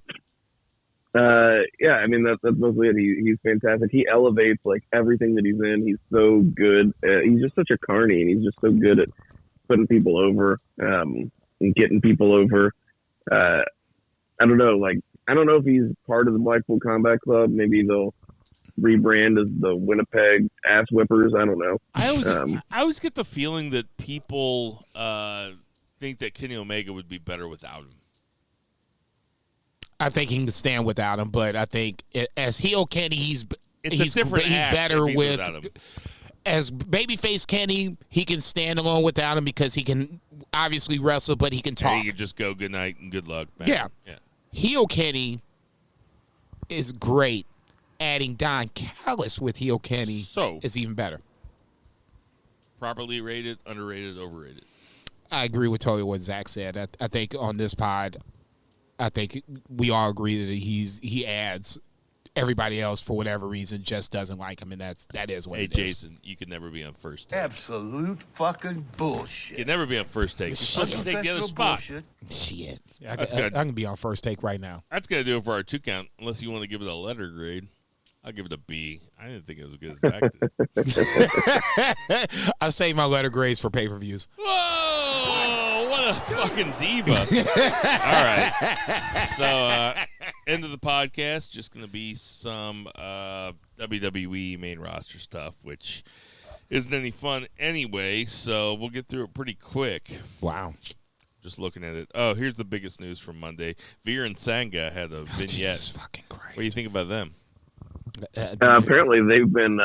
Yeah, I mean, that's mostly it. He's fantastic. He elevates, everything that he's in. He's so good. He's just such a carny, and he's just so good at putting people over and getting people over. I don't know. I don't know if he's part of the Blackpool Combat Club. Maybe they'll rebrand as the Winnipeg Ass Whippers. I don't know. I always get the feeling that people think that Kenny Omega would be better without him. I think he can stand without him, but I think as heel Kenny, he's better with him. As babyface Kenny, he can stand alone without him because he can obviously wrestle, but he can talk. Yeah, he can just go good night and good luck. Man. Yeah. Heel Kenny is great. Adding Don Callis with heel Kenny is even better. Properly rated, underrated, overrated. I agree with totally what Zach said. I think on this pod, I think we all agree that he adds. Everybody else, for whatever reason, just doesn't like him, and that is what it is. Hey, Jason, you can never be on first take. Absolute fucking bullshit. You can never be on first take. You're take the other spot. Bullshit. Shit. I can be on first take right now. That's going to do it for our 2 count, unless you want to give it a letter grade. I'll give it a B. I didn't think it was as good as Zach did. I save my letter grades for pay-per-views. Whoa! What a fucking diva. All right. So, end of the podcast. Just going to be some WWE main roster stuff, which isn't any fun anyway. So, we'll get through it pretty quick. Wow. Just looking at it. Oh, here's the biggest news from Monday. Veer and Sangha had a vignette. Jesus fucking Christ. What do you think about them? Apparently, they've been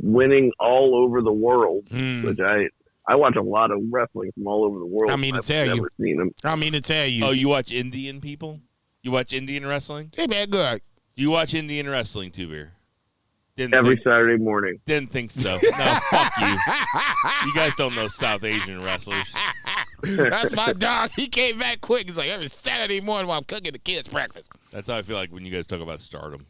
winning all over the world, which I watch a lot of wrestling from all over the world. I mean to tell you. Oh, you watch Indian people? You watch Indian wrestling? Hey man, good. Do you watch Indian wrestling too, Beer? Every Saturday morning. Didn't think so. No, fuck you. You guys don't know South Asian wrestlers. That's my dog. He came back quick. He's like, every Saturday morning while I'm cooking the kids breakfast. That's how I feel like when you guys talk about Stardom.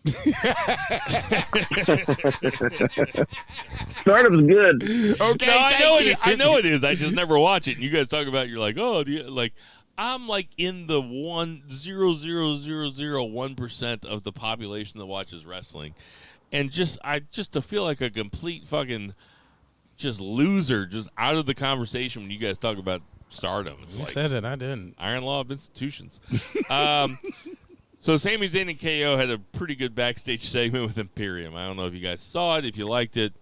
Stardom's good. Okay, No, I know it is. I just never watch it. And you guys talk about it, you're like, oh, do you, like, I'm like in the 0.00001% of the population that watches wrestling. And just to feel like a complete fucking just loser, just out of the conversation when you guys talk about Stardom. It's You like said it. I didn't. iron law of institutions. So Sami Zayn and KO had a pretty good backstage segment with Imperium. I don't know if you guys saw it, if you liked it.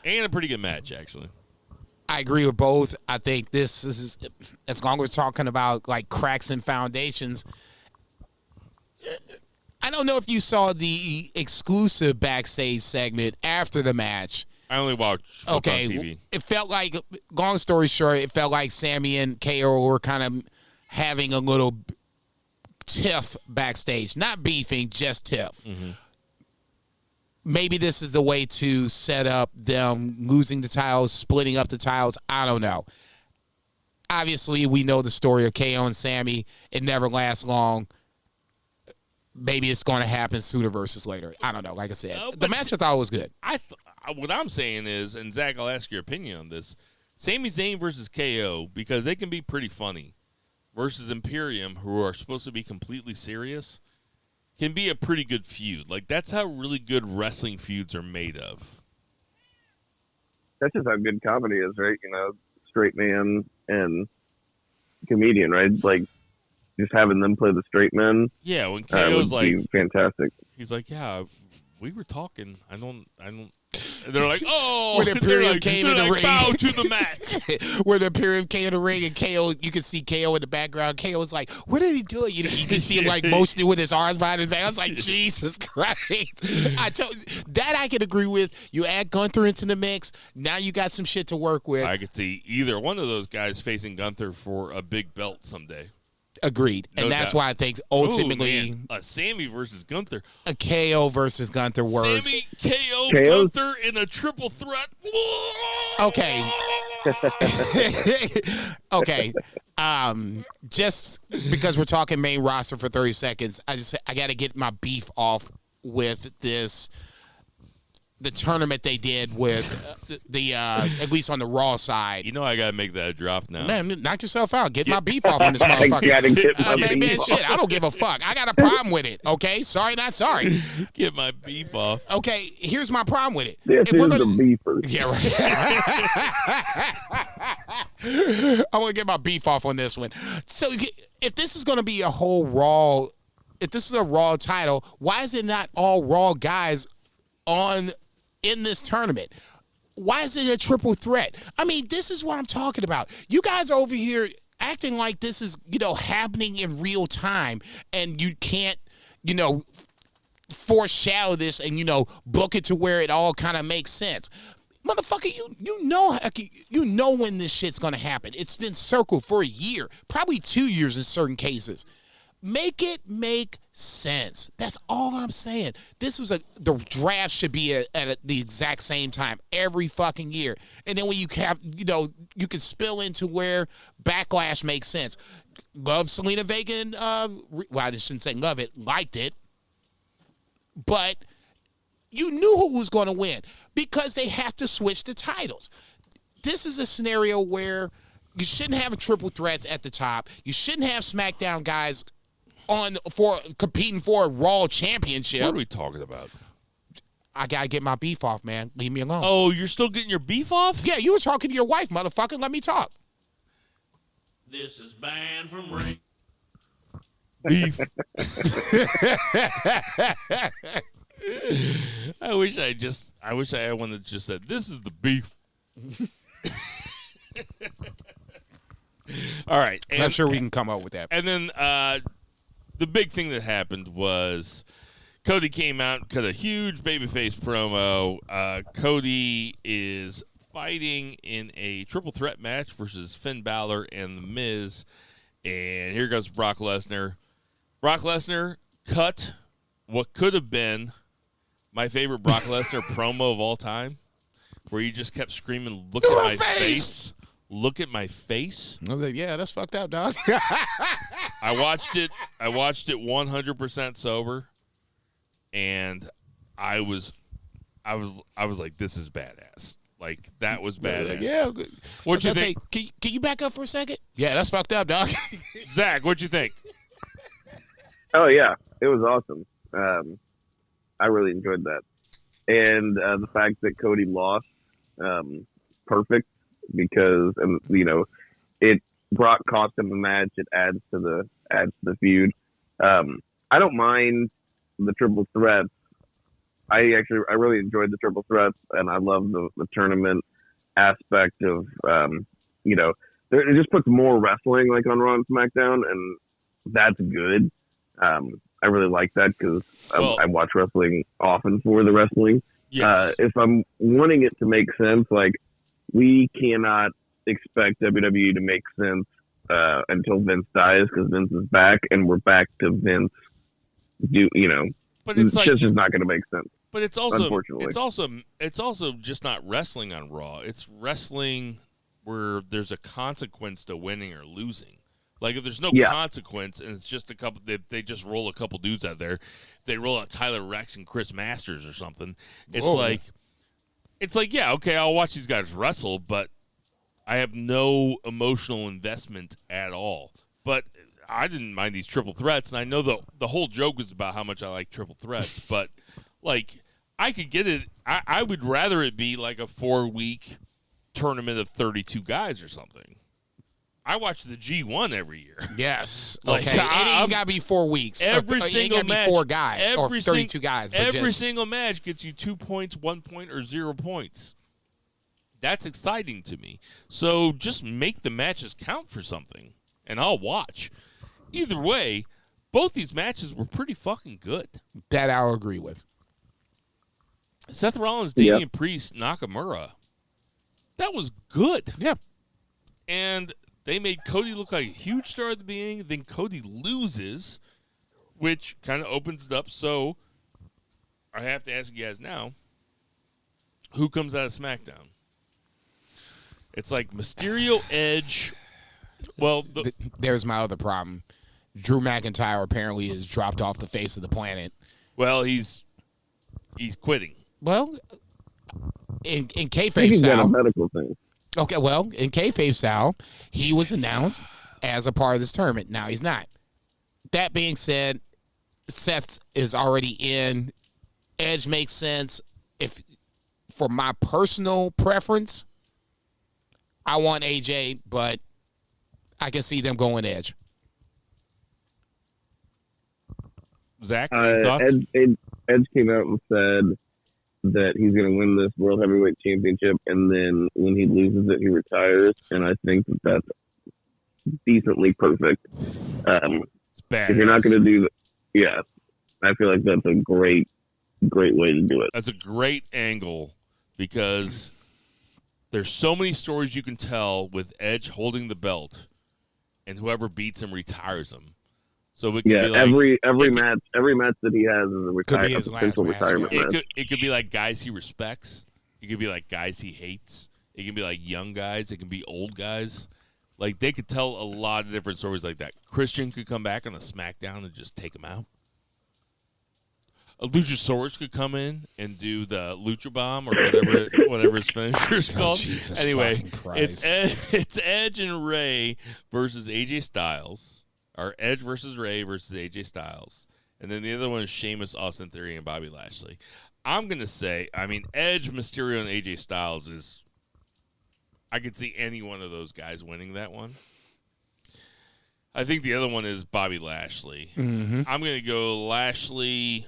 And a pretty good match, actually. I agree with both. I think this is, as long as we're talking about like cracks and foundations, I don't know if you saw the exclusive backstage segment after the match. I only watched on TV. It felt like, long story short, it felt like Sammy and KO were kind of having a little tiff backstage. Not beefing, just tiff. Mm-hmm. Maybe this is the way to set up them losing the titles, splitting up the titles. I don't know. Obviously, we know the story of KO and Sammy. It never lasts long. Maybe it's going to happen sooner versus later. I don't know. Like I said, the match I thought was good. What I'm saying is, and Zach, I'll ask your opinion on this, Sami Zayn versus KO, because they can be pretty funny, versus Imperium, who are supposed to be completely serious, can be a pretty good feud. Like, that's how really good wrestling feuds are made of. That's just how good comedy is, right? You know, straight man and comedian, right? Like, just having them play the straight men. Yeah, when KO's like, fantastic. He's like, yeah, we were talking. I don't. And they're like, oh, when Imperium came in the ring, bow to the mat. When Imperium came in the ring and KO, you can see KO in the background. KO was like, what are he doing? You can see him like motioning with his arms behind his back. I was like, Jesus Christ. I can agree with. You add Gunther into the mix. Now you got some shit to work with. I could see either one of those guys facing Gunther for a big belt someday. Agreed. And that's why I think ultimately a Sammy versus Gunther. A KO versus Gunther works. Sammy, KO, Gunther in a triple threat. Okay. Okay. Just because we're talking main roster for 30 seconds, I got to get my beef off with the tournament they did with at least on the Raw side. You know I gotta make that a drop now. Man, knock yourself out. Get my beef off on this motherfucker. Man, shit, I don't give a fuck. I got a problem with it. Okay, sorry, not sorry. Get my beef off. Okay, here's my problem with it. This is the beefers. Yeah, right. I want to get my beef off on this one. So if this is going to be a whole Raw, if this is a Raw title, why is it not all Raw guys in this tournament? Why is it a triple threat? I mean, this is what I'm talking about. You guys are over here acting like this is, happening in real time, and you can't, foreshadow this and, book it to where it all kind of makes sense. Motherfucker, you know when this shit's gonna happen. It's been circled for a year, probably 2 years in certain cases. Make it make sense. That's all I'm saying. The draft should be at the exact same time every fucking year. And then when you have, you can spill into where Backlash makes sense. Love Selena Vega and, I shouldn't say love it, liked it. But you knew who was going to win because they have to switch the titles. This is a scenario where you shouldn't have triple threats at the top. You shouldn't have SmackDown guys competing for a Raw championship. What are we talking about? I gotta get my beef off, man. Leave me alone. Oh, you're still getting your beef off? Yeah, you were talking to your wife, motherfucker. Let me talk. This is banned from ring. Beef. I wish I had one that just said, this is the beef. All right. I'm sure we can come up with that. And then the big thing that happened was Cody came out and cut a huge babyface promo. Cody is fighting in a triple threat match versus Finn Balor and The Miz. And here goes Brock Lesnar. Brock Lesnar cut what could have been my favorite Brock Lesnar promo of all time, where he just kept screaming, look at my face. look at my face. I was like, yeah, that's fucked up, dog. I watched it 100% sober, and I was like, this is badass. Like, that was badass. Yeah. What'd you think? Say, can you back up for a second? Yeah, that's fucked up, dog. Zach, what'd you think? Oh yeah, it was awesome. I really enjoyed that, and the fact that Cody lost, perfect, because it cost him the match. It adds to the feud. I don't mind the triple threats. I really enjoyed the triple threats, and I love the tournament aspect of it just puts more wrestling like on Raw and SmackDown, and that's good. I really like that because I watch wrestling often for the wrestling. Yes. If I'm wanting it to make sense, like, we cannot expect WWE to make sense until Vince dies, because Vince is back, and we're back to Vince. But it's like, just not going to make sense. But it's also, unfortunately, it's also just not wrestling on Raw. It's wrestling where there's a consequence to winning or losing. Like, if there's no consequence and it's just a couple, they just roll a couple dudes out there. If they roll out Tyler Rex and Chris Masters or something, it's like, yeah, okay, I'll watch these guys wrestle, but I have no emotional investment at all. But I didn't mind these triple threats, and I know the whole joke was about how much I like triple threats, but, like, I could get it. I would rather it be like a 4-week tournament of 32 guys or something. I watch the G1 every year. Yes. Like, okay. It ain't got to be 4 weeks. Every single match. 4 guys or 32 guys. But every single match gets you 2 points, 1 point, or 0 points. That's exciting to me. So just make the matches count for something, and I'll watch. Either way, both these matches were pretty fucking good. That I'll agree with. Seth Rollins, Damian Priest, Nakamura. That was good. Yeah. And they made Cody look like a huge star at the beginning. Then Cody loses, which kind of opens it up. So I have to ask you guys now, who comes out of SmackDown? It's like Mysterio, Edge. Well, there's my other problem. Drew McIntyre apparently has dropped off the face of the planet. Well, he's quitting. Well, in kayfabe he's got a style. medical thing. Okay, well, in kayfabe style, he was announced as a part of this tournament. Now he's not. That being said, Seth is already in. Edge makes sense. If for my personal preference, I want AJ, but I can see them going Edge. Zach, any thoughts? Edge came out and said that he's going to win this World Heavyweight Championship, and then when he loses it, he retires. And I think that's decently perfect. It's bad. If you're not going to do that, I feel like that's a great way to do it. That's a great angle because there's so many stories you can tell with Edge holding the belt, and whoever beats him retires him. So it could be like, every match that he has is a potential retirement match. It could be like guys he respects. It could be like guys he hates. It can be like young guys. It can be old guys. Like, they could tell a lot of different stories like that. Christian could come back on a SmackDown and just take him out. A Luchasaurus could come in and do the Lucha Bomb or whatever his finisher is called. Jesus anyway, fucking Christ. it's Edge and Ray versus AJ Styles. Or Edge versus Ray versus AJ Styles. And then the other one is Sheamus, Austin Theory, and Bobby Lashley. I'm going to say, Edge, Mysterio, and AJ Styles is... I could see any one of those guys winning that one. I think the other one is Bobby Lashley. Mm-hmm. I'm going to go Lashley...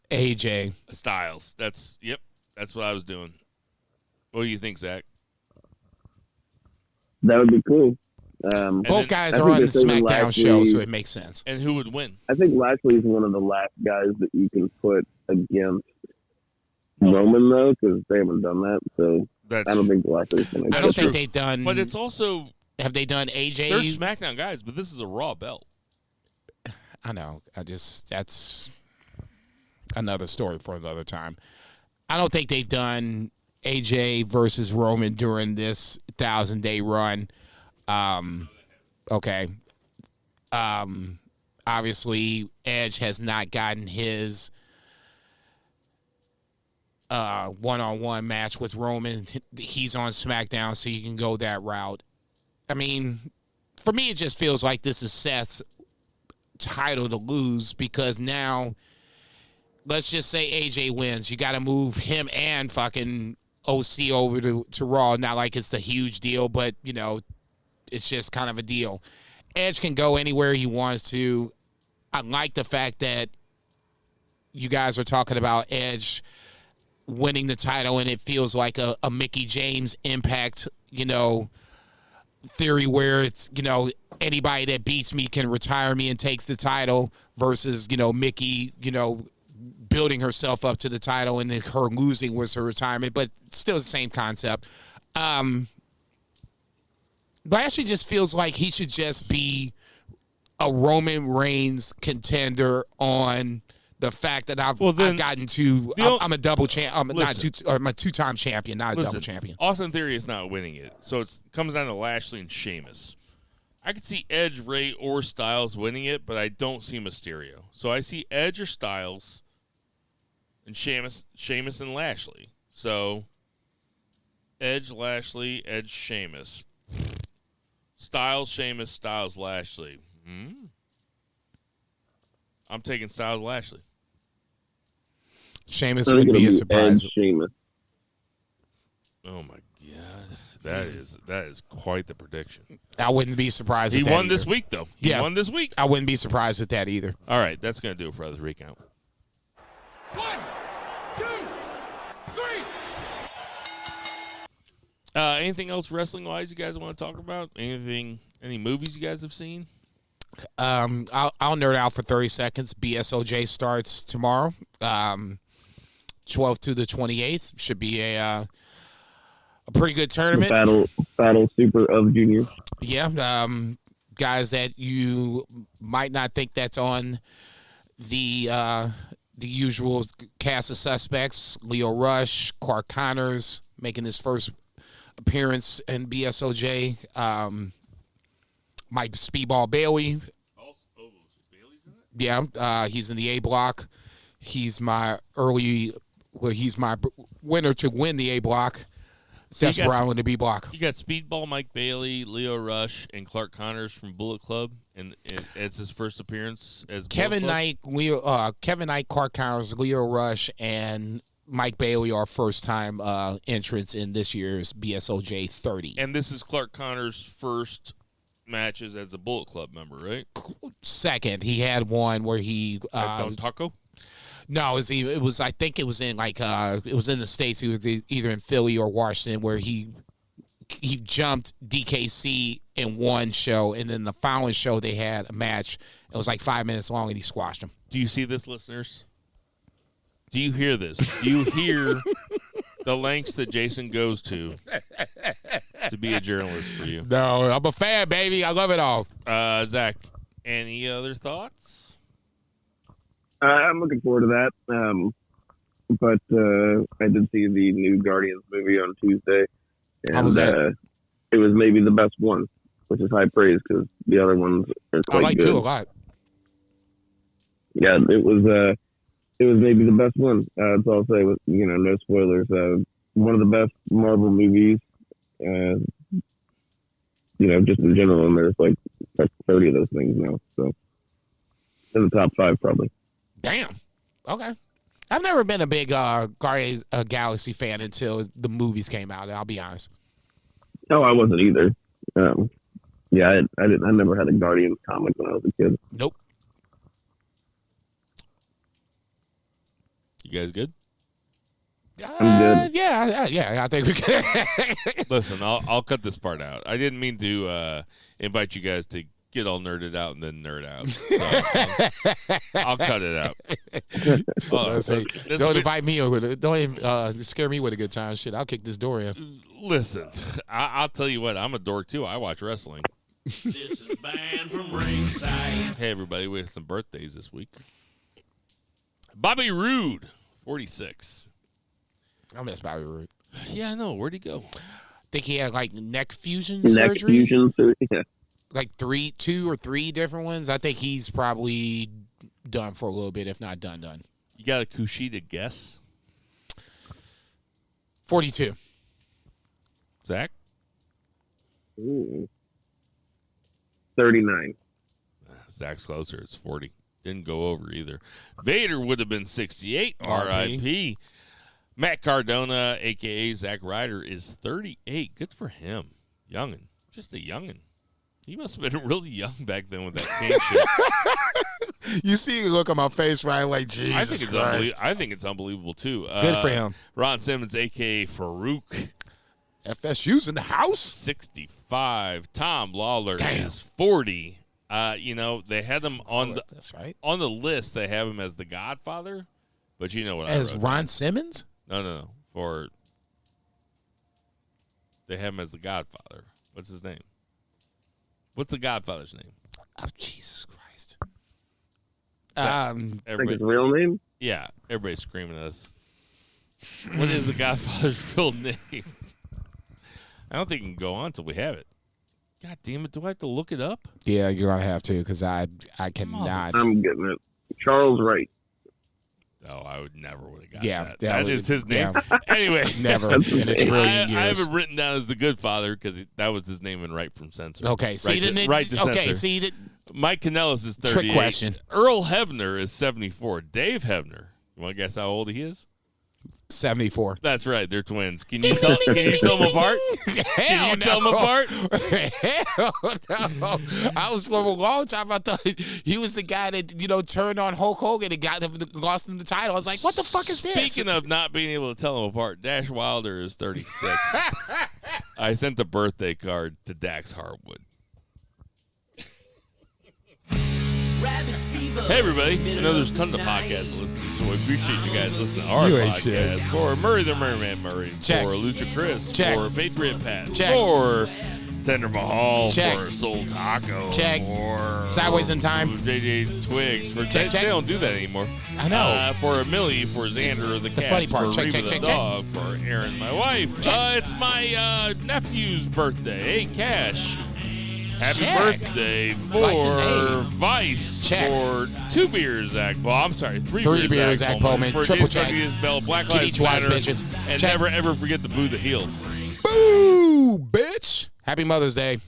AJ. Styles. That's what I was doing. What do you think, Zach? That would be cool. Both guys are on the SmackDown show, so it makes sense. And who would win? I think Lashley is one of the last guys that you can put against Roman, though, because they haven't done that. So I don't think Lashley's going to. I don't think they've done. But it's also. Have they done AJ? They're SmackDown guys, but this is a Raw belt. I know. That's another story for another time. I don't think they've done AJ versus Roman during this 1,000-day run. Okay. Obviously, Edge has not gotten his one-on-one match with Roman. He's on SmackDown, so you can go that route. I mean, for me, it just feels like this is Seth's title to lose because now, let's just say AJ wins. You got to move him and fucking OC over to Raw. Not like it's the huge deal, but, you know, it's just kind of a deal. Edge can go anywhere he wants to. I like the fact that you guys are talking about Edge winning the title, and it feels like a Mickie James Impact, you know, theory where it's, you know, anybody that beats me can retire me and takes the title versus, you know, Mickie, you know, building herself up to the title and then her losing was her retirement, but still the same concept. Lashley just feels like he should just be a Roman Reigns contender on the fact that I've gotten to. I'm a double champ. I'm a two-time champion, not a double champion. Austin Theory is not winning it, so it comes down to Lashley and Sheamus. I could see Edge, Ray, or Styles winning it, but I don't see Mysterio. So I see Edge or Styles, and Sheamus and Lashley. So Edge, Lashley, Edge, Sheamus. Styles, Sheamus, Styles, Lashley. I'm taking Styles, Lashley. Sheamus would be a surprise. Oh my God, that is quite the prediction. I wouldn't be surprised. He with that won either. this week, though. He won this week. I wouldn't be surprised with that either. All right, that's gonna do it for the recount. 1, 2, 3. Anything else wrestling wise you guys want to talk about? Any movies you guys have seen? I'll nerd out for 30 seconds. BSOJ starts tomorrow, 12th to the 28th. Should be a pretty good tournament. Battle Super of Junior. Yeah, guys that you might not think that's on the usual cast of suspects. Leo Rush, Clark Connors making his first appearance in BSOJ. Mike Speedball Bailey. Oh, Bailey's in it? Yeah, he's in the A block. He's my winner to win the A block. So That's where I win the B block. You got Speedball Mike Bailey, Leo Rush, and Clark Connors from Bullet Club, and it's his first appearance as Kevin Knight, Clark Connors, Leo Rush, and Mike Bailey are first-time entrants in this year's BSOJ 30. And this is Clark Connors' first matches as a Bullet Club member, right? Second, he had one where he Don Taco. No, it was. I think it was in it was in the States. He was either in Philly or Washington, where he jumped DKC in one show, and then the following show they had a match. It was like 5 minutes long, and he squashed him. Do you see this, listeners? Do you hear this? Do you hear the lengths that Jason goes to be a journalist for you? No, I'm a fan, baby. I love it all. Zach, any other thoughts? I'm looking forward to that. But I did see the new Guardians movie on Tuesday. And, how was that? It was maybe the best one, which is high praise because the other ones are quite I like good. two a lot. Yeah, it was maybe the best one. That's all I'll say. With no spoilers. One of the best Marvel movies. Just in general, and there's like 30 of those things now. So in the top 5 probably. Damn. Okay. I've never been a big Guardians of the Galaxy fan until the movies came out. I'll be honest. No, I wasn't either. I never had a Guardians comic when I was a kid. Nope. You guys good? I'm good. Yeah. I think we can. Listen, I'll cut this part out. I didn't mean to invite you guys to get all nerded out and then nerd out. So I'll cut it out. Don't invite me over. Don't scare me with a good time. Shit, I'll kick this door in. Listen, I'll tell you what. I'm a dork too. I watch wrestling. This is Banned from Ringside. Hey, everybody, we have some birthdays this week. Bobby Roode, 46. I miss Bobby Roode. Yeah, I know. Where'd he go? think he had like neck fusion Neck surgery. fusion, yeah. Like 2 or 3 different ones. I think he's probably done for a little bit, if not done. You got a Kushida guess? 42. Zach? Ooh. 39. Zach's closer. It's 40. Didn't go over either. Vader would have been 68. R.I.P. Matt Cardona, a.k.a. Zack Ryder, is 38. Good for him. Youngin'. Just a youngin'. He must have been really young back then with that cane shit. You see the look on my face, right? Like, Jesus I think it's unbelievable, too. Good for him. Ron Simmons, a.k.a. Farouk. FSU's in the house. 65. Tom Lawler Damn. is 40. They had him on That's right. on the list. They have him as the Godfather, but you know what? As I wrote Ron down. Simmons? No. They have him as the Godfather. What's his name? What's the Godfather's name? Oh, Jesus Christ. I think Everybody, his real name? yeah, everybody's screaming at us. What is the Godfather's real name? I don't think it can go on until we have it. God damn it! Do I have to look it up? Yeah, you're gonna have to because I cannot. I'm getting it. Charles Wright. Oh, I would never would have gotten Yeah, that. that That was- is his name. yeah. Anyway, Never in a trillion I years. have it written down as the Good Father because that was his name in Right from Censor. Okay, see right to okay, Censor. see that. Mike Kanellis is 38. Trick question. Earl Hebner is 74. Dave Hebner. You want to guess how old he is? 74. That's right. They're twins. Can you tell them apart? Can you tell them apart? Hell no. I was for a long time. I thought he was the guy that turned on Hulk Hogan and lost him the title. I was like, what the fuck is this? Speaking of not being able to tell them apart, Dash Wilder is 36. I sent the birthday card to Dax Harwood. Hey, everybody. I know there's tons of podcasts to listen to, so we appreciate you guys listening to our You ain't shit. podcast. For Murray the Merman Murray, Check. for Lucha Chris, Check. for Patriot Pat, Check. for Tender Mahal, Check. for Soul Taco, Check. for Sideways in Time. JJ Twigs, for Check. They don't do that anymore. I know. For Millie, for Xander the the cat, funny part. for Check, Reba check, the check, check. dog, for Aaron my wife. It's my nephew's birthday. Hey, Cash. Happy Check. birthday Like for the name. Vice. Check. For 2 beers, Zach Paul. I'm sorry, 3 Three beers, beers, Zach Zach Pullman. Pullman. For Triple James check. Rodriguez Bell, Black Get Lives each wise, Matter. bitches. And Check. never ever forget the boo that heals. Boo, bitch. Happy Mother's Day.